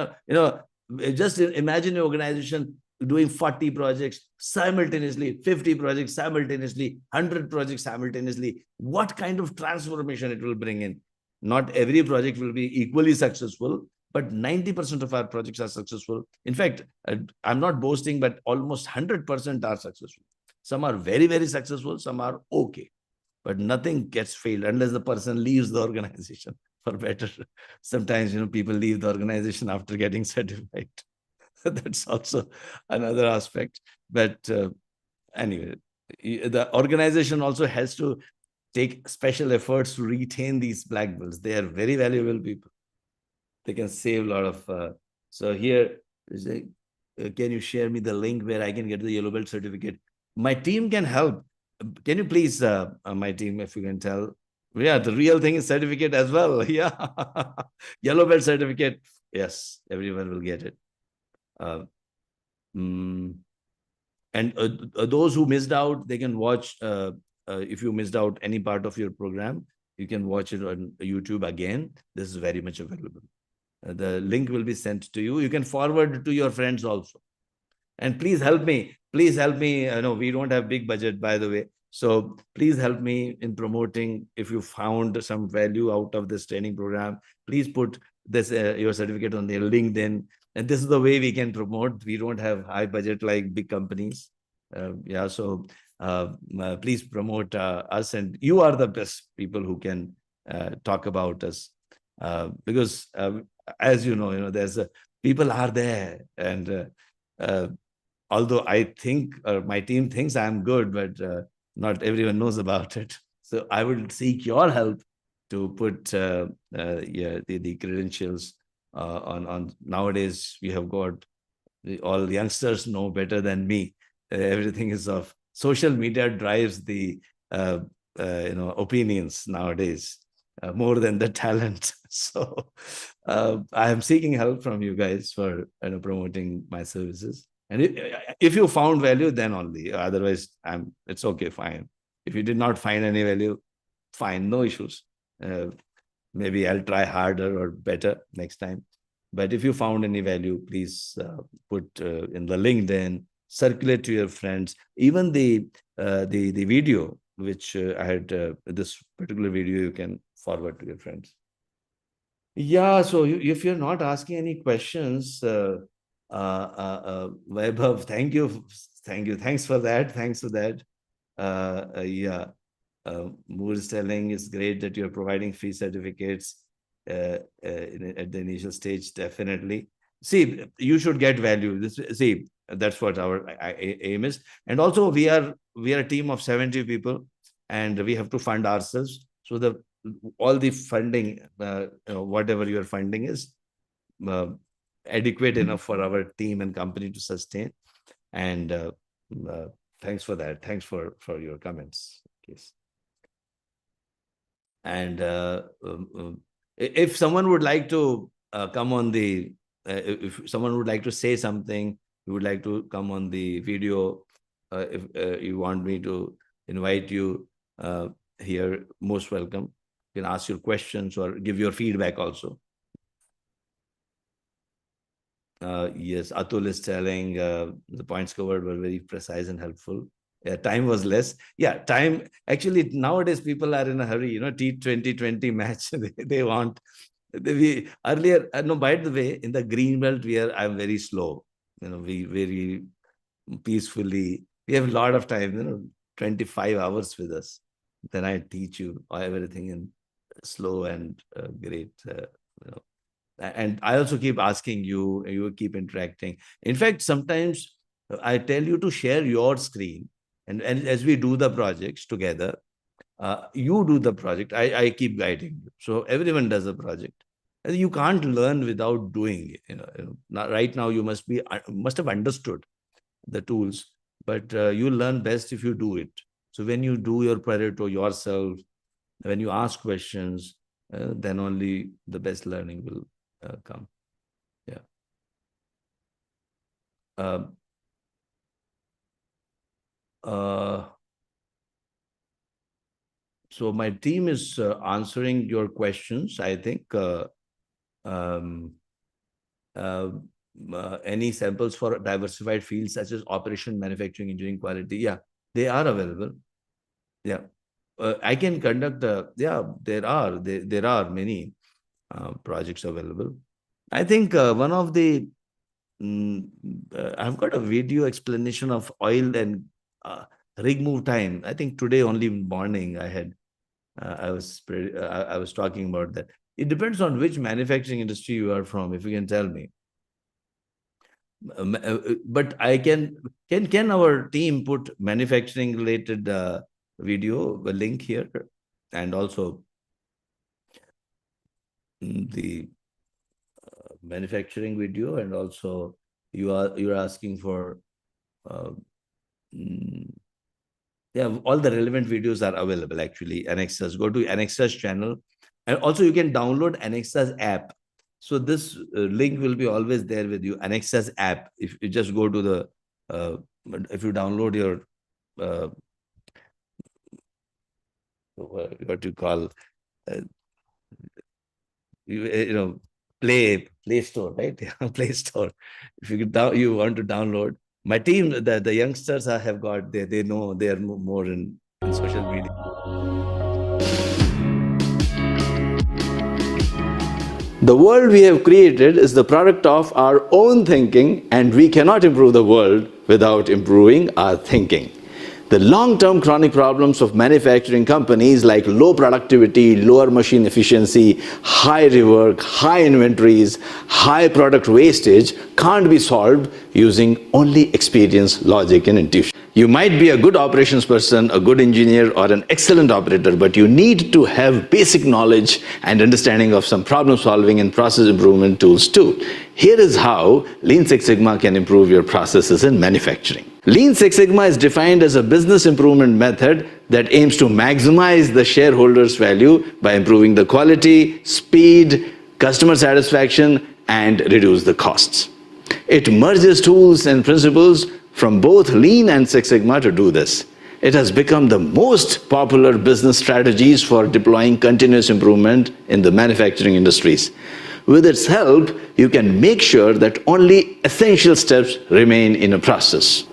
Just imagine your organization doing 40 projects simultaneously, 50 projects simultaneously, 100 projects simultaneously. What kind of transformation it will bring in? Not every project will be equally successful, but 90% of our projects are successful. In fact, I'm not boasting, but almost 100% are successful. Some are very, very successful. Some are okay. But nothing gets failed unless the person leaves the organization for better. Sometimes, people leave the organization after getting certified. That's also another aspect. But anyway, the organization also has to take special efforts to retain these black belts. They are very valuable people. They can save a lot of. So here, can you share me the link where I can get the yellow belt certificate? My team can help. Can you please, my team, if you can tell? Yeah, the real thing is certificate as well. Yeah, yellow belt certificate. Yes, everyone will get it. And those who missed out, they can watch. If you missed out any part of your program, you can watch it on YouTube again. This is very much available. The link will be sent to you. You can forward it to your friends also. And please help me. Please help me. No, we don't have big budget, by the way. So please help me in promoting. If you found some value out of this training program, please put this your certificate on their LinkedIn. And this is the way we can promote. We don't have high budget like big companies. Yeah, so please promote us. And you are the best people who can talk about us. Because as you know, there's people are there, and although I think my team thinks I'm good, but not everyone knows about it. So I will seek your help to put the credentials on. Nowadays we have got all youngsters know better than me. Everything is of social media drives the opinions nowadays. more than the talent. So I am seeking help from you guys for promoting my services. And if you found value, then only. Otherwise, it's okay, fine. If you did not find any value, fine, no issues. Maybe I'll try harder or better next time. But if you found any value, please put in the LinkedIn, circulate to your friends. Even the video, which I had, this particular video, you can forward to your friends. Yeah, so if you're not asking any questions, Vaibhav, thank you. Thanks for that. Yeah. Moore is telling it's great that you're providing free certificates at the initial stage. Definitely. See, you should get value. That's what our aim is. And also we are a team of 70 people, and we have to fund ourselves. So all the funding, whatever your funding is, adequate enough for our team and company to sustain. And thanks for that. Thanks for your comments. Yes. And if someone would like to come on the, if someone would like to say something, you would like to come on the video, if you want me to invite you here, most welcome. You can ask your questions or give your feedback also. Yes, Atul is telling the points covered were very precise and helpful. Yeah, time was less. Yeah, time. Actually, nowadays people are in a hurry. T20 match. They want. Earlier, no. By the way, in the green belt, I'm very slow. We very peacefully. We have a lot of time. 25 hours with us. Then I teach you everything in slow and great. And I also keep asking you. You keep interacting. In fact, sometimes I tell you to share your screen. And as we do the projects together, you do the project. I keep guiding you. So everyone does a project. And you can't learn without doing it. Right now, you must have understood the tools, but you learn best if you do it. So when you do your Pareto yourself, when you ask questions, then only the best learning will come. Yeah. So my team is answering your questions. I think any samples for diversified fields such as operation, manufacturing, engineering, quality. Yeah, they are available. Yeah, I can conduct. Yeah, there are many projects available. I think one of the I've got a video explanation of oil and rig move time. I think today only morning I was talking about that. It depends on which manufacturing industry you are from, if you can tell me. But I can our team put manufacturing related video link here, and also the manufacturing video, and also you're asking for yeah, all the relevant videos are available actually. Anexas, go to Anexas channel, and also you can download Anexas app. So this link will be always there with you. Anexas app. If you just go to the if you download your what you call Play Store, right? Play Store. If you want to download. My team, the youngsters have got, they know, they are more in social media. The world we have created is the product of our own thinking, and we cannot improve the world without improving our thinking. The long-term chronic problems of manufacturing companies like low productivity, lower machine efficiency, high rework, high inventories, high product wastage can't be solved using only experience, logic, and intuition. You might be a good operations person, a good engineer, or an excellent operator, but you need to have basic knowledge and understanding of some problem solving and process improvement tools too. Here is how Lean Six Sigma can improve your processes in manufacturing. Lean Six Sigma is defined as a business improvement method that aims to maximize the shareholders' value by improving the quality, speed, customer satisfaction, and reduce the costs. It merges tools and principles from both Lean and Six Sigma to do this. It has become the most popular business strategies for deploying continuous improvement in the manufacturing industries. With its help, you can make sure that only essential steps remain in a process.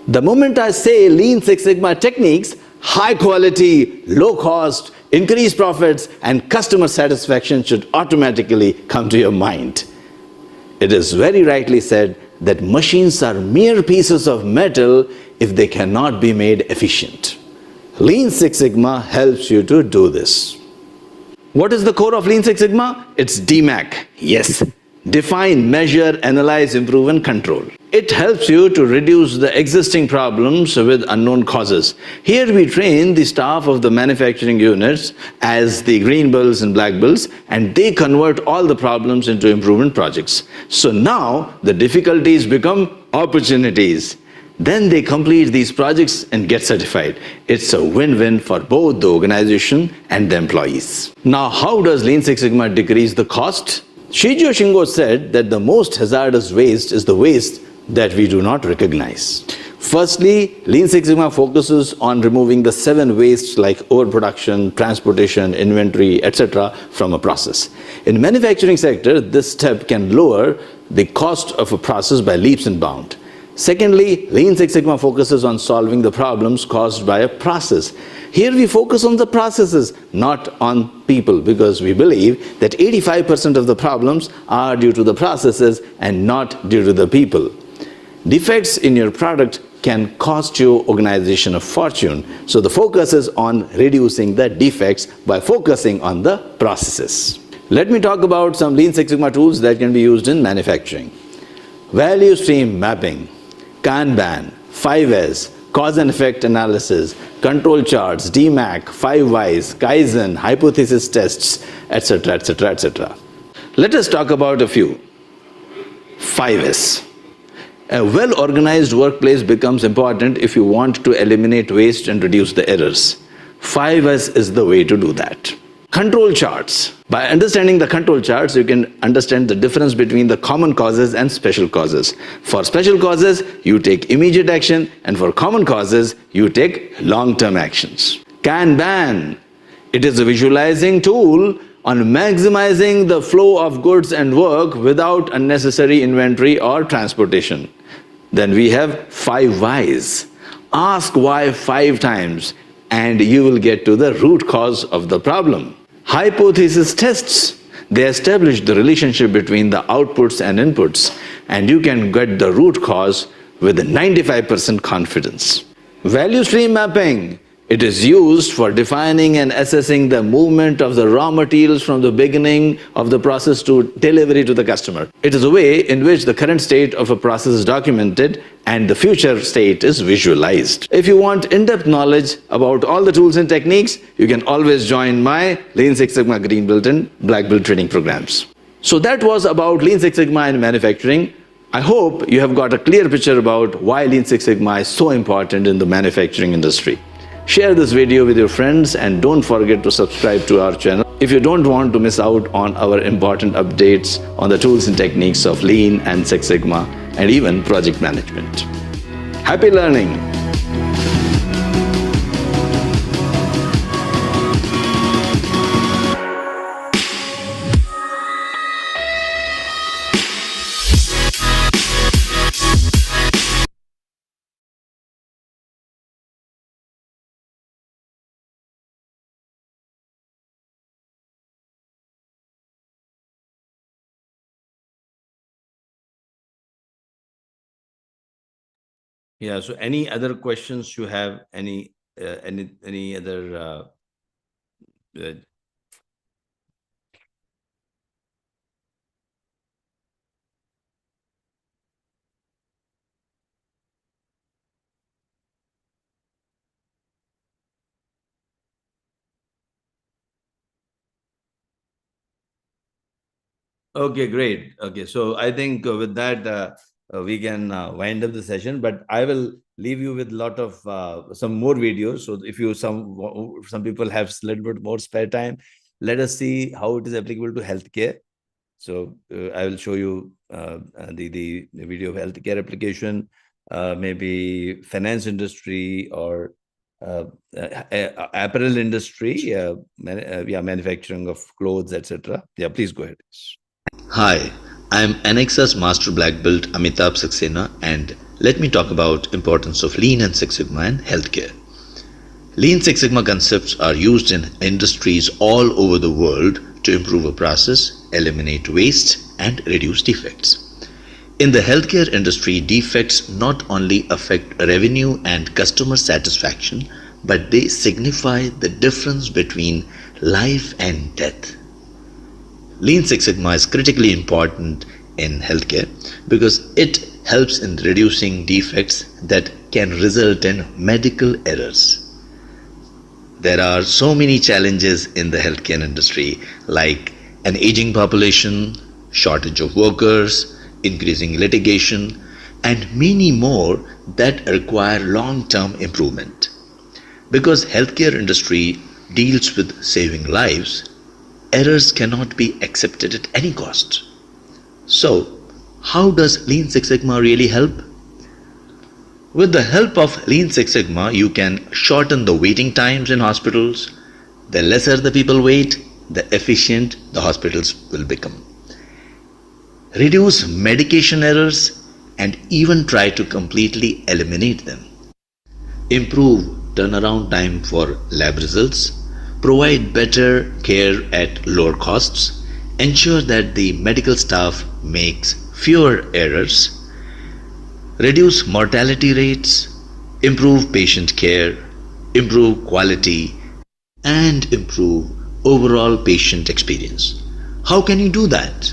The moment I say Lean Six Sigma techniques, high quality, low cost, increased profits, and customer satisfaction should automatically come to your mind. It is very rightly said that machines are mere pieces of metal if they cannot be made efficient. Lean Six Sigma helps you to do this. What is the core of Lean Six Sigma? It's DMAIC. Yes. Define, measure, analyze, improve, and control. It helps you to reduce the existing problems with unknown causes. Here we train the staff of the manufacturing units as the green belts and black belts, and they convert all the problems into improvement projects. So now the difficulties become opportunities. Then they complete these projects and get certified. It's a win-win for both the organization and the employees. Now, how does Lean Six Sigma decrease the cost? Shijo Shingo said that the most hazardous waste is the waste that we do not recognize. Firstly, Lean Six Sigma focuses on removing the 7 wastes like overproduction, transportation, inventory, etc. from a process. In manufacturing sector, this step can lower the cost of a process by leaps and bounds. Secondly, Lean Six Sigma focuses on solving the problems caused by a process. Here we focus on the processes, not on people, because we believe that 85% of the problems are due to the processes and not due to the people. Defects in your product can cost your organization a fortune, so the focus is on reducing the defects by focusing on the processes. Let me talk about some Lean Six Sigma tools that can be used in manufacturing. Value stream mapping, Kanban, 5S, cause and effect analysis, control charts, DMAIC, 5 Whys, Kaizen, hypothesis tests, etc., etc., etc. Let us talk about a few. 5S. A well-organized workplace becomes important if you want to eliminate waste and reduce the errors. 5S is the way to do that. Control charts. By understanding the control charts, you can understand the difference between the common causes and special causes. For special causes, you take immediate action, and for common causes, you take long-term actions. Kanban. It is a visualizing tool on maximizing the flow of goods and work without unnecessary inventory or transportation. Then we have 5 Whys. Ask why 5 times, and you will get to the root cause of the problem. Hypothesis tests. They establish the relationship between the outputs and inputs, and you can get the root cause with 95% confidence. Value stream mapping. It is used for defining and assessing the movement of the raw materials from the beginning of the process to delivery to the customer. It is a way in which the current state of a process is documented and the future state is visualized. If you want in-depth knowledge about all the tools and techniques, you can always join my Lean Six Sigma Green Belt and Black Belt training programs. So that was about Lean Six Sigma in manufacturing. I hope you have got a clear picture about why Lean Six Sigma is so important in the manufacturing industry. Share this video with your friends and don't forget to subscribe to our channel if you don't want to miss out on our important updates on the tools and techniques of Lean and Six Sigma and even project management. Happy learning! Yeah. So, any other questions you have? Any other? Okay, great. Okay, so I think with that we can wind up the session, but I will leave you with a lot of some more videos. So if you some people have a little bit more spare time, let us see how it is applicable to healthcare. So I will show you the video of healthcare application, maybe finance industry or apparel industry, yeah, manufacturing of clothes, etc. Yeah, please go ahead. Hi, I'm Anexas Master Black Belt Amitabh Saxena, and let me talk about importance of Lean and Six Sigma in healthcare. Lean Six Sigma concepts are used in industries all over the world to improve a process, eliminate waste, and reduce defects. In the healthcare industry, defects not only affect revenue and customer satisfaction, but they signify the difference between life and death. Lean Six Sigma is critically important in healthcare because it helps in reducing defects that can result in medical errors. There are so many challenges in the healthcare industry, like an aging population, shortage of workers, increasing litigation, and many more that require long-term improvement. Because healthcare industry deals with saving lives, errors cannot be accepted at any cost. So, how does Lean Six Sigma really help? With the help of Lean Six Sigma, you can shorten the waiting times in hospitals. The lesser the people wait, the efficient the hospitals will become. Reduce medication errors and even try to completely eliminate them. Improve turnaround time for lab results. Provide better care at lower costs. Ensure that the medical staff makes fewer errors. Reduce mortality rates, improve patient care, improve quality, and improve overall patient experience. How can you do that?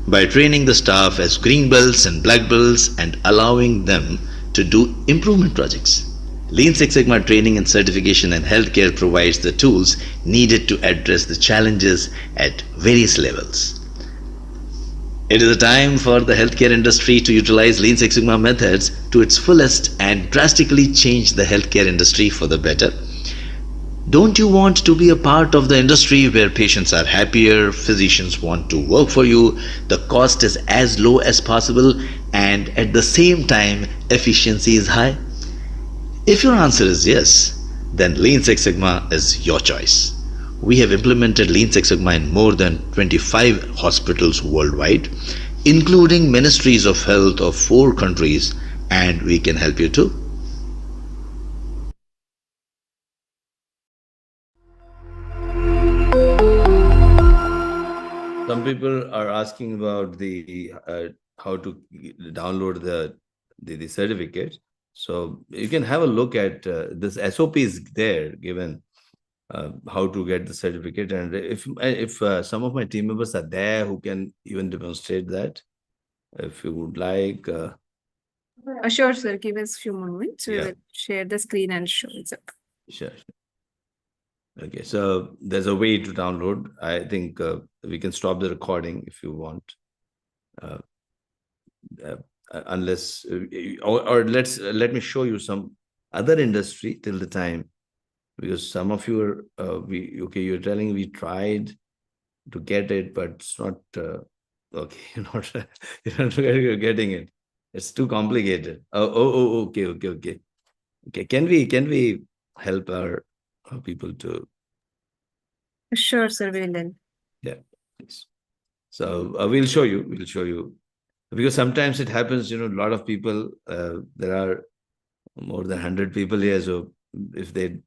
By training the staff as green belts and black belts and allowing them to do improvement projects. Lean Six Sigma training and certification in healthcare provides the tools needed to address the challenges at various levels. It is a time for the healthcare industry to utilize Lean Six Sigma methods to its fullest and drastically change the healthcare industry for the better. Don't you want to be a part of the industry where patients are happier, physicians want to work for you, the cost is as low as possible, and at the same time efficiency is high? If your answer is yes, then Lean Six Sigma is your choice. We have implemented Lean Six Sigma in more than 25 hospitals worldwide, including ministries of health of 4 countries, and we can help you too. Some people are asking about the how to download the certificate. So you can have a look at this SOP is there given how to get the certificate, and if some of my team members are there who can even demonstrate that, if you would like. Sure, sir. Give us a few moments. We Yeah. will share the screen and show it. Sure. Okay, so there's a way to download. I think we can stop the recording if you want. Unless or let me show you some other industry till the time, because some of you are you're telling we tried to get it, but it's not okay. You're not getting it. It's too complicated. Okay. Can we help our people to? Sure, sir. We will then. Yeah, please. So we'll show you because sometimes it happens. A lot of people. There are more than 100 people here, so if they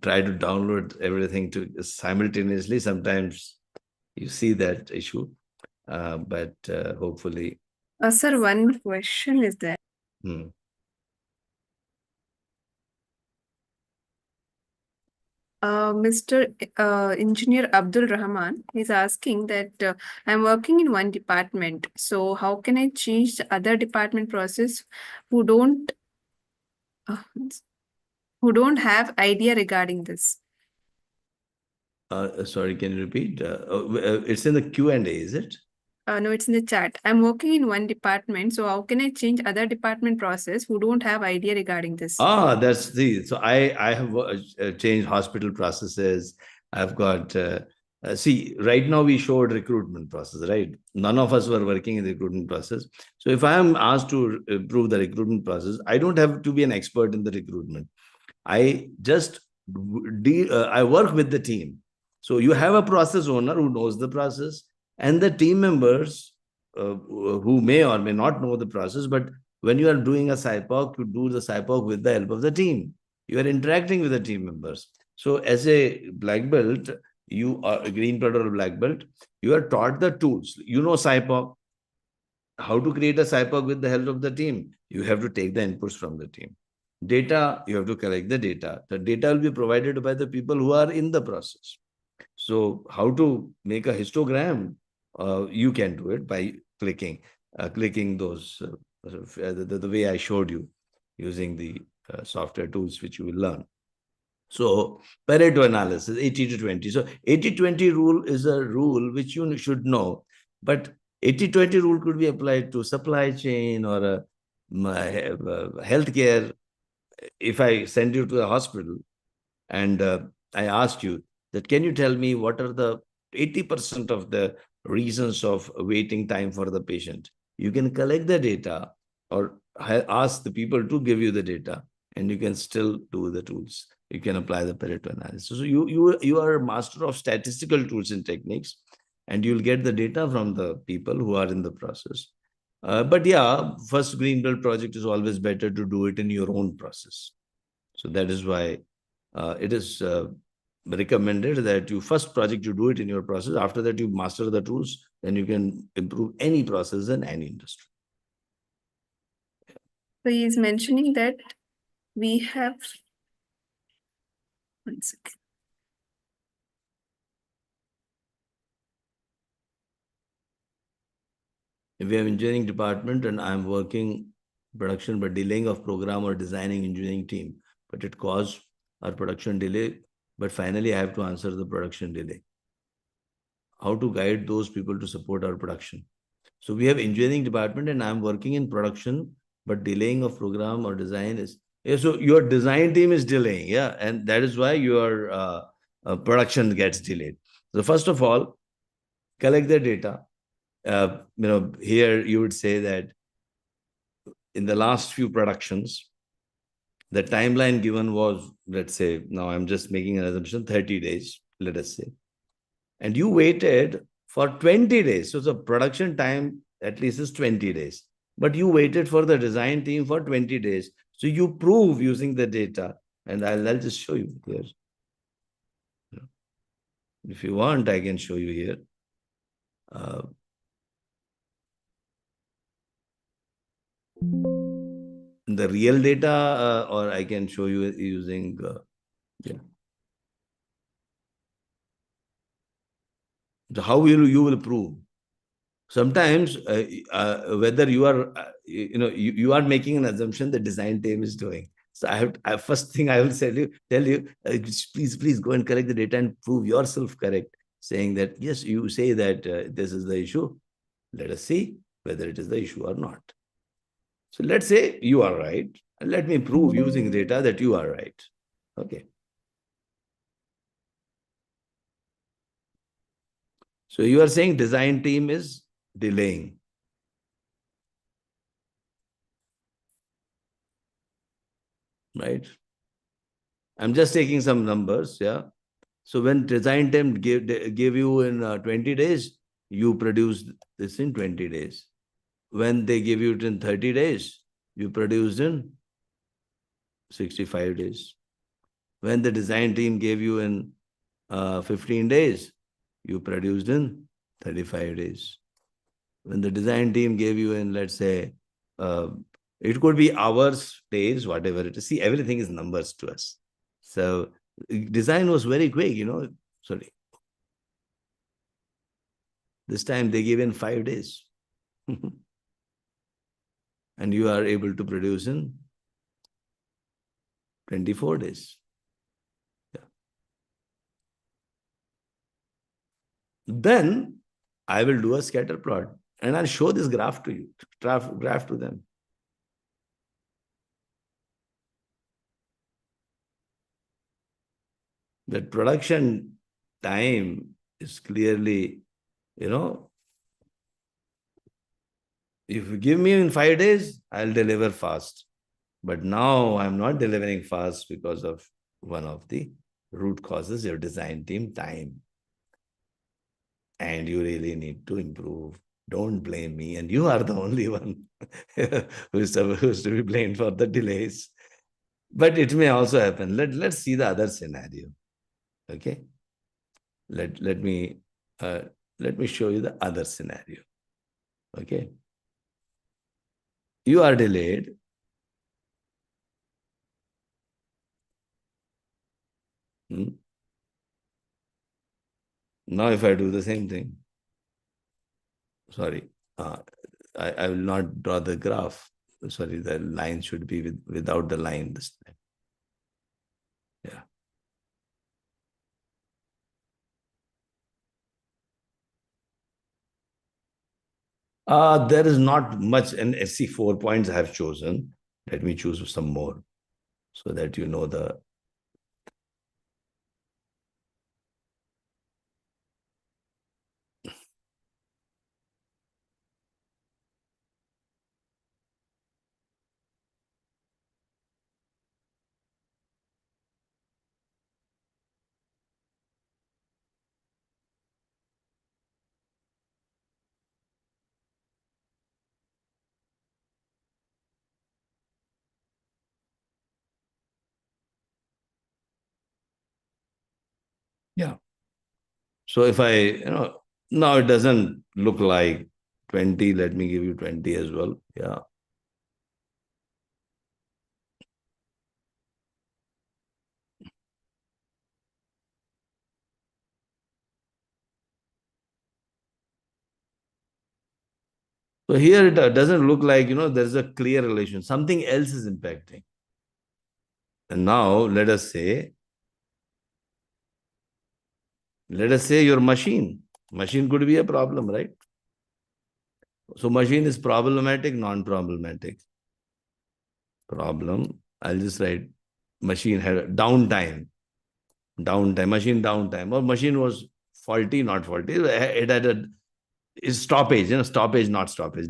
try to download everything to simultaneously, sometimes you see that issue. But hopefully. Sir, one question is there. Mr. Engineer Abdul Rahman is asking that I'm working in one department, so how can I change the other department process who don't have idea regarding this? Sorry, can you repeat? It's in the Q&A, is it? No, it's in the chat. I'm working in one department, so how can I change other department process who don't have idea regarding this? That's the, so I have changed hospital processes. I've got, see, right now we showed recruitment process, right? None of us were working in the recruitment process. So if I am asked to improve the recruitment process, I don't have to be an expert in the recruitment. I just, I work with the team. So you have a process owner who knows the process, and the team members who may or may not know the process, but when you are doing a SIPOC, you do the SIPOC with the help of the team. You are interacting with the team members. So as a black belt, you are a green belt or a black belt, you are taught the tools. You know SIPOC, how to create a SIPOC with the help of the team. You have to take the inputs from the team. Data, you have to collect the data. The data will be provided by the people who are in the process. So how to make a histogram? You can do it by clicking those, the way I showed you, using the software tools which you will learn. So Pareto analysis, 80-20. So 80-20 rule is a rule which you should know, but 80-20 rule could be applied to supply chain or healthcare. If I send you to the hospital and I ask you that, can you tell me what are the 80% of the reasons of waiting time for the patient? You can collect the data or ask the people to give you the data, and you can still do the tools. You can apply the Pareto analysis. So you are a master of statistical tools and techniques, and you'll get the data from the people who are in the process. But yeah, first green belt project is always better to do it in your own process. So that is why it is recommended that you first project you do it in your process. After that, you master the tools, then you can improve any process in any industry. So he is mentioning that we have, one second. If we have engineering department and I'm working production but delaying of program or designing engineering team, but it caused our production delay, but finally I have to answer the production delay. How to guide those people to support our production? So we have engineering department and I'm working in production, but delaying of program or design is, yeah, so your design team is delaying, yeah, and that is why your production gets delayed. So first of all, collect the data. Here you would say that in the last few productions, the timeline given was, let's say, now I'm just making an assumption, 30 days, let us say. And you waited for 20 days. So the production time at least is 20 days. But you waited for the design team for 20 days. So you prove using the data. And I'll just show you here. If you want, I can show you here. The real data, or I can show you using, yeah. So how will you will prove? Sometimes whether you are, you are making an assumption the design team is doing. So first thing I will tell you, please go and collect the data and prove yourself correct, saying that, yes, you say that this is the issue. Let us see whether it is the issue or not. So let's say you are right, and let me prove using data that you are right. Okay. So you are saying design team is delaying. Right? I'm just taking some numbers, yeah. So when design team gave you in 20 days, you produced this in 20 days. When they give you it in 30 days, you produced in 65 days. When the design team gave you in 15 days, you produced in 35 days. When the design team gave you in, let's say, it could be hours, days, whatever it is. See, everything is numbers to us. So design was very quick, sorry. This time they gave in 5 days. And you are able to produce in 24 days. Yeah. Then I will do a scatter plot and I'll show this graph to you, graph to them. That production time is clearly, if you give me in 5 days, I'll deliver fast. But now I'm not delivering fast because of one of the root causes, your design team time. And you really need to improve. Don't blame me. And you are the only one who is to be blamed for the delays. But it may also happen. Let's see the other scenario. Okay. Let me show you the other scenario. Okay. You are delayed. Now if I do the same thing, sorry, I will not draw the graph. Sorry, the line should be without the line this time. Yeah. There is not much, and see 4 points I have chosen. Let me choose some more so that you know the. Yeah. So if now it doesn't look like 20. Let me give you 20 as well. Yeah. So here it doesn't look like, there's a clear relation. Something else is impacting. And now let us say your machine could be a problem, right? So machine is problematic, non-problematic. Problem, I'll just write machine had downtime, machine downtime, or machine was faulty, not faulty. It had stoppage, stoppage, not stoppage.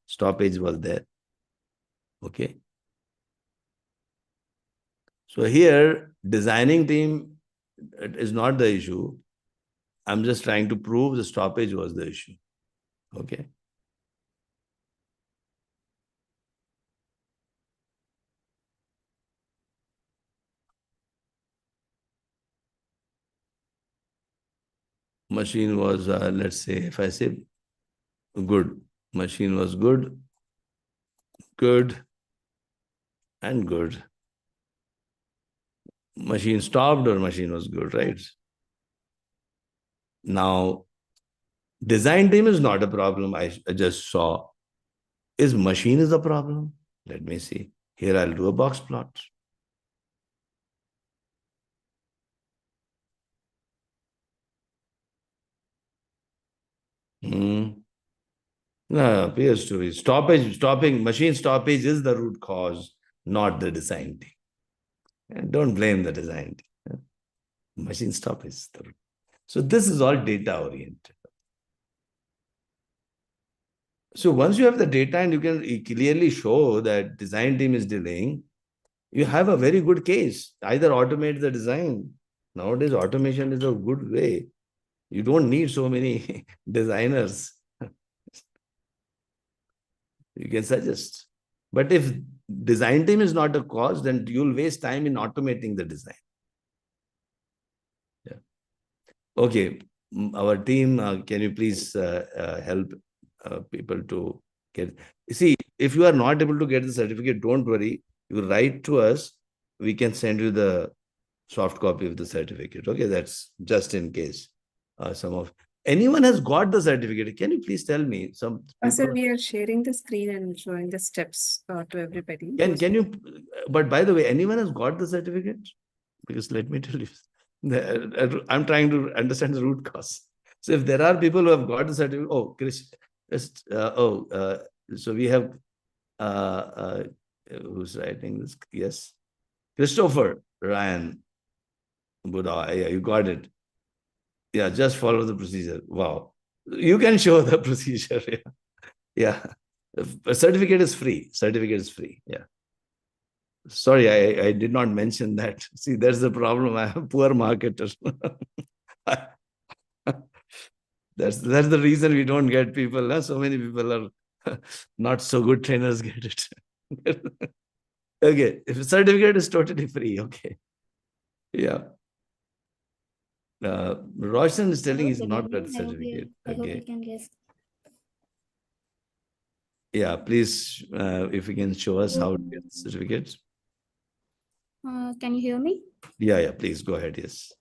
Stoppage was there. Okay. So here, designing team is not the issue. I'm just trying to prove the stoppage was the issue. Okay. Machine was, let's say, if I say good, machine was good, and good. Machine stopped or machine was good, right? Now, design team is not a problem. I just saw. Is machine is a problem? Let me see. Here I'll do a box plot. No, appears to be. Machine stoppage is the root cause, not the design team. And don't blame the design team. Machine stoppage is the root. So this is all data oriented. So once you have the data and you can clearly show that design team is delaying, you have a very good case. Either automate the design. Nowadays, automation is a good way. You don't need so many designers. You can suggest. But if design team is not a cause, then you'll waste time in automating the design. Yeah. Okay. Our team, can you please help people to get... See, if you are not able to get the certificate, don't worry. You write to us. We can send you the soft copy of the certificate. Okay, that's just in case. Anyone has got the certificate. Can you please tell me some? Sir, we are sharing the screen and showing the steps to everybody. Can you? But by the way, anyone has got the certificate? Because let me tell you, I'm trying to understand the root cause. So if there are people who have got the certificate, oh, so we have who's writing this? Yes, Christopher Ryan Buddha. Yeah, you got it. Yeah, just follow the procedure. Wow, you can show the procedure. Yeah, a certificate is free. Certificate is free. Yeah. Sorry, I did not mention that. See, that's the problem. I am a poor marketer. That's the reason we don't get people. Huh? So many people are not so good trainers get it. Okay, if a certificate is totally free, okay. Yeah. Roshan is telling he's not got certificate. Okay. Yeah, please, if you can show us how to get the certificate. Can you hear me? Yeah, please go ahead. Yes.